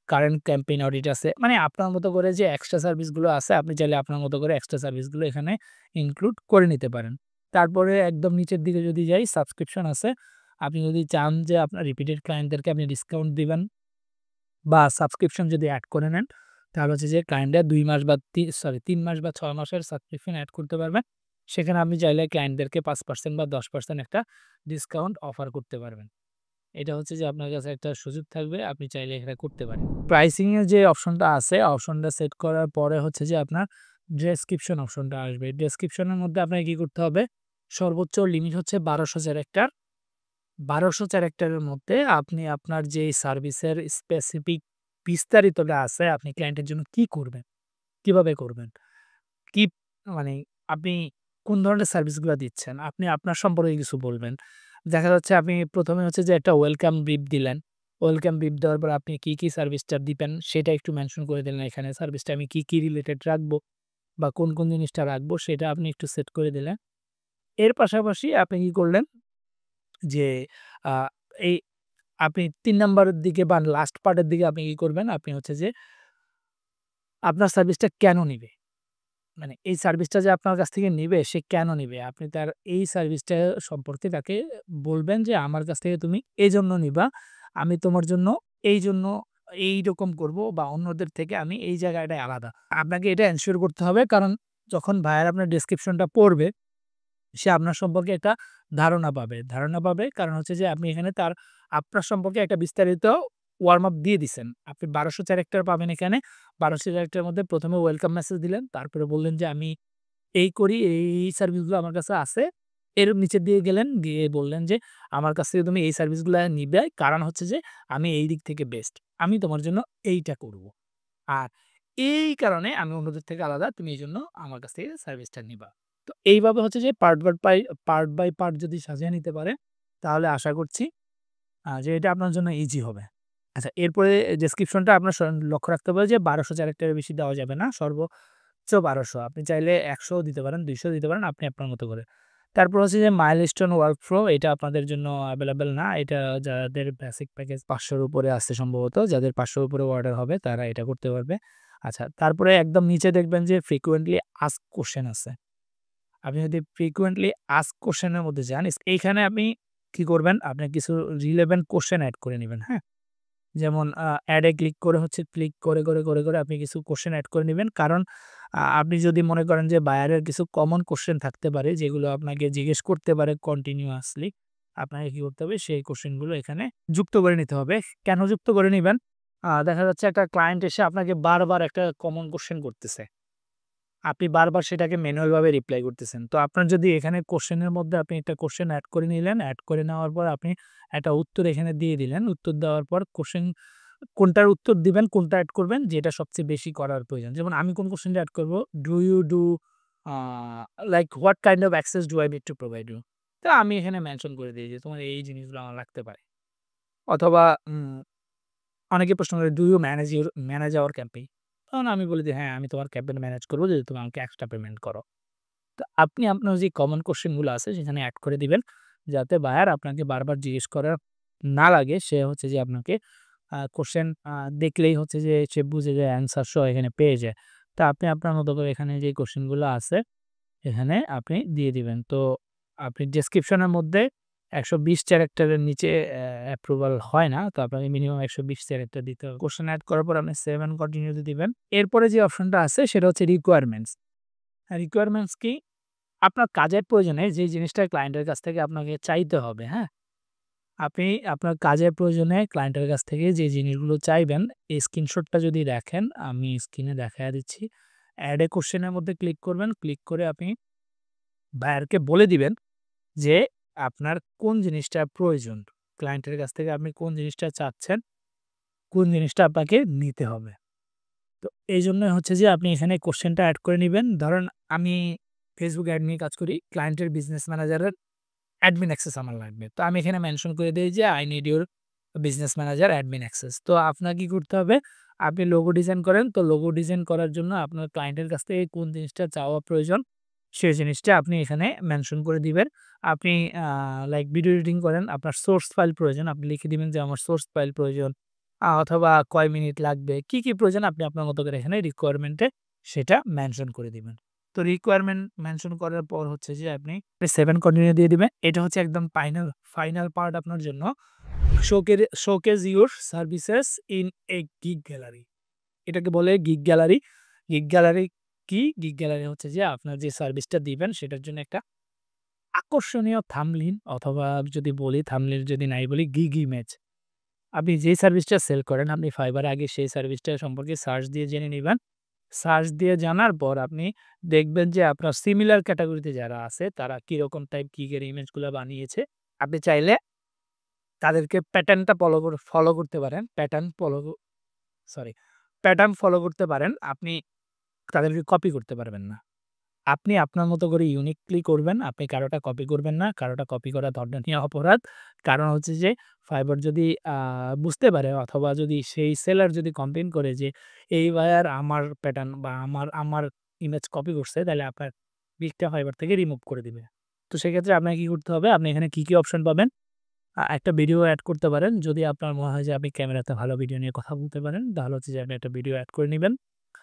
কারেন্ট ক্যাম্পেইন অডিট আছে। মানে আপনার মতো করে যে এক্সট্রা সার্ভিস গুলো আছে, আপনি চাইলে আপনার মতো করে এক্সট্রা সার্ভিস গুলো এখানে ইনক্লুড করে নিতে পারেন। তারপরে একদম নিচের দিকে যদি যাই, সাবস্ক্রিপশন আছে। আপনি যদি চান যে আপনার রিপিটেড ক্লায়েন্টদেরকে আপনি ডিসকাউন্ট দিবেন বা সাবস্ক্রিপশন যদি এড করে নেন, তাহলে হচ্ছে যে ক্লায়েন্টরা 2 মাস বা 3 মাস বা 6 মাসের সাবস্ক্রিপশন এড করতে পারবেন। সেখানে আপনি চাইলে ক্লায়েন্টদেরকে 5% বা 10% একটা ডিসকাউন্ট অফার করতে পারবেন। এটা হচ্ছে যে আপনার কাছে একটা সুযোগ থাকবে, আপনি চাইলে এটা করতে পারেন। প্রাইসিং এর যে অপশনটা আছে, অপশনটা সেট করার পরে হচ্ছে যে আপনার ডেসক্রিপশন অপশনটা আসবে। ডেসক্রিপশনের মধ্যে আপনাকে কি করতে হবে? সর্বোচ্চ লিমিট হচ্ছে 1200 ক্যারেক্টার। 1200 ক্যারেক্টারের মধ্যে আপনি আপনার যেই সার্ভিসের স্পেসিফিক বিস্তারিতটা আছে, আপনি ক্লায়েন্টের জন্য কি করবেন, কিভাবে করবেন, কি মানে আপনি কোন ধরনের সার্ভিসগুলা দিচ্ছেন, আপনি আপনার সম্পর্কে কিছু বলবেন। দেখা যাচ্ছে আপনি ১ম এ হচ্ছে যে একটা ওয়েলকাম ব্রিফ দিলেন। ওয়েলকাম ব্রিফ দেওয়ার পর আপনি কি সার্ভিসটা দিবেন সেটা একটু মেনশন করে দিলেন এখানে। সার্ভিসটা আমি কি রিলেটেড রাখবো বা কোন জিনিসটা রাখবো সেটা আপনি একটু সেট করে দিলেন। এর পাশাপাশি আপনি কি করলেন যে আ এই আপনি ৩ নাম্বারের দিকে বা লাস্ট পার্টের দিকে আপনি কি করবেন? আপনি হচ্ছে যে আপনার সার্ভিসটা কেন নিবে? মানে এই সার্ভিসটা যে আপনার কাছ থেকে নিবে, সে কেন নিবে? আপনি তার এই সার্ভিসটা সম্পর্কে তাকে বলবেন যে, "আমার কাছ থেকে তুমি এজন্য নিবা। আমি তোমার জন্য এইজন্য এইরকম করব বা অন্যদের থেকে আমি এই জায়গাটায় আলাদা।" আপনাকে এটা এনশিওর করতে হবে কারণ যখন বায়ার আপনার ডেসক্রিপশনটা পড়বে সে আপনার সম্পর্কে একটা ধারণা পাবে। ধারণা পাবে কারণ হচ্ছে যে আপনি এখানে আপনার সম্পর্কে একটা বিস্তারিত ওয়ার্ম আপ দিয়ে দিছেন। আপনি ১২০০ ক্যারেক্টার পাবেন এখানে। ১২০০ ক্যারেক্টারের মধ্যে ১ম এ ওয়েলকাম মেসেজ দিলেন। তারপরে বললেন যে আমি এই করি, এই সার্ভিসগুলো আমার কাছে আছে। এর নিচের দিকে গেলেন, গিয়ে বললেন যে আমার কাছ থেকে তুমি এই সার্ভিসগুলা নিবে। কারণ হচ্ছে যে আমি এই দিক থেকে বেস্ট। আমি তোমার জন্য এইটা করব। আর এই কারণে আমি অন্যদের থেকে আলাদা। তুমি এজন্য আমার কাছ থেকে সার্ভিসটা নিবা। তো এইভাবে হচ্ছে যে পার্ট বাই পার্ট যদি সাজিয়ে নিতে পারে, তাহলে আশা করছি যে এটা আপনার জন্য ইজি হবে। আচ্ছা এরপরে ডেসক্রিপশনটা আপনার লক্ষ্য রাখতে হবে যে ১২০০ ক্যারেক্টারের বেশি দেওয়া যাবে না। সর্বোচ্চ ১২০০। আপনি চাইলে ১০০ ও দিতে পারেন, ২০০ দিতে পারেন, আপনি আপনার মতো করে। তারপর হচ্ছে যে মাইলস্টোন ওয়ার্কফ্লো এটা আপনাদের জন্য এভেইলেবল না। এটা যাদের বেসিক প্যাকেজ ৫০০ র উপরে আছে সম্ভবত, যাদের ৫০০ র উপরে অর্ডার হবে তারা এটা করতে পারবে। আচ্ছা তারপরে একদম নিচে দেখবেন যে ফ্রিকোয়েন্টলি আস্কড কোয়েশ্চেন আছে। আপনি যদি ফ্রিকোয়েন্টলি আস্কড কোয়েশ্চেন এর মধ্যে যান, এইখানে আপনি কি করবেন? আপনি কিছু রিলেভেন্ট কোয়েশ্চেন এড করে নিবেন, হ্যাঁ? যেমন এড এ ক্লিক করে হচ্ছে ক্লিক করে আপনি কিছু কোয়েশ্চেন এড করে নিবেন। কারণ আপনি যদি মনে করেন যে বায়ারের কিছু কমন কোয়েশ্চেন থাকতে পারে যেগুলো আপনাকে জিজ্ঞেস করতে পারে কন্টিনিউয়াসলি, আপনাকে কি করতে হবে? সেই কোয়েশ্চেন গুলো এখানে যুক্ত করে নিতে হবে। কেন যুক্ত করে নিবেন? দেখা যাচ্ছে একটা ক্লায়েন্ট এসে আপনাকে বারবার একটা কমন কোয়েশ্চেন করতেছে। আপনি বারবার সেটাকে ম্যানুয়াল ভাবে রিপ্লাই করতেছেন। তো আপনার যদি এখানে কোয়েশ্চেন এর মধ্যে আপনি একটা কোয়েশ্চেন এড করে নিলেন, এড করে নেওয়ার পর আপনি একটা উত্তর এখানে দিয়ে দিলেন। উত্তর দেওয়ার পর কোয়েশ্চেন কোনটার উত্তর দিবেন, কোনটা এড করবেন যেটা সবচেয়ে বেশি করার প্রয়োজন। যেমন আমি কোন কোয়েশ্চেনটা এড করব? Do you do a like what kind of access do I need to provide you? তো আমি এখানে মেনশন করে দেই যে তোমার এই জিনিসগুলো আমার লাগতে পারে। অথবা অনেকে প্রশ্ন করে, "do you manage our campaign?" তখন আমি বলি যে, "হ্যাঁ, আমি তোমার ক্যাম্পেইন ম্যানেজ করব যদি তুমি আমাকে এক্সট্রা পেমেন্ট করো।" তো আপনি আপনার যে কমন কোয়েশ্চেন গুলো আছে সেখানে এড করে দিবেন। যাতে বায়ার আপনাকে বারবার জিজ্ঞেস করা না লাগে। সে হচ্ছে যে আপনাকে কোয়েশ্চেন দেখলেই হচ্ছে যে সে বুঝে যায় অ্যান্সার সহ এখানে পেয়ে যায়। তো আপনি আপনার মতো করে এখানে যে কোয়েশ্চেন গুলো আছে এখানে আপনি দিয়ে দিবেন। তো আপনি ডেসক্রিপশনের মধ্যে ১২০ ক্যারেক্টারের নিচে অ্যাপ্রুভাল হয় না। তো আপনাকে মিনিমাম ১২০ ক্যারেক্টার দিতে হবে। কোয়েশ্চেন এড করার পর আপনি সেভ অ্যান্ড কন্টিনিউ তে দিবেন। এরপরে যে অপশনটা আছে সেটা হচ্ছে রিকোয়ারমেন্টস। রিকোয়ারমেন্টস কি? আপনার কাজের প্রয়োজনে যে জিনিসটা ক্লায়েন্টের কাছ থেকে আপনাকে চাইতে হবে, হ্যাঁ? আপনি আপনার কাজের প্রয়োজনে ক্লায়েন্টের কাছ থেকে যে জিনিসগুলো চাইবেন, এই স্ক্রিনশটটা যদি দেখেন, আমি স্ক্রিনে দেখাইয়া দিচ্ছি। এড এ কোয়েশ্চেন এর মধ্যে ক্লিক করবেন। ক্লিক করে আপনি বায়ারকে বলে দিবেন যে আপনার কোন জিনিসটা প্রয়োজন। ক্লায়েন্টের কাছ থেকে আপনি কোন জিনিসটা চাচ্ছেন, কোন জিনিসটা আপনাকে নিতে হবে। তো এইজন্য হচ্ছে যে আপনি এখানে কোয়েশ্চেনটা এড করে নিবেন। ধরেন আমি Facebook এড নিয়ে কাজ করি। ক্লায়েন্টের বিজনেস ম্যানেজারের অ্যাডমিন অ্যাক্সেস আমার লাগবে। তো আমি এখানে মেনশন করে দেই যে I need your business manager admin access. তো আপনার কি করতে হবে? আপনি লোগো ডিজাইন করেন। তো লোগো ডিজাইন করার জন্য আপনার ক্লায়েন্টের কাছ থেকে কোন জিনিসটা চাওয়া প্রয়োজন, সেই জিনিসটা আপনি এখানে মেনশন করে দিবেন। আপনি আ লাইক ভিডিও এডিটিং করেন, আপনার সোর্স ফাইল প্রয়োজন। আপনি লিখে দিবেন যে আমার সোর্স ফাইল প্রয়োজন। অথবা কয় মিনিট লাগবে, কি প্রয়োজন আপনি আপনার মতো করে এখানে রিকোয়ারমেন্ট এ সেটা মেনশন করে দিবেন। তো রিকোয়ারমেন্ট মেনশন করার পর হচ্ছে যে আপনি 7 কন্টিনিউ দিয়ে দিবেন। এটা হচ্ছে একদম ফাইনাল পার্ট আপনার জন্য। Showcase your services in a gig gallery. এটাকে বলে গিগ গ্যালারি। গিগ গ্যালারি কি? গিগ গ্যালারি হচ্ছে যে আপনার যে সার্ভিসটা দিবেন সেটার জন্য একটা আকর্ষণীয় থাম্বনেইল, অথবা যদি বলি থাম্বনেইল যদি নাই বলি, গিগ ইমেজ। আপনি যেই সার্ভিসটা সেল করেন আপনি ফাইবারে আগে সেই সার্ভিসটা সম্পর্কে সার্চ দিয়ে জেনে নিবেন। সার্চ দিয়ে জানার পর আপনি দেখবেন যে আপনার সিমিলার ক্যাটেগরিতে যারা আছে তারা কিরকম টাইপ গিগের ইমেজগুলা বানিয়েছে। আপনি চাইলে তাদেরকে প্যাটার্নটা ফলো করতে পারেন। সরি, প্যাটার্ন ফলো করতে পারেন। আপনি তাদেরকে কপি করতে পারবেন না। আপনি আপনার মতো করে ইউনিকলি করবেন। আপনি কারোটা কপি করবেন না। কারোটা কপি করা দণ্ডনীয় অপরাধ। কারণ হচ্ছে যে ফাইবার যদি বুঝতে পারে, অথবা যদি সেই সেলার যদি কমপ্লেইন করে যে এই ভাইয়ার আমার প্যাটার্ন বা আমার ইমেজ কপি করছে, তাহলে আপনার গিগটা ফাইবার থেকে রিমুভ করে দিবে। তো সেক্ষেত্রে আপনাকে কি করতে হবে? আপনি এখানে কি অপশন পাবেন? একটা ভিডিও এড করতে পারেন। যদি আপনার মনে হয় যে আপনি ক্যামেরাতে ভালো ভিডিও নিয়ে কথা বলতে পারেন, তাহলে হচ্ছে যে আপনি একটা ভিডিও এড করে নিবেন।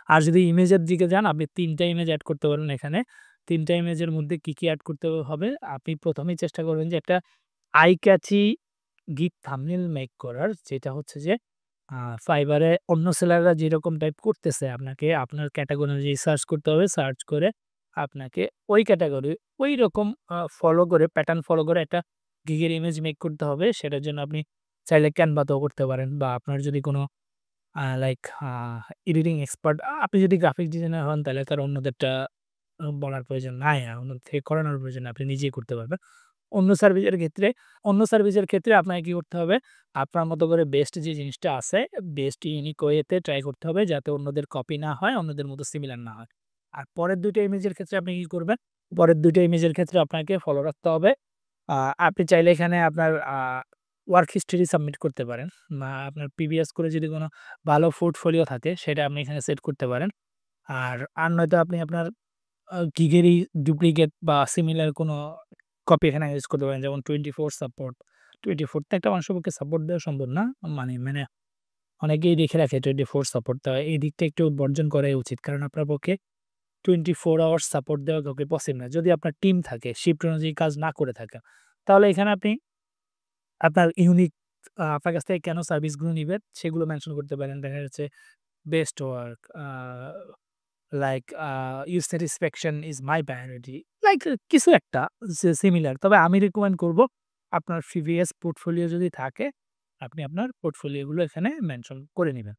আর যদি ইমেজের দিকে যান, আপনি ৩ টা ইমেজ এড করতে পারবেন এখানে। ৩ টা ইমেজের মধ্যে কি এড করতে হবে? আপনি ১ম এই চেষ্টা করবেন যে একটা eye catchy gig thumbnail make করার, যেটা হচ্ছে যে ফাইবারে অন্য সেলাররা যেরকম টাইপ করতেছে আপনাকে আপনার ক্যাটেগরি অনুযায়ী সার্চ করতে হবে। সার্চ করে আপনাকে ওই ক্যাটেগরি ঐরকম ফলো করে, প্যাটার্ন ফলো করে একটা গিগের ইমেজ মেক করতে হবে। সেটার জন্য আপনি চাইলে ক্যানভাতেও করতে পারেন, বা আপনার যদি কোনো লাইক এডিটিং এক্সপার্ট, আপনি যদি গ্রাফিক ডিজাইনার হন তাহলে তার অন্যদেরটা বলার প্রয়োজন নাই। অন্যদের থেকে করানোর প্রয়োজন নাই। আপনি নিজেই করতে পারবেন। অন্য সার্ভিসের ক্ষেত্রে আপনাকে কি করতে হবে? আপনার মতো করে বেস্ট যে জিনিসটা আছে, বেস্ট ইউনিক ওয়েতে ট্রাই করতে হবে যাতে অন্যদের কপি না হয়, অন্যদের মতো সিমিলার না হয়। আর পরের ২ টা ইমেজের ক্ষেত্রে আপনি কি করবেন? পরের ২ টা ইমেজের ক্ষেত্রে আপনাকে ফলো রাখতে হবে। আপনি চাইলে এখানে আপনার ওয়ার্ক হিস্টরি সাবমিট করতে পারেন, বা আপনার প্রিভিয়াস করে যদি কোনো ভালো পোর্টফোলিও থাকে সেটা আপনি এখানে সেট করতে পারেন। আর নয়তো আপনি আপনার গিগেরই ডুপ্লিকেট বা সিমিলার কোনো কপি এখানে ইউজ করতে পারেন। যেমন 24 সাপোর্ট। 24 তো একটা মানুষের পক্ষে সাপোর্ট দেওয়া সম্ভব না। মানে অনেকেই রেখে রাখে 24 সাপোর্ট দেওয়া। এই দিকটা একটু বর্জন করাই উচিত। কারণ আপনার পক্ষে 24 আওয়ার্স সাপোর্ট দেওয়া কাউকে পসিবল না। যদি আপনার টিম থাকে, শিফট অনুযায়ী কাজ না করে থাকেন, তাহলে এখানে আপনি আপনার ইউনিক আপনার কাছ থেকে কেন সার্ভিসগুলো নিবেন সেগুলো মেনশন করতে পারেন। দেখা যাচ্ছে best work, like your satisfaction is my priority, like কিছু একটা সিমিলার। তবে আমি রিকমেন্ড করব আপনার প্রিভিয়াস পোর্টফোলিও যদি থাকে, আপনি আপনার পোর্টফোলিওগুলো এখানে মেনশন করে নিবেন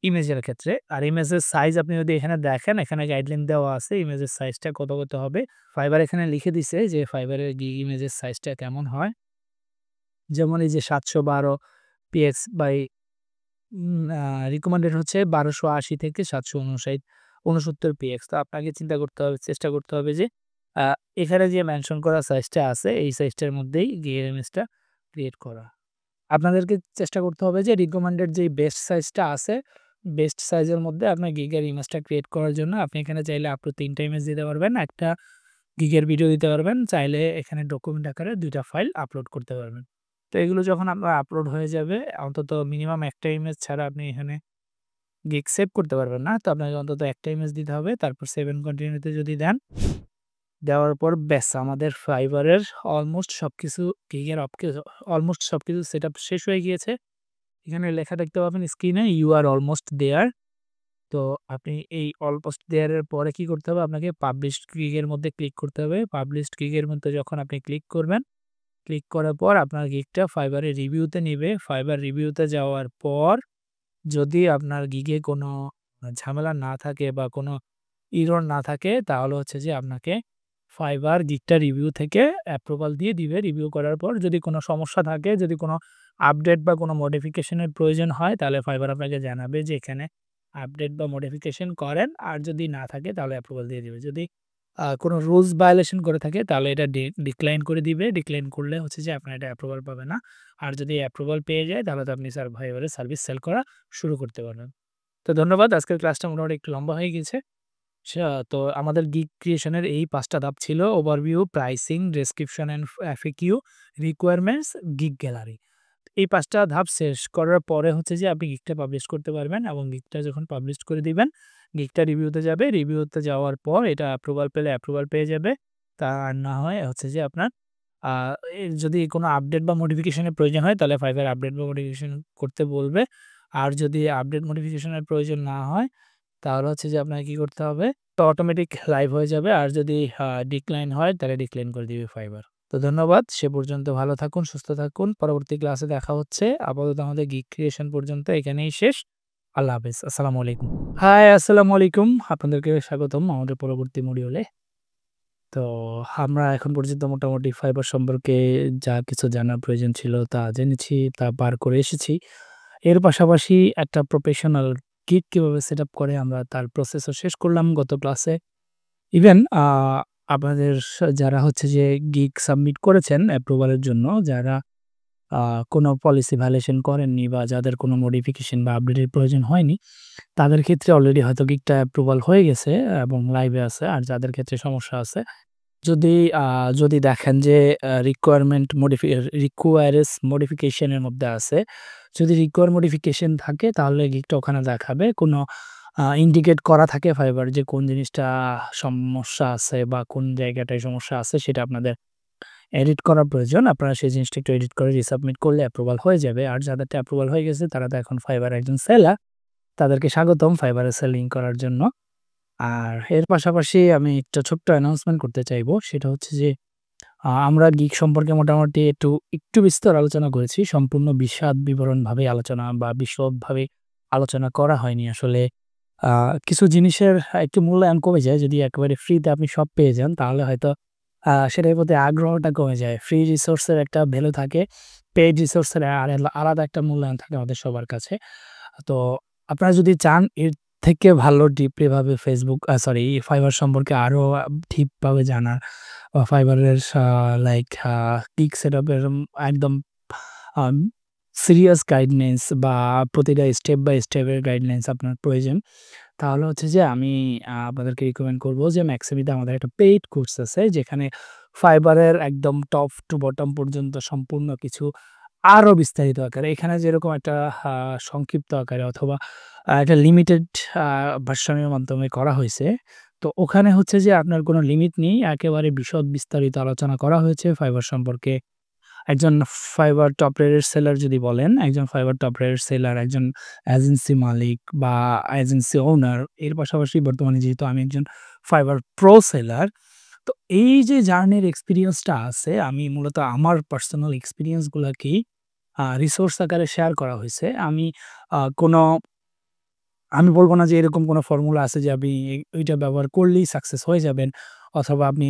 ইমেজের ক্ষেত্রে। আর ইমেজের সাইজ আপনি যদি এখানে দেখেন, এখানে গাইডলাইন দেওয়া আছে ইমেজের সাইজটা কত হবে। ফাইবার এখানে লিখে দিছে যে ফাইবারের ইমেজের সাইজটা কেমন হয়। যেমন এই যে ৭১২ পিএক্স বাই রিকমেন্ডেড হচ্ছে ১২৮০ থেকে ৭৬৯ পিএক্স। তো আপনাকে চেষ্টা করতে হবে যে আ এখানে যে মেনশন করা সাইজটা আছে এই সাইজটার মধ্যেই গিয়ে ইমেজটা ক্রিয়েট করা। আপনাদেরকে চেষ্টা করতে হবে যে রিকমেন্ডেড যেই বেস্ট সাইজটা আছে, বেস্ট সাইজের মধ্যে আপনার গিগের ইমেজটা ক্রিয়েট করার জন্য আপনি এখানে চাইলে আপ টু ৩ টা ইমেজ দিতে পারবেন। একটা গিগের ভিডিও দিতে পারবেন। চাইলে এখানে ডকুমেন্ট আকারে ২ টা ফাইল আপলোড করতে পারবেন। তো এগুলো যখন আপনার আপলোড হয়ে যাবে, অন্তত মিনিমাম একটা ইমেজ ছাড়া আপনি এখানে গিগ সেভ করতে পারবেন না। তো আপনাকে অন্তত একটা ইমেজ দিতে হবে। তারপর সেভ এন্ড কন্টিনিউ তে যদি দেন, দেওয়ার পর ব্যাস আমাদের ফাইবারের অলমোস্ট সবকিছু গিগের অলমোস্ট সবকিছু সেটআপ শেষ হয়ে গিয়েছে। এখানে লেখা দেখতে পাবেন স্ক্রিনে, "ইউ আর অলমোস্ট দেয়ার"। তো আপনি এই অলমোস্ট দেয়ার এর পরে কি করতে হবে? আপনাকে পাবলিশড গিগ এর মধ্যে ক্লিক করতে হবে। পাবলিশড গিগ এর মধ্যে যখন আপনি ক্লিক করবেন, ক্লিক করার পর আপনার গিগটা ফাইবারের রিভিউতে নিবে। ফাইবার রিভিউতে যাওয়ার পর যদি আপনার গিগে কোনো ঝামেলা না থাকে বা কোনো এরর না থাকে, তাহলে হচ্ছে যে আপনাকে ফাইবার গিগটা রিভিউ থেকে অ্যাপ্রুভাল দিয়ে দিবে। রিভিউ করার পর যদি কোনো সমস্যা থাকে, যদি কোনো আপডেট বা কোনো মডিফিকেশন এর প্রয়োজন হয়, তাহলে ফাইবার আপনাকে জানাবে যে এখানে আপডেট বা মডিফিকেশন করেন। আর যদি না থাকে তাহলে অ্যাপ্রুভাল দিয়ে দিবে। যদি কোনো রুলস ভায়োলেশন করে থাকে তাহলে এটা ডিক্লাইন করে দিবে। ডিক্লাইন করলে হচ্ছে যে আপনার এটা অ্যাপ্রুভাল পাবে না। আর যদি অ্যাপ্রুভাল পেয়ে যায় তাহলে তো আপনি ফাইবারের সার্ভিস সেল করা শুরু করতে পারবেন। তো ধন্যবাদ। আজকের ক্লাসটা মোটামুটি একটু লম্বা হয়ে গেছে। তো আমাদের গিগ ক্রিয়েশনের এই ৫ টা ধাপ ছিল: overview, pricing, description and FAQ, requirements, gig gallery. এই ৫ টা ধাপ শেষ করার পরে হচ্ছে যে আপনি গিগটা পাবলিশ করতে পারবেন, এবং গিগটা যখন পাবলিশ করে দিবেন, গিগটা রিভিউতে যাবে। রিভিউতে যাওয়ার পর এটা অ্যাপ্রুভাল পেলে অ্যাপ্রুভাল পেয়ে যাবে। তা আর না হয় হচ্ছে যে আপনার আ যদি কোনো আপডেট বা মডিফিকেশন এর প্রয়োজন হয় তাহলে ফাইবার আপডেট বা মডিফিকেশন করতে বলবে। আর যদি আপডেট মডিফিকেশনের প্রয়োজন না হয় তাহলে হচ্ছে যে আপনাকে কি করতে হবে, তো অটোমেটিক লাইভ হয়ে যাবে। আর যদি ডিক্লাইন হয় তাহলে ডিক্লাইন করে দিবে ফাইবার। তো ধন্যবাদ। সে পর্যন্ত ভালো থাকুন, সুস্থ থাকুন। পরবর্তী ক্লাসে দেখা হচ্ছে। আপাতত আমাদের গিগ ক্রিয়েশন পর্যন্ত এখানেই শেষ। আল্লাহ হাফেজ। আসসালামু আলাইকুম। হাই, আসসালামু আলাইকুম। আপনাদেরকে স্বাগতম আমাদের পরবর্তী মডিউলে। তো আমরা এখন পর্যন্ত মোটামুটি ফাইবার সম্পর্কে যা কিছু জানার প্রয়োজন ছিল তা জেনেছি, তা পার করে এসেছি। এর পাশাপাশি একটা প্রফেশনাল গিগ কিভাবে সেটআপ করে আমরা তার প্রসেসও শেষ করলাম গত ক্লাসে। ইভেন আপনাদের যারা হচ্ছে যে গিগ সাবমিট করেছেন অ্যাপ্রুভাল এর জন্য, যারা আ কোনো পলিসি ভায়োলেশন করেননি বা যাদের কোনো মডিফিকেশন বা আপডেটের প্রয়োজন হয়নি, তাদের ক্ষেত্রে অলরেডি হয়তো গিগটা অ্যাপ্রুভাল হয়ে গেছে এবং লাইভে আছে। আর যাদের ক্ষেত্রে সমস্যা আছে, যদি আ যদি দেখেন যে রিকোয়ারেস মডিফিকেশন এর মধ্যে আছে, যদি রিকোয়ার মডিফিকেশন থাকে তাহলে গিগটা ওখানে দেখাবে। কোনো ইন্ডিকেট করা থাকে ফাইবার যে কোন জিনিসটা সমস্যা আছে বা কোন জায়গাটায় সমস্যা আছে সেটা আপনাদের এডিট করা প্রয়োজন। আপনারা সেই জিনিসটা একটু এডিট করে রিসাবমিট করলে অ্যাপ্রুভাল হয়ে যাবে। আর যাদেরটা অ্যাপ্রুভাল হয়ে গেছে তারা তো এখন ফাইবার একজন সেলার। তাদেরকে স্বাগতম ফাইবারে সেলিং করার জন্য। আর এর পাশাপাশি আমি একটা ছোট্ট অ্যানাউন্সমেন্ট করতে চাইবো। সেটা হচ্ছে যে আমরা গিগ সম্পর্কে মোটামুটি একটু বিস্তর আলোচনা করেছি। সম্পূর্ণ বিশদ বিবরণভাবে আলোচনা বা বিশদভাবে আলোচনা করা হয়নি আসলে। আ কিছু জিনিসের একটু মূল্যায়ন কমে যায়। যদি একেবারে ফ্রিতে আপনি সব পেয়ে যান তাহলে হয়তো সেটার প্রতি আগ্রহটা কমে যায়। ফ্রি রিসোর্স এর একটা ভ্যালু থাকে। পেইড রিসোর্স এর আলাদা একটা মূল্যায়ন থাকে আমাদের সবার কাছে। তো আপনারা যদি চান এর থেকে ভালো ডিপলি ভাবে ফাইবার সম্পর্কে আরো ডিপ ভাবে জানার বা ফাইবারের গিগ সেটআপ এর একদম আম সিরিয়াস গাইডলাইনস বা প্রতিটা স্টেপ বাই স্টেপের গাইডলাইনস আপনার প্রয়োজন। তাহলে হচ্ছে যে আমি আপনাদেরকে রিকমেন্ড করব যে ম্যাক্সিমিতে আমাদের একটা পেইড কোর্স আছে যেখানে ফাইবারের একদম টপ টু বটম পর্যন্ত সম্পূর্ণ কিছু আরো বিস্তারিত আকারে, এখানে যেরকম একটা সংক্ষিপ্ত আকারে অথবা একটা লিমিটেড আ ভার্সনের মাধ্যমে করা হইছে। তো ওখানে হচ্ছে যে আপনার কোনো লিমিট নেই। একেবারে বিশদ বিস্তারিত আলোচনা করা হয়েছে ফাইবার সম্পর্কে। একজন ফাইবার টপ রেটেড সেলার যদি বলেন, একজন ফাইবার টপ রেটেড সেলার, একজন এজেন্সি মালিক বা এজেন্সি ওনার, এর পাশাপাশি বর্তমানে যেহেতু আমি একজন ফাইবার প্রো সেলার, তো এই যে জার্নির এক্সপেরিয়েন্সটা আছে, আমি মূলত আমার পার্সোনাল এক্সপেরিয়েন্স গুলাকেই রিসোর্স আকারে শেয়ার করা হইছে। কোনো আমি বলব না যে এরকম কোনো ফর্মুলা আছে যে আপনি ওইটা ব্যবহার করলেই সাকসেস হয়ে যাবেন অথবা আপনি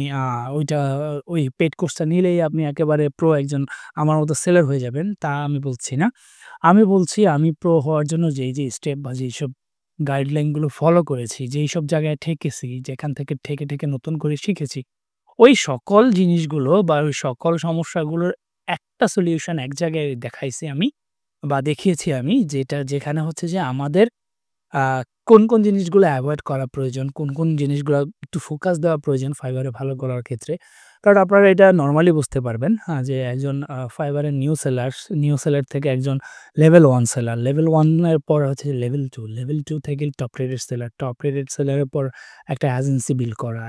ওইটা ওই পেইড কোর্সটা নিলেই আপনি একেবারে প্রো একজন আমার মতো সেলার হয়ে যাবেন, তা আমি বলছি না। আমি বলছি আমি প্রো হওয়ার জন্য যেই স্টেপ বা যেইসব গাইডলাইন গুলো ফলো করেছি, যেইসব জায়গায় ঠেকেছি, যেখান থেকে ঠেকে নতুন করে শিখেছি, ওই সকল জিনিসগুলো বা ওই সকল সমস্যাগুলোর একটা সলিউশন এক জায়গায় দেখাইছি আমি বা দেখিয়েছি আমি, যেখানে হচ্ছে যে আমাদের আ কোন জিনিসগুলো এভয়েড করা প্রয়োজন, কোন জিনিসগুলা একটু ফোকাস দেওয়া প্রয়োজন ফাইবারে ভালো করার ক্ষেত্রে। কারণ আপনারা এটা নরমালি বুঝতে পারবেন যে একজন ফাইবারের নিউ সেলার থেকে একজন লেভেল 1 সেলার। লেভেল 1 এর পর হচ্ছে লেভেল 2, লেভেল 2 থেকে top rated seller, top rated সেলারের পর একটা এজেন্সি বিল্ড করা।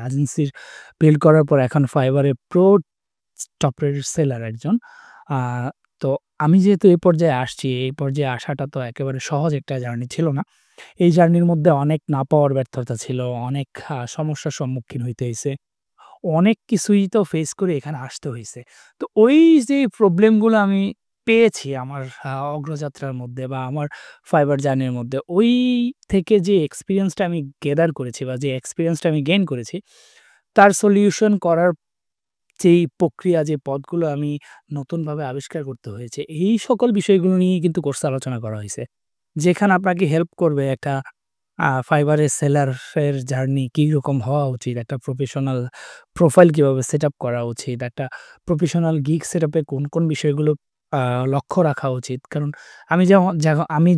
বিল্ড করার পর এখন ফাইবারে প্রো টপ রেটেড সেলার একজন। আ তো আমি যেহেতু এই পর্যায়ে আসছি, এই পর্যায়ে আসাটা তো একেবারে সহজ একটা জার্নি ছিল না। এই জার্নির মধ্যে অনেক না পাওয়ার ব্যর্থতা ছিল, অনেক সমস্যার সম্মুখীন হইতে হইছে। অনেক কিছুই তো ফেস করে এখানে আসতে হইছে। তো ওই যে প্রবলেম গুলো আমি পেয়েছি আমার অগ্রযাত্রার মধ্যে বা আমার ফাইবার জার্নির মধ্যে, ওই থেকে যে এক্সপেরিয়েন্সটা আমি গেদার করেছি বা যে এক্সপেরিয়েন্সটা আমি গেইন করেছি, তার সলিউশন করার যেই প্রক্রিয়া, যে পথগুলো আমি নতুনভাবে আবিষ্কার করতে হয়েছে, এই সকল বিষয়গুলো নিয়েই কিন্তু কোর্সে আলোচনা করা হইছে। যেখানে আপনাকে হেল্প করবে একটা ফাইবারের সেলারের জার্নি কিরকম হওয়া উচিত, একটা প্রফেশনাল প্রোফাইল কিভাবে সেটআপ করা উচিত, একটা প্রফেশনাল গিগ সেটআপে কোন বিষয়গুলো আ লক্ষ্য রাখা উচিত। কারণ আমি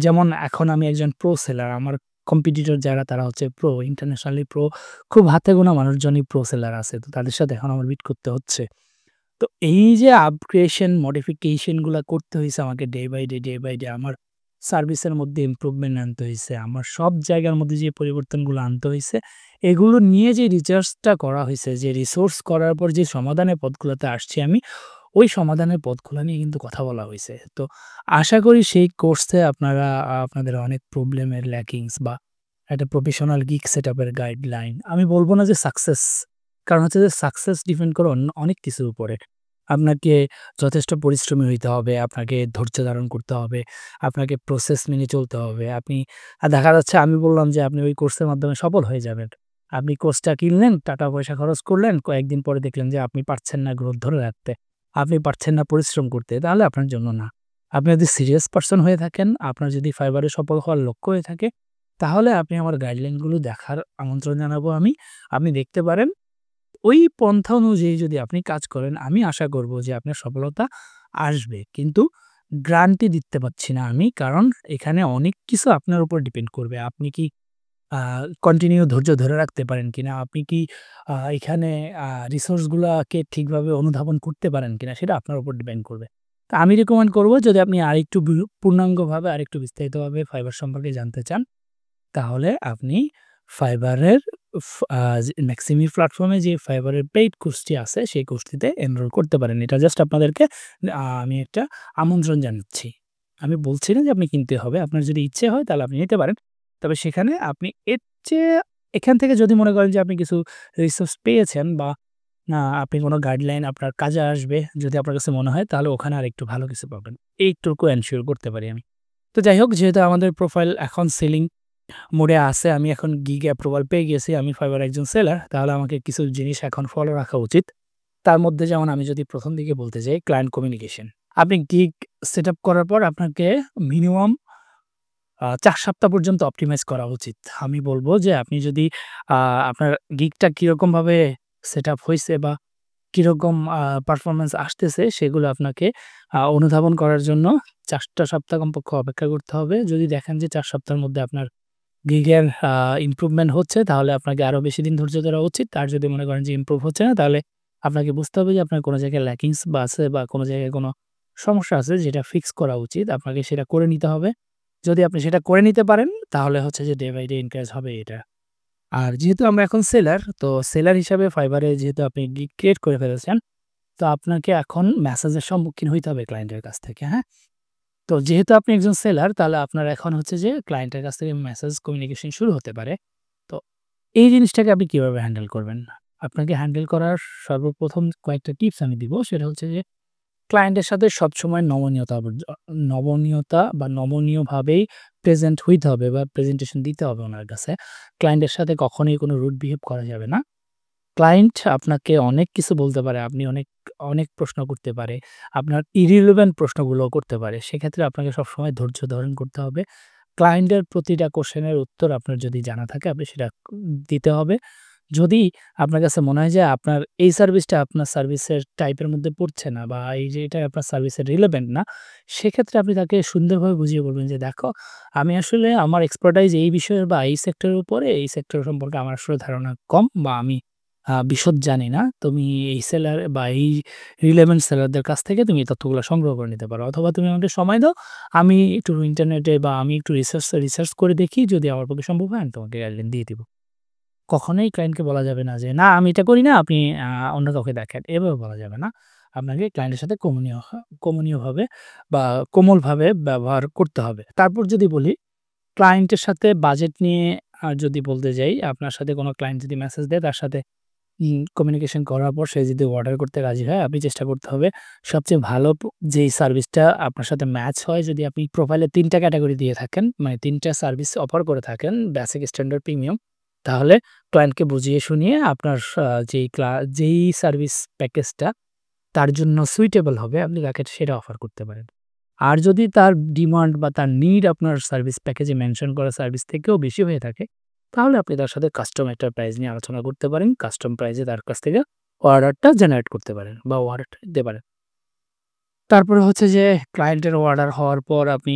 যেমন এখন আমি একজন প্রো সেলার, আমার কম্পিটিটর যারা তারা হচ্ছে প্রো, ইন্টারন্যাশনালি প্রো, খুব হাতে গোনা মানুষজনই প্রো সেলার আছে। তো তাদের সাথে এখন আমার মিট করতে হচ্ছে। তো এই যে আপগ্রেশন, মডিফিকেশন গুলা করতে হইছে আমাকে ডে বাই ডে আমার সার্ভিসের মধ্যে ইমপ্রুভমেন্ট আনতে হইছে। আমার সব জায়গার মধ্যে যে পরিবর্তনগুলো আনতে হইছে, এগুলো নিয়ে যে রিসার্চটা করা হইছে, যে রিসোর্স করার পর যে সমাধানের পথগুলোতে আসছি আমি, ওই সমাধানের পথগুলা নিয়ে কিন্তু কথা বলা হইছে। তো আশা করি সেই কোর্সে আপনারা আপনাদের অনেক প্রবলেমের ল্যাকিংস বা একটা প্রফেশনাল গিগ সেটআপের গাইডলাইন আমি বলব না যে সাকসেস। কারণ হচ্ছে যে সাকসেস ডিপেন্ড করে অনেক কিছুর উপরে। আপনাকে যথেষ্ট পরিশ্রমী হইতে হবে, আপনাকে ধৈর্য ধারণ করতে হবে, আপনাকে প্রসেস মেনে চলতে হবে। আপনি দেখা যাচ্ছে আমি বললাম যে আপনি ওই কোর্সের মাধ্যমে সফল হয়ে যাবেন। আপনি কোর্সটা কিনলেন, টাকা পয়সা খরচ করলেন, কয়েকদিন পরে দেখলেন যে আপনি পারছেন না গ্রোথ ধরে রাখতে। আপনি পারছেন না পরিশ্রম করতে, তাহলে আপনার জন্য না। আপনি যদি সিরিয়াস পারসন হয়ে থাকেন, আপনার যদি ফাইবারে সফল হওয়ার লক্ষ্য হয়ে থাকে, তাহলে আপনি আমার গাইডলাইনগুলো দেখার আমন্ত্রণ জানাবো আমি। আপনি দেখতে পারেন। ওই পন্থা অনুযায়ী যদি আপনি কাজ করেন, আমি আশা করব যে আপনার সফলতা আসবে। কিন্তু গ্যারান্টি দিতে পারছি না আমি। কারণ এখানে অনেক কিছু আপনার উপর ডিপেন্ড করবে। আপনি কি আ কন্টিনিউ ধৈর্য ধরে রাখতে পারেন কিনা? আপনি কি এখানে রিসোর্স গুলাকে ঠিকভাবে অনুধাবন করতে পারেন কিনা? সেটা আপনার উপর ডিপেন্ড করবে। তো আমি রিকমেন্ড করব যদি আপনি আরেকটু পূর্ণাঙ্গভাবে আরেকটু বিস্তারিতভাবে ফাইবার সম্পর্কে জানতে চান, তাহলে আপনি ফাইবারের ফ আ যে ম্যাক্সিমি প্ল্যাটফর্মে যে ফাইবারের পেইড কোর্সটি আছে, সেই কোর্সটিতে এনরোল করতে পারেন। এটা জাস্ট আপনাদেরকে আমি একটা আমন্ত্রণ জানাচ্ছি। আমি বলছি না যে আপনি কিনতে হবে। আপনার যদি ইচ্ছে হয় তাহলে আপনি নিতে পারেন। তবে সেখানে আপনি এর চেয়ে এখান থেকে যদি মনে করেন যে আপনি কিছু রিসোর্স পেয়েছেন বা আপনি কোনো গাইডলাইন আপনার কাজে আসবে, যদি আপনার কাছে মনে হয় তাহলে ওখানে আরেকটু ভালো কিছু পাবেন। এইটুকু এনশিওর করতে পারি আমি। তো যাই হোক যেহেতু আমাদের প্রোফাইল এখন সেলিং মোডে আছে, আমি এখন গিগ অ্যাপ্রুভাল পেয়ে গেছি, আমি ফাইবার একজন সেলার, তাহলে আমাকে কিছু জিনিস এখন ফলো রাখা উচিত। তার মধ্যে যেমন আমি যদি ১ম দিকে বলতে যাই ক্লায়েন্ট কমিউনিকেশন। আপনি গিগ সেটআপ করার পর আপনাকে মিনিমাম ৪ সপ্তাহ পর্যন্ত অপটিমাইজ করা উচিত। আমি বলব যে আপনি যদি আ আপনার গিগটা কিরকমভাবে সেটআপ হইছে বা কিরকম পারফরম্যান্স আসতেছে সেগুলো আপনাকে অনুধাবন করার জন্য ৪ টা সপ্তাহ কমপক্ষে অপেক্ষা করতে হবে। যদি দেখেন যে ৪ সপ্তাহের মধ্যে আপনার গিগের ইমপ্রুভমেন্ট হচ্ছে তাহলে আপনাকে আরো বেশি দিন ধৈর্য ধরা উচিত। আর যদি মনে করেন যে ইমপ্রুভ হচ্ছে না তাহলে আপনাকে বুঝতে হবে যে আপনার কোন জায়গায় ল্যাকিংস বা আছে বা কোন জায়গায় কোন সমস্যা আছে যেটা ফিক্স করা উচিত। আপনাকে সেটা করে নিতে হবে। যদি আপনি সেটা করে নিতে পারেন তাহলে হচ্ছে যে ডে বাই ডে ইনক্রিজ হবে এটা। আর যেহেতু আমরা এখন সেলার, তো সেলার হিসাবে ফাইবারে যেহেতু আপনি গিগ ক্রিয়েট করে ফেলেছেন, তো আপনাকে এখন মেসেজের সম্মুখীন হইতে হবে ক্লায়েন্টের কাছ থেকে, হ্যাঁ? তো যেহেতু আপনি একজন সেলার তাহলে আপনার এখন হচ্ছে যে ক্লায়েন্টের কাছ থেকে মেসেজ কমিউনিকেশন শুরু হতে পারে। তো এই জিনিসটাকে আপনি কিভাবে হ্যান্ডেল করবেন? আপনাকে হ্যান্ডেল করার সর্বপ্রথম কয়েকটা টিপস আমি দিব। সেটা হচ্ছে যে ক্লায়েন্টের সাথে সবসময় নমনীয়তা বা নমনীয়ভাবেই প্রেজেন্ট হইতে হবে বা প্রেজেন্টেশন দিতে হবে উনার কাছে। ক্লায়েন্টের সাথে কখনোই কোনো রুড বিহেভ করা যাবে না। ক্লায়েন্ট আপনাকে অনেক কিছু বলতে পারে। আপনি অনেক প্রশ্ন করতে পারে। আপনার irrelevant প্রশ্নগুলোও করতে পারে। সেক্ষেত্রে আপনাকে সবসময় ধৈর্য ধারণ করতে হবে। ক্লায়েন্টের প্রতিটা কোয়েশ্চেনের উত্তর আপনার যদি জানা থাকে আপনি সেটা দিতে হবে। যদি আপনার কাছে মনে হয় যে আপনার এই সার্ভিসটা আপনার সার্ভিসের টাইপের মধ্যে পড়ছে না বা এই যে এটা আপনার সার্ভিসের রিলেভেন্ট না, সেক্ষেত্রে আপনি তাকে সুন্দরভাবে বুঝিয়ে বলবেন যে, "দেখো, আমি আসলে আমার এক্সপার্টাইজ এই বিষয়ের বা এই সেক্টরের উপরে, এই সেক্টর সম্পর্কে আমার আসলে ধারণা কম বা আমি বিশদ জানি না। তুমি এই সেলার বা এই রিলেভেন্ট সেলারদের কাছ থেকে তুমি এই তথ্যগুলো সংগ্রহ করে নিতে পারো। অথবা তুমি আমাকে সময় দাও। আমি একটু ইন্টারনেটে বা আমি একটু রিসার্চ করে দেখি। যদি আমার পক্ষে সম্ভব হয় আমি তোমাকে গাইডলাইন দিয়ে দিব।" কখনোই ক্লায়েন্টকে বলা যাবে না যে, "না আমি এটা করি না, আপনি অন্য কাউকে দেখেন।" এভাবে বলা যাবে না। আপনাকে ক্লায়েন্টের সাথে কমনীয়ভাবে বা কোমলভাবে ব্যবহার করতে হবে। তারপর যদি বলি, ক্লায়েন্টের সাথে বাজেট নিয়ে যদি বলতে যাই, আপনার সাথে কোনো ক্লায়েন্ট যদি মেসেজ দেয় তার সাথে কমিউনিকেশন করার পর সে যদি অর্ডার করতে রাজি হয়, আপনি চেষ্টা করতে হবে সবচেয়ে ভালো যেই সার্ভিসটা আপনার সাথে ম্যাচ হয়, যদি আপনি প্রোফাইলে ৩ টা ক্যাটেগরি দিয়ে থাকেন, মানে ৩ টা সার্ভিস অফার করে থাকেন, বেসিক, স্ট্যান্ডার্ড, প্রিমিয়াম, তাহলে ক্লায়েন্টকে বুঝিয়ে শুনিয়ে আপনার যেই সার্ভিস প্যাকেজটা তার জন্য সুইটেবল হবে আপনি তাকে সেটা অফার করতে পারেন। আর যদি তার ডিমান্ড বা তার নিড আপনার সার্ভিস প্যাকেজে মেনশন করা সার্ভিস থেকেও বেশি হয়ে থাকে, তাহলে আপনি তার সাথে কাস্টম একটা প্রাইস নিয়ে আলোচনা করতে পারেন। কাস্টম প্রাইসে তার কাছ থেকে অর্ডারটা জেনারেট করতে পারেন বা অর্ডারটা দিতে পারেন। তারপরে হচ্ছে যে ক্লায়েন্টের অর্ডার হওয়ার পর আপনি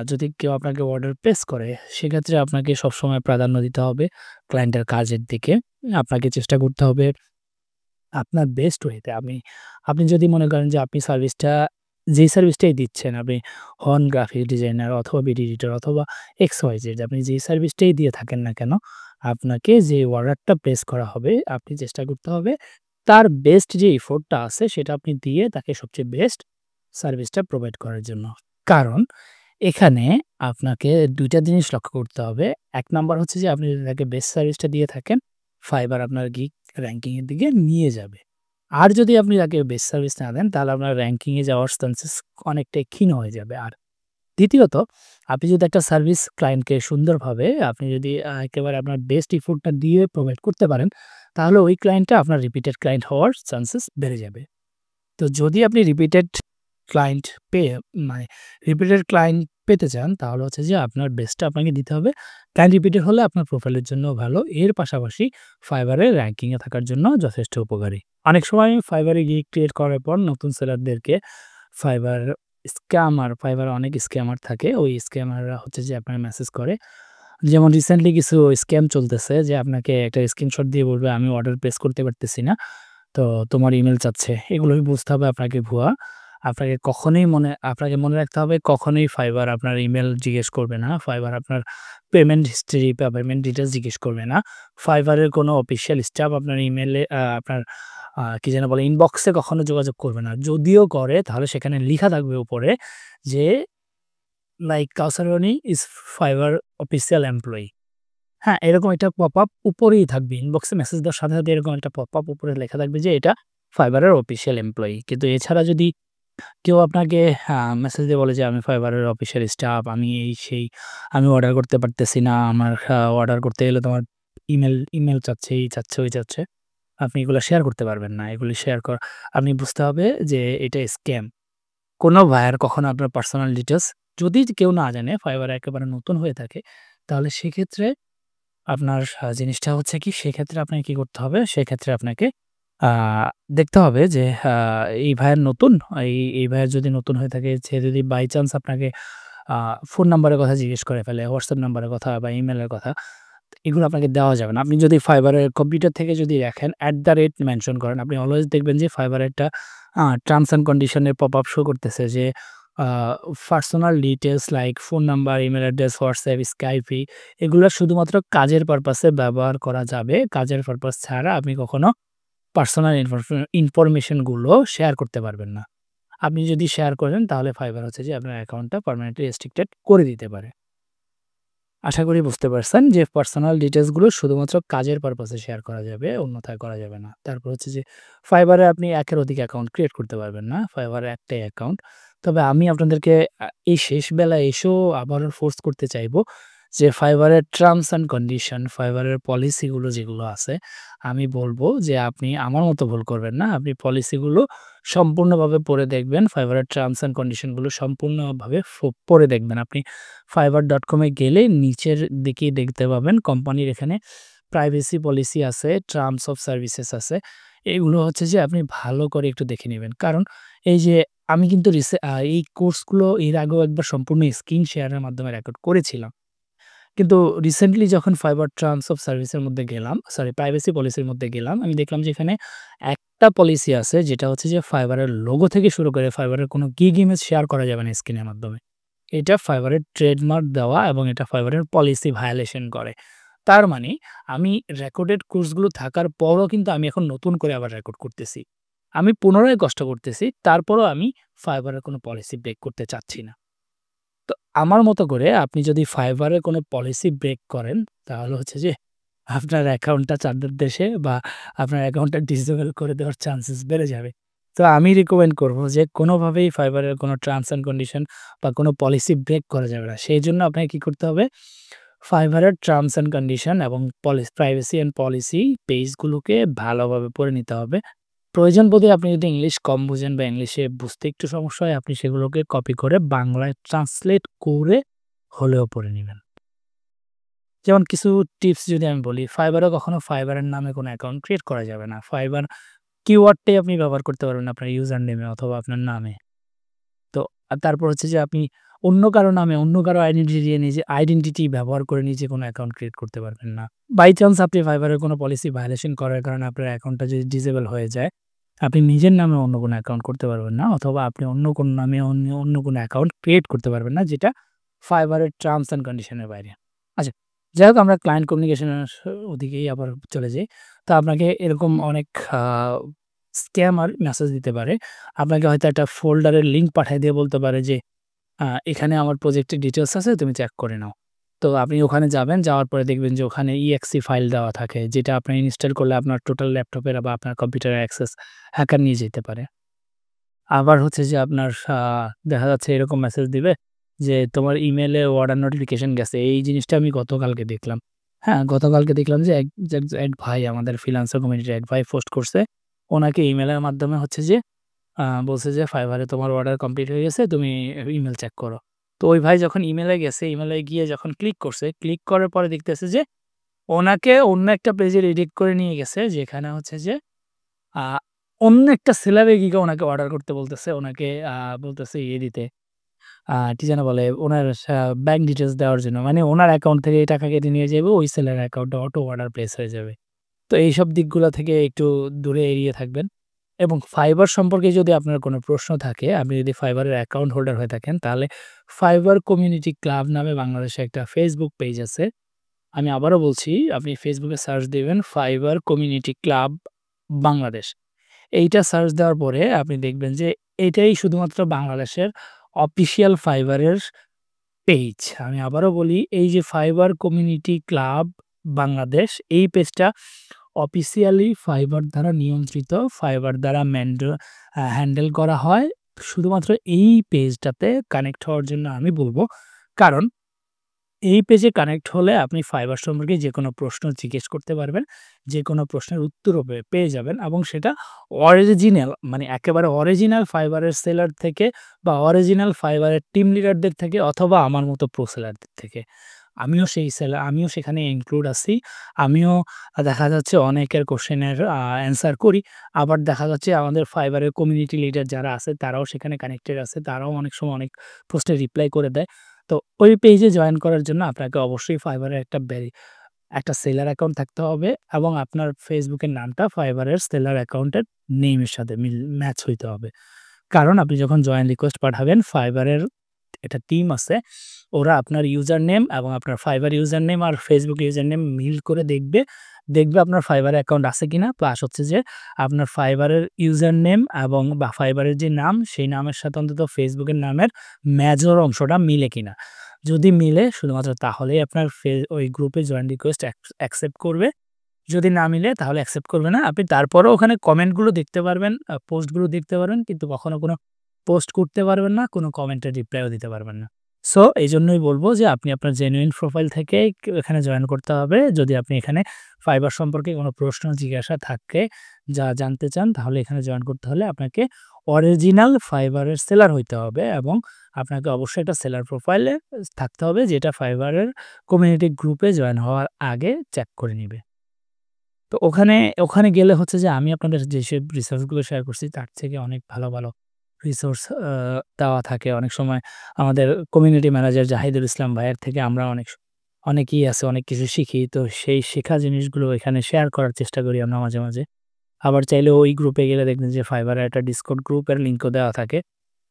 যদি কেউ আপনাকে অর্ডার প্লেস করে, সেক্ষেত্রে আপনাকে সবসময় প্রাধান্য দিতে হবে ক্লায়েন্টের কাজের দিকে। আপনাকে চেষ্টা করতে হবে আপনার বেস্ট ওয়েতে আপনি যদি মনে করেন যে আপনি যেই সার্ভিসটাই দিচ্ছেন, আপনি হন গ্রাফিক ডিজাইনার অথবা ভিডিও এডিটর অথবা XYZ, আপনি যেই সার্ভিসটাই দিয়ে থাকেন না কেন, আপনাকে যে অর্ডারটা প্লেস করা হবে, আপনি চেষ্টা করতে হবে তার বেস্ট যে এফোর্টটা আছে সেটা আপনি দিয়ে তাকে সবচেয়ে বেস্ট সার্ভিসটা প্রোভাইড করার জন্য। কারণ এখানে আপনাকে ২ টা জিনিস লক্ষ্য করতে হবে। ১ নাম্বার হচ্ছে যে আপনি যদি তাকে বেস্ট সার্ভিসটা দিয়ে থাকেন, Fiverr আপনার গিগ র‍্যাংকিং এর দিকে নিয়ে যাবে। আর যদি আপনি তাকে বেস্ট সার্ভিস না দেন তাহলে আপনার র‍্যাংকিং এ যাওয়ার চান্সেস অনেকটাই ক্ষীণ হয়ে যাবে। আর দ্বিতীয়ত, আপনি যদি একটা সার্ভিস ক্লায়েন্টকে সুন্দরভাবে আপনি যদি একেবারে আপনার বেস্ট এফোর্টটা দিয়ে প্রোভাইড করতে পারেন, তাহলে ওই ক্লায়েন্টটা আপনার রিপিটেড ক্লায়েন্ট হওয়ার চান্সেস বেড়ে যাবে। তো যদি আপনি ক্লায়েন্ট পেয়ে মানে রিপিটেড ক্লায়েন্ট পেতে চান, তাহলে হচ্ছে যে আপনার বেস্টটা আপনাকে দিতে হবে। ক্লায়েন্ট রিপিটেড হলে আপনার প্রোফাইলের জন্যও ভালো। এর পাশাপাশি Fiverr এর র‍্যাংকিং এ থাকার জন্য যথেষ্ট উপকারী। অনেক সময় Fiverr এ গিগ ক্রিয়েট করার পর নতুন সেলারদেরকে Fiverr অনেক স্ক্যামার থাকে। ওই স্ক্যামাররা হচ্ছে যে আপনাকে মেসেজ করে। যেমন রিসেন্টলি কিছু স্ক্যাম চলতেছে যে আপনাকে একটা স্ক্রিনশট দিয়ে বলবে, "আমি অর্ডার প্লেস করতে পারতেছি না। তো তোমার ইমেইল চাচ্ছে।" এগুলোই বুঝতে হবে আপনাকে ভুয়া। আপনাকে মনে রাখতে হবে কখনোই Fiverr আপনার ইমেইল জিজ্ঞেস করবে না। Fiverr আপনার পেমেন্ট হিস্ট্রি বা পেমেন্ট ডিটেইলস জিজ্ঞেস করবে না। Fiverr এর কোনো অফিসিয়াল স্টাফ আপনার ইমেইলে আপনার কি যেন বলে ইনবক্সে কখনো যোগাযোগ করবে না। যদিও করে তাহলে সেখানে লিখা থাকবে উপরে যে লাইক কাউসারনি ইস Fiverr অফিসিয়াল এমপ্লয়ি। হ্যাঁ, এরকম একটা পপআপ উপরেই থাকবে। ইনবক্সে মেসেজ দেওয়ার সাথে, সাথে এরকম একটা পপআপ উপরে লেখা থাকবে যে এটা Fiverr এর অফিসিয়াল এমপ্লয়ি। কিন্তু এছাড়া যদি কেউ আপনাকে মেসেজ দিয়ে বলে যে আমি Fiverr এর অফিসিয়াল স্টাফ, আমি এই সেই, আমি অর্ডার করতে পারতেছি না। আমার অর্ডার করতে গেলে তোমার ইমেইল চাচ্ছে, এই চাচ্ছে, ওই চাচ্ছে। আপনি এগুলো শেয়ার করতে পারবেন না। এগুলি শেয়ার করা আপনি বুঝতে হবে যে এটা স্ক্যাম। কোনো বায়ার কখনো আপনার পার্সোনাল ডিটেইলস যদি কেউ না জানে, Fiverr একেবারে নতুন হয়ে থাকে, তাহলে সেক্ষেত্রে আপনার জিনিসটা হচ্ছে কি, সেক্ষেত্রে আপনাকে কি করতে হবে? সেক্ষেত্রে আপনাকে আ দেখতে হবে যে এই ভাইয়ের নতুন, এই ভাইয়ের যদি নতুন হয়ে থাকে, সে যদি বাই চান্স আপনাকে আ ফোন নাম্বারের কথা জিজ্ঞেস করে ফেলে, WhatsApp নাম্বারের কথা বা ইমেইলের কথা, এগুলো আপনাকে দেওয়া যাবে না। আপনি যদি Fiverr এর কম্পিউটার থেকে যদি দেখেন মেনশন করেন, আপনি অলওয়েজ দেখবেন যে Fiverr একটা টার্মস অ্যান্ড কন্ডিশন এর পপআপ শো করতেছে যে uh personal details like phone number, email address, WhatsApp, Skype এগুলা শুধুমাত্র কাজের পারপাসে ব্যবহার করা যাবে। কাজের পারপাস ছাড়া আপনি কখনো পার্সোনাল ইনফরমেশন গুলো শেয়ার করতে পারবেন না। আপনি যদি শেয়ার করেন তাহলে Fiverr হচ্ছে যে আপনার অ্যাকাউন্টটা পার্মানেন্টলি রেস্ট্রিক্টেড করে দিতে পারে। আশা করি বুঝতে পারছেন যে পার্সোনাল ডিটেইলস গুলো শুধুমাত্র কাজের পারপাসে শেয়ার করা যাবে, অন্যথায় করা যাবে না। তারপর হচ্ছে যে Fiverr এ আপনি একের অধিক অ্যাকাউন্ট ক্রিয়েট করতে পারবেন না। Fiverr এ একটাই অ্যাকাউন্ট। তবে আমি আপনাদেরকে এই শেষ বেলায় এসেও আবারও ফোর্স করতে চাইবো যে Fiverr এর টার্মস অ্যান্ড কন্ডিশন, Fiverr এর পলিসি গুলো যেগুলো আছে, আমি বলব যে আপনি আমার মতো ভুল করবেন না। আপনি পলিসি গুলো সম্পূর্ণভাবে পড়ে দেখবেন। Fiverr এর টার্মস অ্যান্ড কন্ডিশন গুলো সম্পূর্ণভাবে পড়ে দেখবেন। আপনি fiverr.com এ গেলে নিচের দিকেই দেখতে পাবেন কোম্পানির এখানে প্রাইভেসি পলিসি আছে, টার্মস অফ সার্ভিসেস আছে। এগুলো হচ্ছে যে আপনি ভালো করে একটু দেখে নিবেন। কারণ এই যে আমি কিন্তু এই কোর্সগুলো এর আগেও একবার সম্পূর্ণ স্ক্রিন শেয়ারের মাধ্যমে রেকর্ড করেছিলাম। কিন্তু রিসেন্টলি যখন Fiverr টার্মস অফ সার্ভিস এর মধ্যে গেলাম, সরি প্রাইভেসি পলিসির মধ্যে গেলাম, আমি দেখলাম যে এখানে একটা পলিসি আছে যেটা হচ্ছে যে Fiverr এর লোগো থেকে শুরু করে Fiverr এর কোনো গিগ ইমেজ শেয়ার করা যাবে না স্ক্রিনের মাধ্যমে। এটা Fiverr এর ট্রেডমার্ক দেওয়া এবং এটা Fiverr এর পলিসি ভায়োলেশন করে। তার মানে আমি রেকর্ডেড কোর্সগুলো থাকার পরও কিন্তু আমি এখন নতুন করে আবার রেকর্ড করতেছি। আমি পুনরায় কষ্ট করতেছি। তারপরও আমি Fiverr এর কোনো পলিসি ব্রেক করতে চাচ্ছি না। তো আমার মতো করে আপনি যদি Fiverr এর কোনো পলিসি ব্রেক করেন, তাহলে হচ্ছে যে আপনার অ্যাকাউন্টটা চাঁদের দেশে বা আপনার অ্যাকাউন্টটা ডিসেবল করে দেওয়ার চান্সেস বেড়ে যাবে। তো আমি রিকমেন্ড করব যে কোনোভাবেই Fiverr এর কোনো টার্মস অ্যান্ড কন্ডিশন বা কোনো পলিসি ব্রেক করা যাবে না। সেইজন্য আপনাকে কি করতে হবে? Fiverr এর টার্মস অ্যান্ড কন্ডিশন এবং প্রাইভেসি অ্যান্ড পলিসি পেজগুলোকে ভালোভাবে পড়ে নিতে হবে। প্রয়োজন বোধে আপনি যদি ইংলিশ কম বুঝেন বা ইংলিশে বুঝতে একটু সমস্যা হয়, আপনি সেগুলোকে কপি করে বাংলায় ট্রান্সলেট করে হলেও পড়ে নিবেন। যেমন কিছু টিপস যদি আমি বলি, Fiverr এ কখনো Fiverr এর নামে কোনো অ্যাকাউন্ট ক্রিয়েট করা যাবে না। Fiverr কিওয়ার্ডটাই আপনি ব্যবহার করতে পারবেন আপনার ইউজার নেমে অথবা আপনার নামে। তো তারপর হচ্ছে যে আপনি অন্য কারো নামে, অন্য কারো আইডেন্টিটি ব্যবহার করে নিজে কোনো অ্যাকাউন্ট ক্রিয়েট করতে পারবেন না। বাই চান্স আপনি Fiverr এর কোনো পলিসি ভায়োলেশন করার কারণে আপনার অ্যাকাউন্টটা যদি ডিসেবল হয়ে যায়, আপনি নিজের নামে অন্য কোনো অ্যাকাউন্ট করতে পারবেন না অথবা আপনি অন্য কোনো নামে অন্য কোনো অ্যাকাউন্ট ক্রিয়েট করতে পারবেন না, যেটা Fiverr এর টার্মস অ্যান্ড কন্ডিশন এর বাইরে। আচ্ছা, যাই হোক আমরা ক্লায়েন্ট কমিউনিকেশন এর ওদিকেই আবার চলে যাই। তো আপনাকে এরকম অনেক আ স্ক্যামার মেসেজ দিতে পারে। আপনাকে হয়তো একটা ফোল্ডারের লিঙ্ক পাঠায় দিয়ে বলতে পারে যে এখানে আমার প্রজেক্টের ডিটেইলস আছে, তুমি চেক করে নাও। তো আপনি ওখানে যাবেন, যাওয়ার পরে দেখবেন যে ওখানে exe ফাইল দেওয়া থাকে, যেটা আপনি ইনস্টল করলে আপনার টোটাল ল্যাপটপের বা আপনার কম্পিউটারের অ্যাক্সেস হ্যাকার নিয়ে যেতে পারে। আবার হচ্ছে যে আপনার দেখা যাচ্ছে এরকম মেসেজ দিবে যে, "তোমার ইমেইলে অর্ডার নোটিফিকেশন গেছে।" এই জিনিসটা আমি গতকালকে দেখলাম। হ্যাঁ, গতকালকে দেখলাম যে এক ভাই আমাদের ফ্রিল্যান্সার কমিউনিটির এক ভাই পোস্ট করছে। ওনাকে ইমেইলের মাধ্যমে হচ্ছে যে বলছে যে, "ফাইবারে তোমার অর্ডার কমপ্লিট হয়ে গেছে। তুমি ইমেইল চেক করো।" তো ওই ভাই যখন ইমেইলে গেছে, ইমেইলে গিয়ে যখন ক্লিক করছে, ক্লিক করার পরে দেখতেছে যে ওনাকে অন্য একটা পেজে রিডিরেক্ট করে নিয়ে গেছে, যেখানে হচ্ছে যে আ অন্য একটা সেলারে গিয়ে ওনাকে অর্ডার করতে বলতেছে। ওনাকে বলতেছে দিতে কি যেন বলে? উনার ব্যাংক ডিটেইলস দেওয়ার জন্য। মানে উনার অ্যাকাউন্ট থেকে টাকা কেটে নিয়ে যাবে, ওই সেলারের অ্যাকাউন্টে অটো অর্ডার প্লেস হয়ে যাবে। তো এইসব দিকগুলা থেকে একটু দূরে এড়িয়ে থাকবেন। এবং ফাইবার সম্পর্কে যদি আপনার কোনো প্রশ্ন থাকে, আপনি যদি ফাইবারের অ্যাকাউন্ট হোল্ডার হয়ে থাকেন, তাহলে ফাইবার কমিউনিটি ক্লাব নামে বাংলাদেশে একটা ফেসবুক পেজ আছে। আমি আবারও বলছি, আপনি ফেসবুকে সার্চ দিবেন ফাইবার কমিউনিটি ক্লাব বাংলাদেশ। এইটা সার্চ দেওয়ার পরে আপনি দেখবেন যে এটাই শুধুমাত্র বাংলাদেশের অফিসিয়াল ফাইবারের পেজ। আমি আবারও বলি, এই যে ফাইবার কমিউনিটি ক্লাব বাংলাদেশ, এই পেজটা অফিসিয়ালি ফাইবার দ্বারা নিয়ন্ত্রিত, ফাইবার দ্বারা হ্যান্ডেল করা হয়। শুধুমাত্র এই পেজটাতে কানেক্ট হওয়ার জন্য আমি বলব। কারণ এই পেজে কানেক্ট হলে আপনি ফাইবার সম্পর্কে যেকোনো প্রশ্ন জিজ্ঞেস করতে পারবেন। যেকোনো প্রশ্নের উত্তরও পেয়ে যাবেন এবং সেটা অরিজিনাল, মানে একেবারে অরিজিনাল ফাইবারের সেলার থেকে বা অরিজিনাল ফাইবারের টিম লিডারদের থেকে অথবা আমার মতো প্রো সেলারদের থেকে। আমিও সেখানে ইনক্লুড আছি। আমিও দেখা যাচ্ছে অনেকের কোয়েশ্চেনের অ্যান্সার করি। আবার দেখা যাচ্ছে আমাদের ফাইবারের কমিউনিটি লিডার যারা আছে তারাও সেখানে কানেক্টেড আছে। তারাও অনেক সময় অনেক পোস্টে রিপ্লাই করে দেয়। তো ওই পেজে জয়েন করার জন্য আপনাকে অবশ্যই ফাইবারের একটা সেলার অ্যাকাউন্ট থাকতে হবে এবং আপনার ফেসবুকের নামটা ফাইবারের সেলার অ্যাকাউন্টের নেমের সাথে ম্যাচ হইতে হবে। কারণ আপনি যখন জয়েন রিকোয়েস্ট পাঠাবেন, ফাইবারের একটা টিম আছে। ওরা আপনার ইউজার নেম এবং আপনার ফাইবার ইউজার নেম আর ফেসবুক ইউজার নেম মিল করে দেখবে আপনার ফাইবার অ্যাকাউন্ট আছে কিনা। প্লাস হচ্ছে যে আপনার ফাইবারের ইউজার নেম এবং বা ফাইবারের যে নাম, সেই নামের সাথে অন্তত ফেসবুকের নামের মেজর অংশটা মিলে কিনা। যদি মিলে শুধুমাত্র তাহলেই আপনার ওই গ্রুপে জয়েন রিকোয়েস্ট অ্যাকসেপ্ট করবে। যদি না মিলে তাহলে অ্যাকসেপ্ট করবে না। আপনি তারপরেও ওখানে কমেন্টগুলো দেখতে পারবেন, পোস্টগুলো দেখতে পারবেন, কিন্তু কখনো কোনো পোস্ট করতে পারবেন না, কোনো কমেন্টের রিপ্লাইও দিতে পারবেন না। সো এইজন্যই বলব যে আপনি আপনার জেনুইন প্রোফাইল থেকে এখানে জয়েন করতে হবে। যদি আপনি এখানে ফাইবার সম্পর্কে কোনো প্রশ্ন জিজ্ঞাসা থাকে, যা জানতে চান, তাহলে এখানে জয়েন করতে হলে আপনাকে অরিজিনাল ফাইবারের সেলার হইতে হবে এবং আপনাকে অবশ্যই একটা সেলার প্রোফাইলে থাকতে হবে, যেটা ফাইবারের কমিউনিটি গ্রুপে জয়েন হওয়ার আগে চেক করে নিবে। তো ওখানে গেলে হচ্ছে যে আমি আপনাদের যেসব রিসোর্সগুলো শেয়ার করছি তার থেকে অনেক ভালো রিসোর্স দেওয়া থাকে। অনেক সময় আমাদের কমিউনিটি ম্যানেজার জাহিদুল ইসলাম ভাইয়ের থেকে আমরা অনেকেই আছে, অনেক কিছু শিখি। তো সেই শেখা জিনিসগুলো এখানে শেয়ার করার চেষ্টা করি আমরা মাঝে। আবার চাইলে ওই গ্রুপে গেলে দেখবেন যে ফাইবারের একটা ডিসকর্ড গ্রুপের লিঙ্কও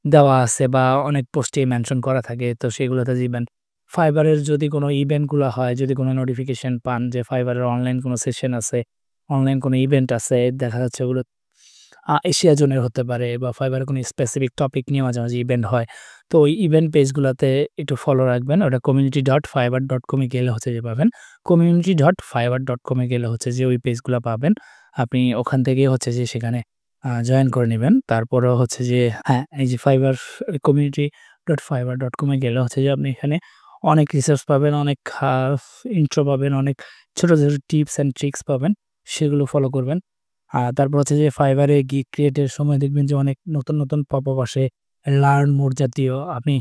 দেওয়া আছে বা অনেক পোস্টেই মেনশন করা থাকে। তো সেগুলোতে যাবেন। ফাইবারের যদি কোনো ইভেন্টগুলো হয়, যদি কোনো নোটিফিকেশন পান যে ফাইবারের অনলাইন কোনো সেশন আছে, অনলাইন কোনো ইভেন্ট আছে, দেখা যাচ্ছে ওগুলো এশিয়া জোনের হতে পারে বা ফাইবারের কোনো স্পেসিফিক টপিক নিয়ে মাঝে ইভেন্ট হয়। তো ওই ইভেন্ট পেজগুলাতে একটু ফলো রাখবেন। ওটা community.fiverr.com এ গেলে হচ্ছে যে পাবেন। community.fiverr.com এ গেলে হচ্ছে যে ওই পেজগুলা পাবেন। আপনি ওখান থেকেই হচ্ছে যে সেখানে জয়েন করে নিবেন। তারপরেও হচ্ছে যে হ্যাঁ, এই যে community.fiverr.com এ গেলে হচ্ছে যে আপনি এখানে অনেক রিসোর্স পাবেন, অনেক ইন্ট্রো পাবেন, অনেক ছোট টিপস অ্যান্ড ট্রিকস পাবেন। সেগুলো ফলো করবেন। তারপর হচ্ছে যে ফাইবারে গিগ ক্রিয়েটের সময় দেখবেন যে অনেক নতুন পপআপ আসে। লার্ন মোর জাতীয় আপনি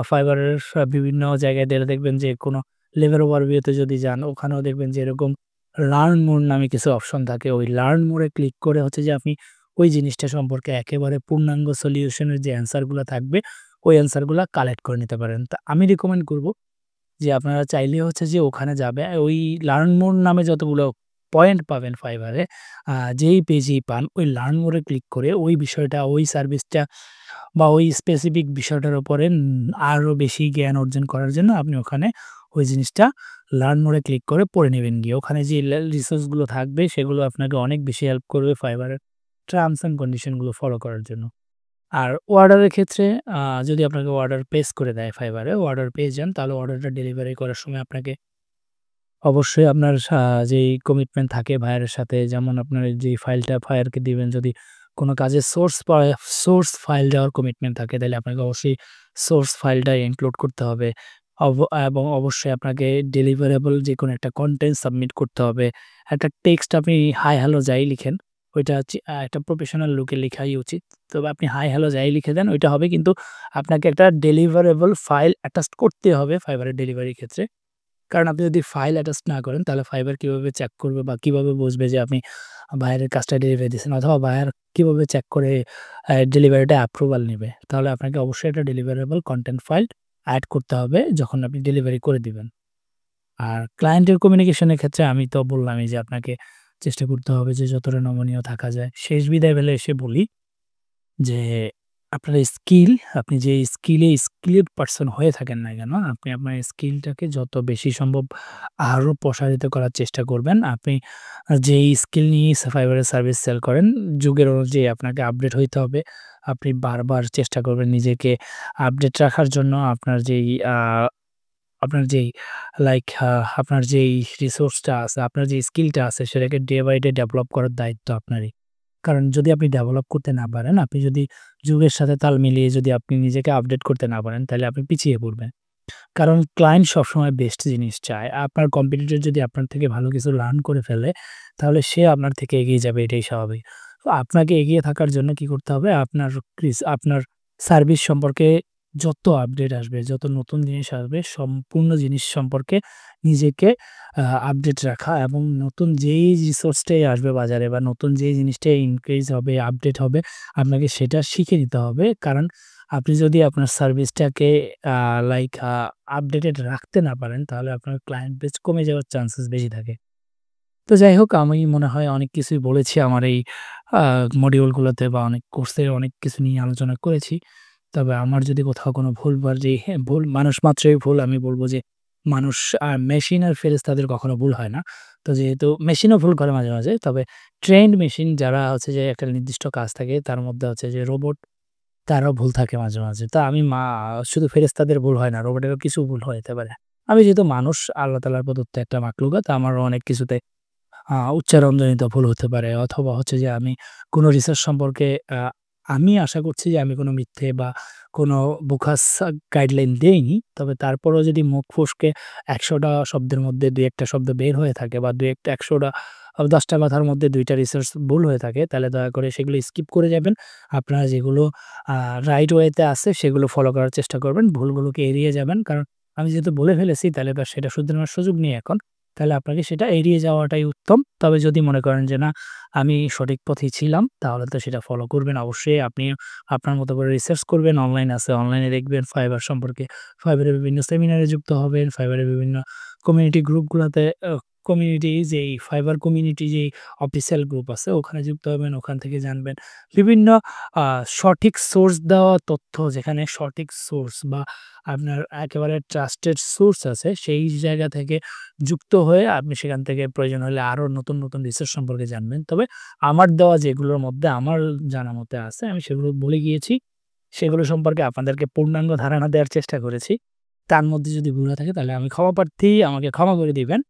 ফাইবারের বিভিন্ন জায়গায় দেখবেন যে কোনো লেভেল ওভারভিউতে যদি যান, ওখানেও দেখবেন যে এরকম লার্ন মোর নামে কিছু অপশন থাকে। ওই লার্ন মোরে ক্লিক করে হচ্ছে যে আপনি ওই জিনিসটা সম্পর্কে একেবারে পূর্ণাঙ্গ সলিউশনের যে অ্যান্সার গুলা থাকবে, ওই অ্যান্সার গুলা কালেক্ট করে নিতে পারেন। তা আমি রিকমেন্ড করব যে আপনারা চাইলে হচ্ছে যে ওখানে যাবে। ওই লার্ন মোর নামে যতগুলো পয়েন্ট পাবেন ফাইবারে, যেই পেজেই পান, ওই লার্ন মোরে ক্লিক করে ওই বিষয়টা, ওই সার্ভিসটা বা ওই স্পেসিফিক বিষয়টার উপরে আরো বেশি জ্ঞান অর্জন করার জন্য আপনি ওখানে ওই জিনিসটা লার্ন মোরে ক্লিক করে পড়ে নিবেন গিয়ে। ওখানে যে রিসোর্স গুলো থাকবে সেগুলো আপনাকে অনেক বেশি হেল্প করবে ফাইবারের। টার্মস অ্যান্ড কন্ডিশনগুলো ফলো করার জন্য। আর অর্ডারের ক্ষেত্রে যদি আপনাকে অর্ডার প্লেস করে দেয় ফাইবারে, অর্ডার পেয়ে যান, তাহলে অর্ডারটা ডেলিভারি করার সময় আপনাকে অবশ্যই আপনার যেই কমিটমেন্ট থাকে ভাইয়ারের সাথে, যেমন আপনার যেই ফাইলটা ভাইয়ারকে দিবেন, যদি কোনো কাজের সোর্স ফাইল দেওয়ার কমিটমেন্ট থাকে, তাহলে আপনাকে অবশ্যই সোর্স ফাইলটা ইনক্লুড করতে হবে। অব এবং অবশ্যই আপনাকে ডেলিভারেবল যেকোনো একটা কনটেন্ট সাবমিট করতে হবে। একটা টেক্সট আপনি হাই হ্যালো যাই লিখেন, ওইটা হচ্ছে একটা প্রফেশনাল লুকে লেখাই উচিত। তবে আপনি হাই হ্যালো যাই লিখে দেন ওইটা হবে, কিন্তু আপনাকে একটা ডেলিভারেবল ফাইল অ্যাটাচ করতে হবে ফাইবারের ডেলিভারির ক্ষেত্রে। কারণ আপনি যদি ফাইল অ্যাটাচ না করেন, তাহলে ফাইবার কিভাবে চেক করবে বা কিভাবে বুঝবে যে আপনি বায়ারের কাজটা ডেলিভারি দিচ্ছেন, অথবা বায়ার কিভাবে চেক করে ডেলিভারিটা অ্যাপ্রুভাল নিবে। তাহলে আপনাকে অবশ্যই একটা ডেলিভারেবল কনটেন্ট ফাইল এড করতে হবে যখন আপনি ডেলিভারি করে দিবেন। আর ক্লায়েন্টের কমিউনিকেশনের ক্ষেত্রে আমি তো বললামই যে আপনাকে চেষ্টা করতে হবে যে যতটা নমনীয় থাকা যায়। শেষ বিদায় বেলায় এসে বলি যে আপনার স্কিল, আপনি যে স্কিলড পারসন হয়ে থাকেন না কেন, আপনি আপনার স্কিলটাকে যত বেশি সম্ভব আরো প্রসারিত করার চেষ্টা করবেন। আপনি যেই স্কিল নিয়ে ফাইবারের সার্ভিস সেল করেন, যুগের অনুযায়ী আপনাকে আপডেট হইতে হবে। আপনি বারবার চেষ্টা করবেন নিজেকে আপডেট রাখার জন্য। আপনার যেই আপনার যেই রিসোর্সটা আছে, আপনার যে স্কিলটা আছে, সেটাকে ডে বাই ডে ডেভেলপ করার দায়িত্ব আপনারই। কারণ যদি আপনি ডেভেলপ করতে না পারেন, আপনি যদি যুগের সাথে তাল মিলিয়ে যদি আপনি নিজেকে আপডেট করতে না পারেন, তাহলে আপনি পিছিয়ে পড়বেন। কারণ ক্লায়েন্ট সবসময় বেস্ট জিনিস চায়। আপনার কম্পিটিটর যদি আপনার থেকে ভালো কিছু লার্ন করে ফেলে, তাহলে সে আপনার থেকে এগিয়ে যাবে, এটাই স্বাভাবিক। তো আপনাকে এগিয়ে থাকার জন্য কি করতে হবে? আপনার সার্ভিস সম্পর্কে যত আপডেট আসবে, যত নতুন জিনিস আসবে, সম্পূর্ণ জিনিস সম্পর্কে নিজেকে আপডেট রাখা, এবং নতুন যেই রিসোর্সটাই আসবে বাজারে বা নতুন যেই জিনিসটাই ইনক্রিজ হবে, আপডেট হবে, আপনাকে সেটা শিখে নিতে হবে। কারণ আপনি যদি আপনার সার্ভিসটাকে আ লাইক আ আপডেটেড রাখতে না পারেন, তাহলে আপনার ক্লায়েন্ট বেস কমে যাওয়ার চান্সেস বেশি থাকে। তো যাই হোক, আমি মনে হয় অনেক কিছুই বলেছি আমার এই আ মডিউলগুলোতে, বা অনেক কোর্সে অনেক কিছু নিয়ে আলোচনা করেছি। তবে আমার যদি কোথাও কোনো ভুল, ভুল মানুষ মাত্রই ভুল, আমি বলব যে মানুষ মেশিন আর ফেরেশতাদের কখনো ভুল হয় না। তো যেহেতু মেশিনও ভুল করে মাঝে, মাঝে। তবে ট্রেন্ড মেশিন যারা হচ্ছে যে একটা নির্দিষ্ট কাজ থাকে, তার মধ্যে হচ্ছে যে রোবট, তারও ভুল থাকে মাঝে, মাঝে। তো আমি শুধু ফেরেশতাদের ভুল হয় না, রোবটেরও কিছু ভুল হইতে পারে। আমি যেহেতু মানুষ, আল্লাহ তাআলার প্রদত্ত একটা মাখলুকাত, আমারও অনেক কিছুতে উচ্চারণজনিত ভুল হতে পারে, অথবা হচ্ছে যে আমি কোনো রিসার্চ সম্পর্কে আ আমি আশা করছি যে আমি কোনো মিথ্যে বা কোনো বোগাস গাইডলাইন দেইনি। তবে তারপরেও যদি মুখ ফসকে ১০০ টা শব্দের মধ্যে ২-১ টা শব্দ বের হয়ে থাকে, বা ১০০ টা ১০ টা কথার মধ্যে ২ টা রিসার্চ ভুল হয়ে থাকে, তাহলে দয়া করে সেগুলো স্কিপ করে যাবেন। আপনারা যেগুলো আ রাইট ওয়েতে আছে সেগুলো ফলো করার চেষ্টা করবেন। ভুলগুলোকে এড়িয়ে যাবেন। কারণ আমি যেহেতু বলে ফেলেছি, তাহলে তো সেটা শুধরানোর সুযোগ নেই এখন। তাহলে আপনাকে সেটা এড়িয়ে যাওয়াটাই উত্তম। তবে যদি মনে করেন যে না, আমি সঠিক পথেই ছিলাম, তাহলে তো সেটা ফলো করবেন। অবশ্যই আপনি আপনার মতো করে রিসার্চ করবেন। অনলাইন আছে, অনলাইনে দেখবেন ফাইবার সম্পর্কে। ফাইবারের বিভিন্ন সেমিনারে যুক্ত হবেন। ফাইবারের বিভিন্ন কমিউনিটি গ্রুপগুলাতে কমিউনিটি যেই ফাইবার কমিউনিটি যেই অফিসিয়াল গ্রুপ আছে, ওখানে যুক্ত হবেন। ওখান থেকে জানবেন বিভিন্ন আ সঠিক সোর্স দেওয়া তথ্য, যেখানে সঠিক সোর্স বা আপনার একেবারে ট্রাস্টেড সোর্স আছে, সেই জায়গা থেকে যুক্ত হয়ে আপনি সেখান থেকে প্রয়োজন হলে আরো নতুন, নতুন রিসার্চ সম্পর্কে জানবেন। তবে আমার দেওয়া যেগুলোর মধ্যে আমার জানা মতে আছে, আমি সেগুলো বলে গিয়েছি। সেগুলো সম্পর্কে আপনাদেরকে পূর্ণাঙ্গ ধারণা দেওয়ার চেষ্টা করেছি। তার মধ্যে যদি ভুল হয়ে থাকে, তাহলে আমি ক্ষমা প্রার্থী, আমাকে ক্ষমা করে দিবেন।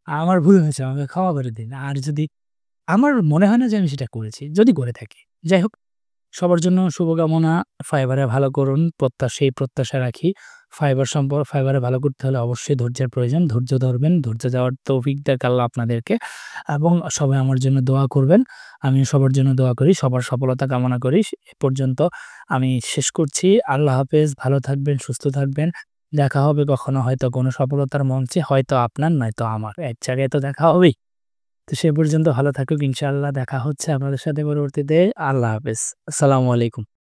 আমার ভুল হয়েছে, আমাকে ক্ষমা করে দিন। আর যদি আমার মনে হয় না যে আমি সেটা করেছি, যদি করে থাকি। যাই হোক, সবার জন্য শুভকামনা। ফাইবারে ভালো করুন, সেই প্রত্যাশা রাখি। ফাইবারে ভালো করতে হলে অবশ্যই ধৈর্যের প্রয়োজন। ধৈর্য ধরবেন, ধৈর্য দেওয়ার তৌফিক দেখ আল্লাহ আপনাদেরকে, এবং সবাই আমার জন্য দোয়া করবেন। আমিও সবার জন্য দোয়া করি, সবার সফলতা কামনা করি। এ পর্যন্ত আমি শেষ করছি। আল্লাহ হাফেজ। ভালো থাকবেন, সুস্থ থাকবেন। দেখা হবে কখনো হয়তো কোনো সফলতার মঞ্চে, হয়তো আপনার নয়তো আমার। এক জায়গায় তো দেখা হবেই। তো সে পর্যন্ত ভালো থাকুক, ইনশাআল্লাহ দেখা হচ্ছে আপনাদের সাথে পরবর্তীতে। আল্লাহ হাফেজ। আসসালামু আলাইকুম।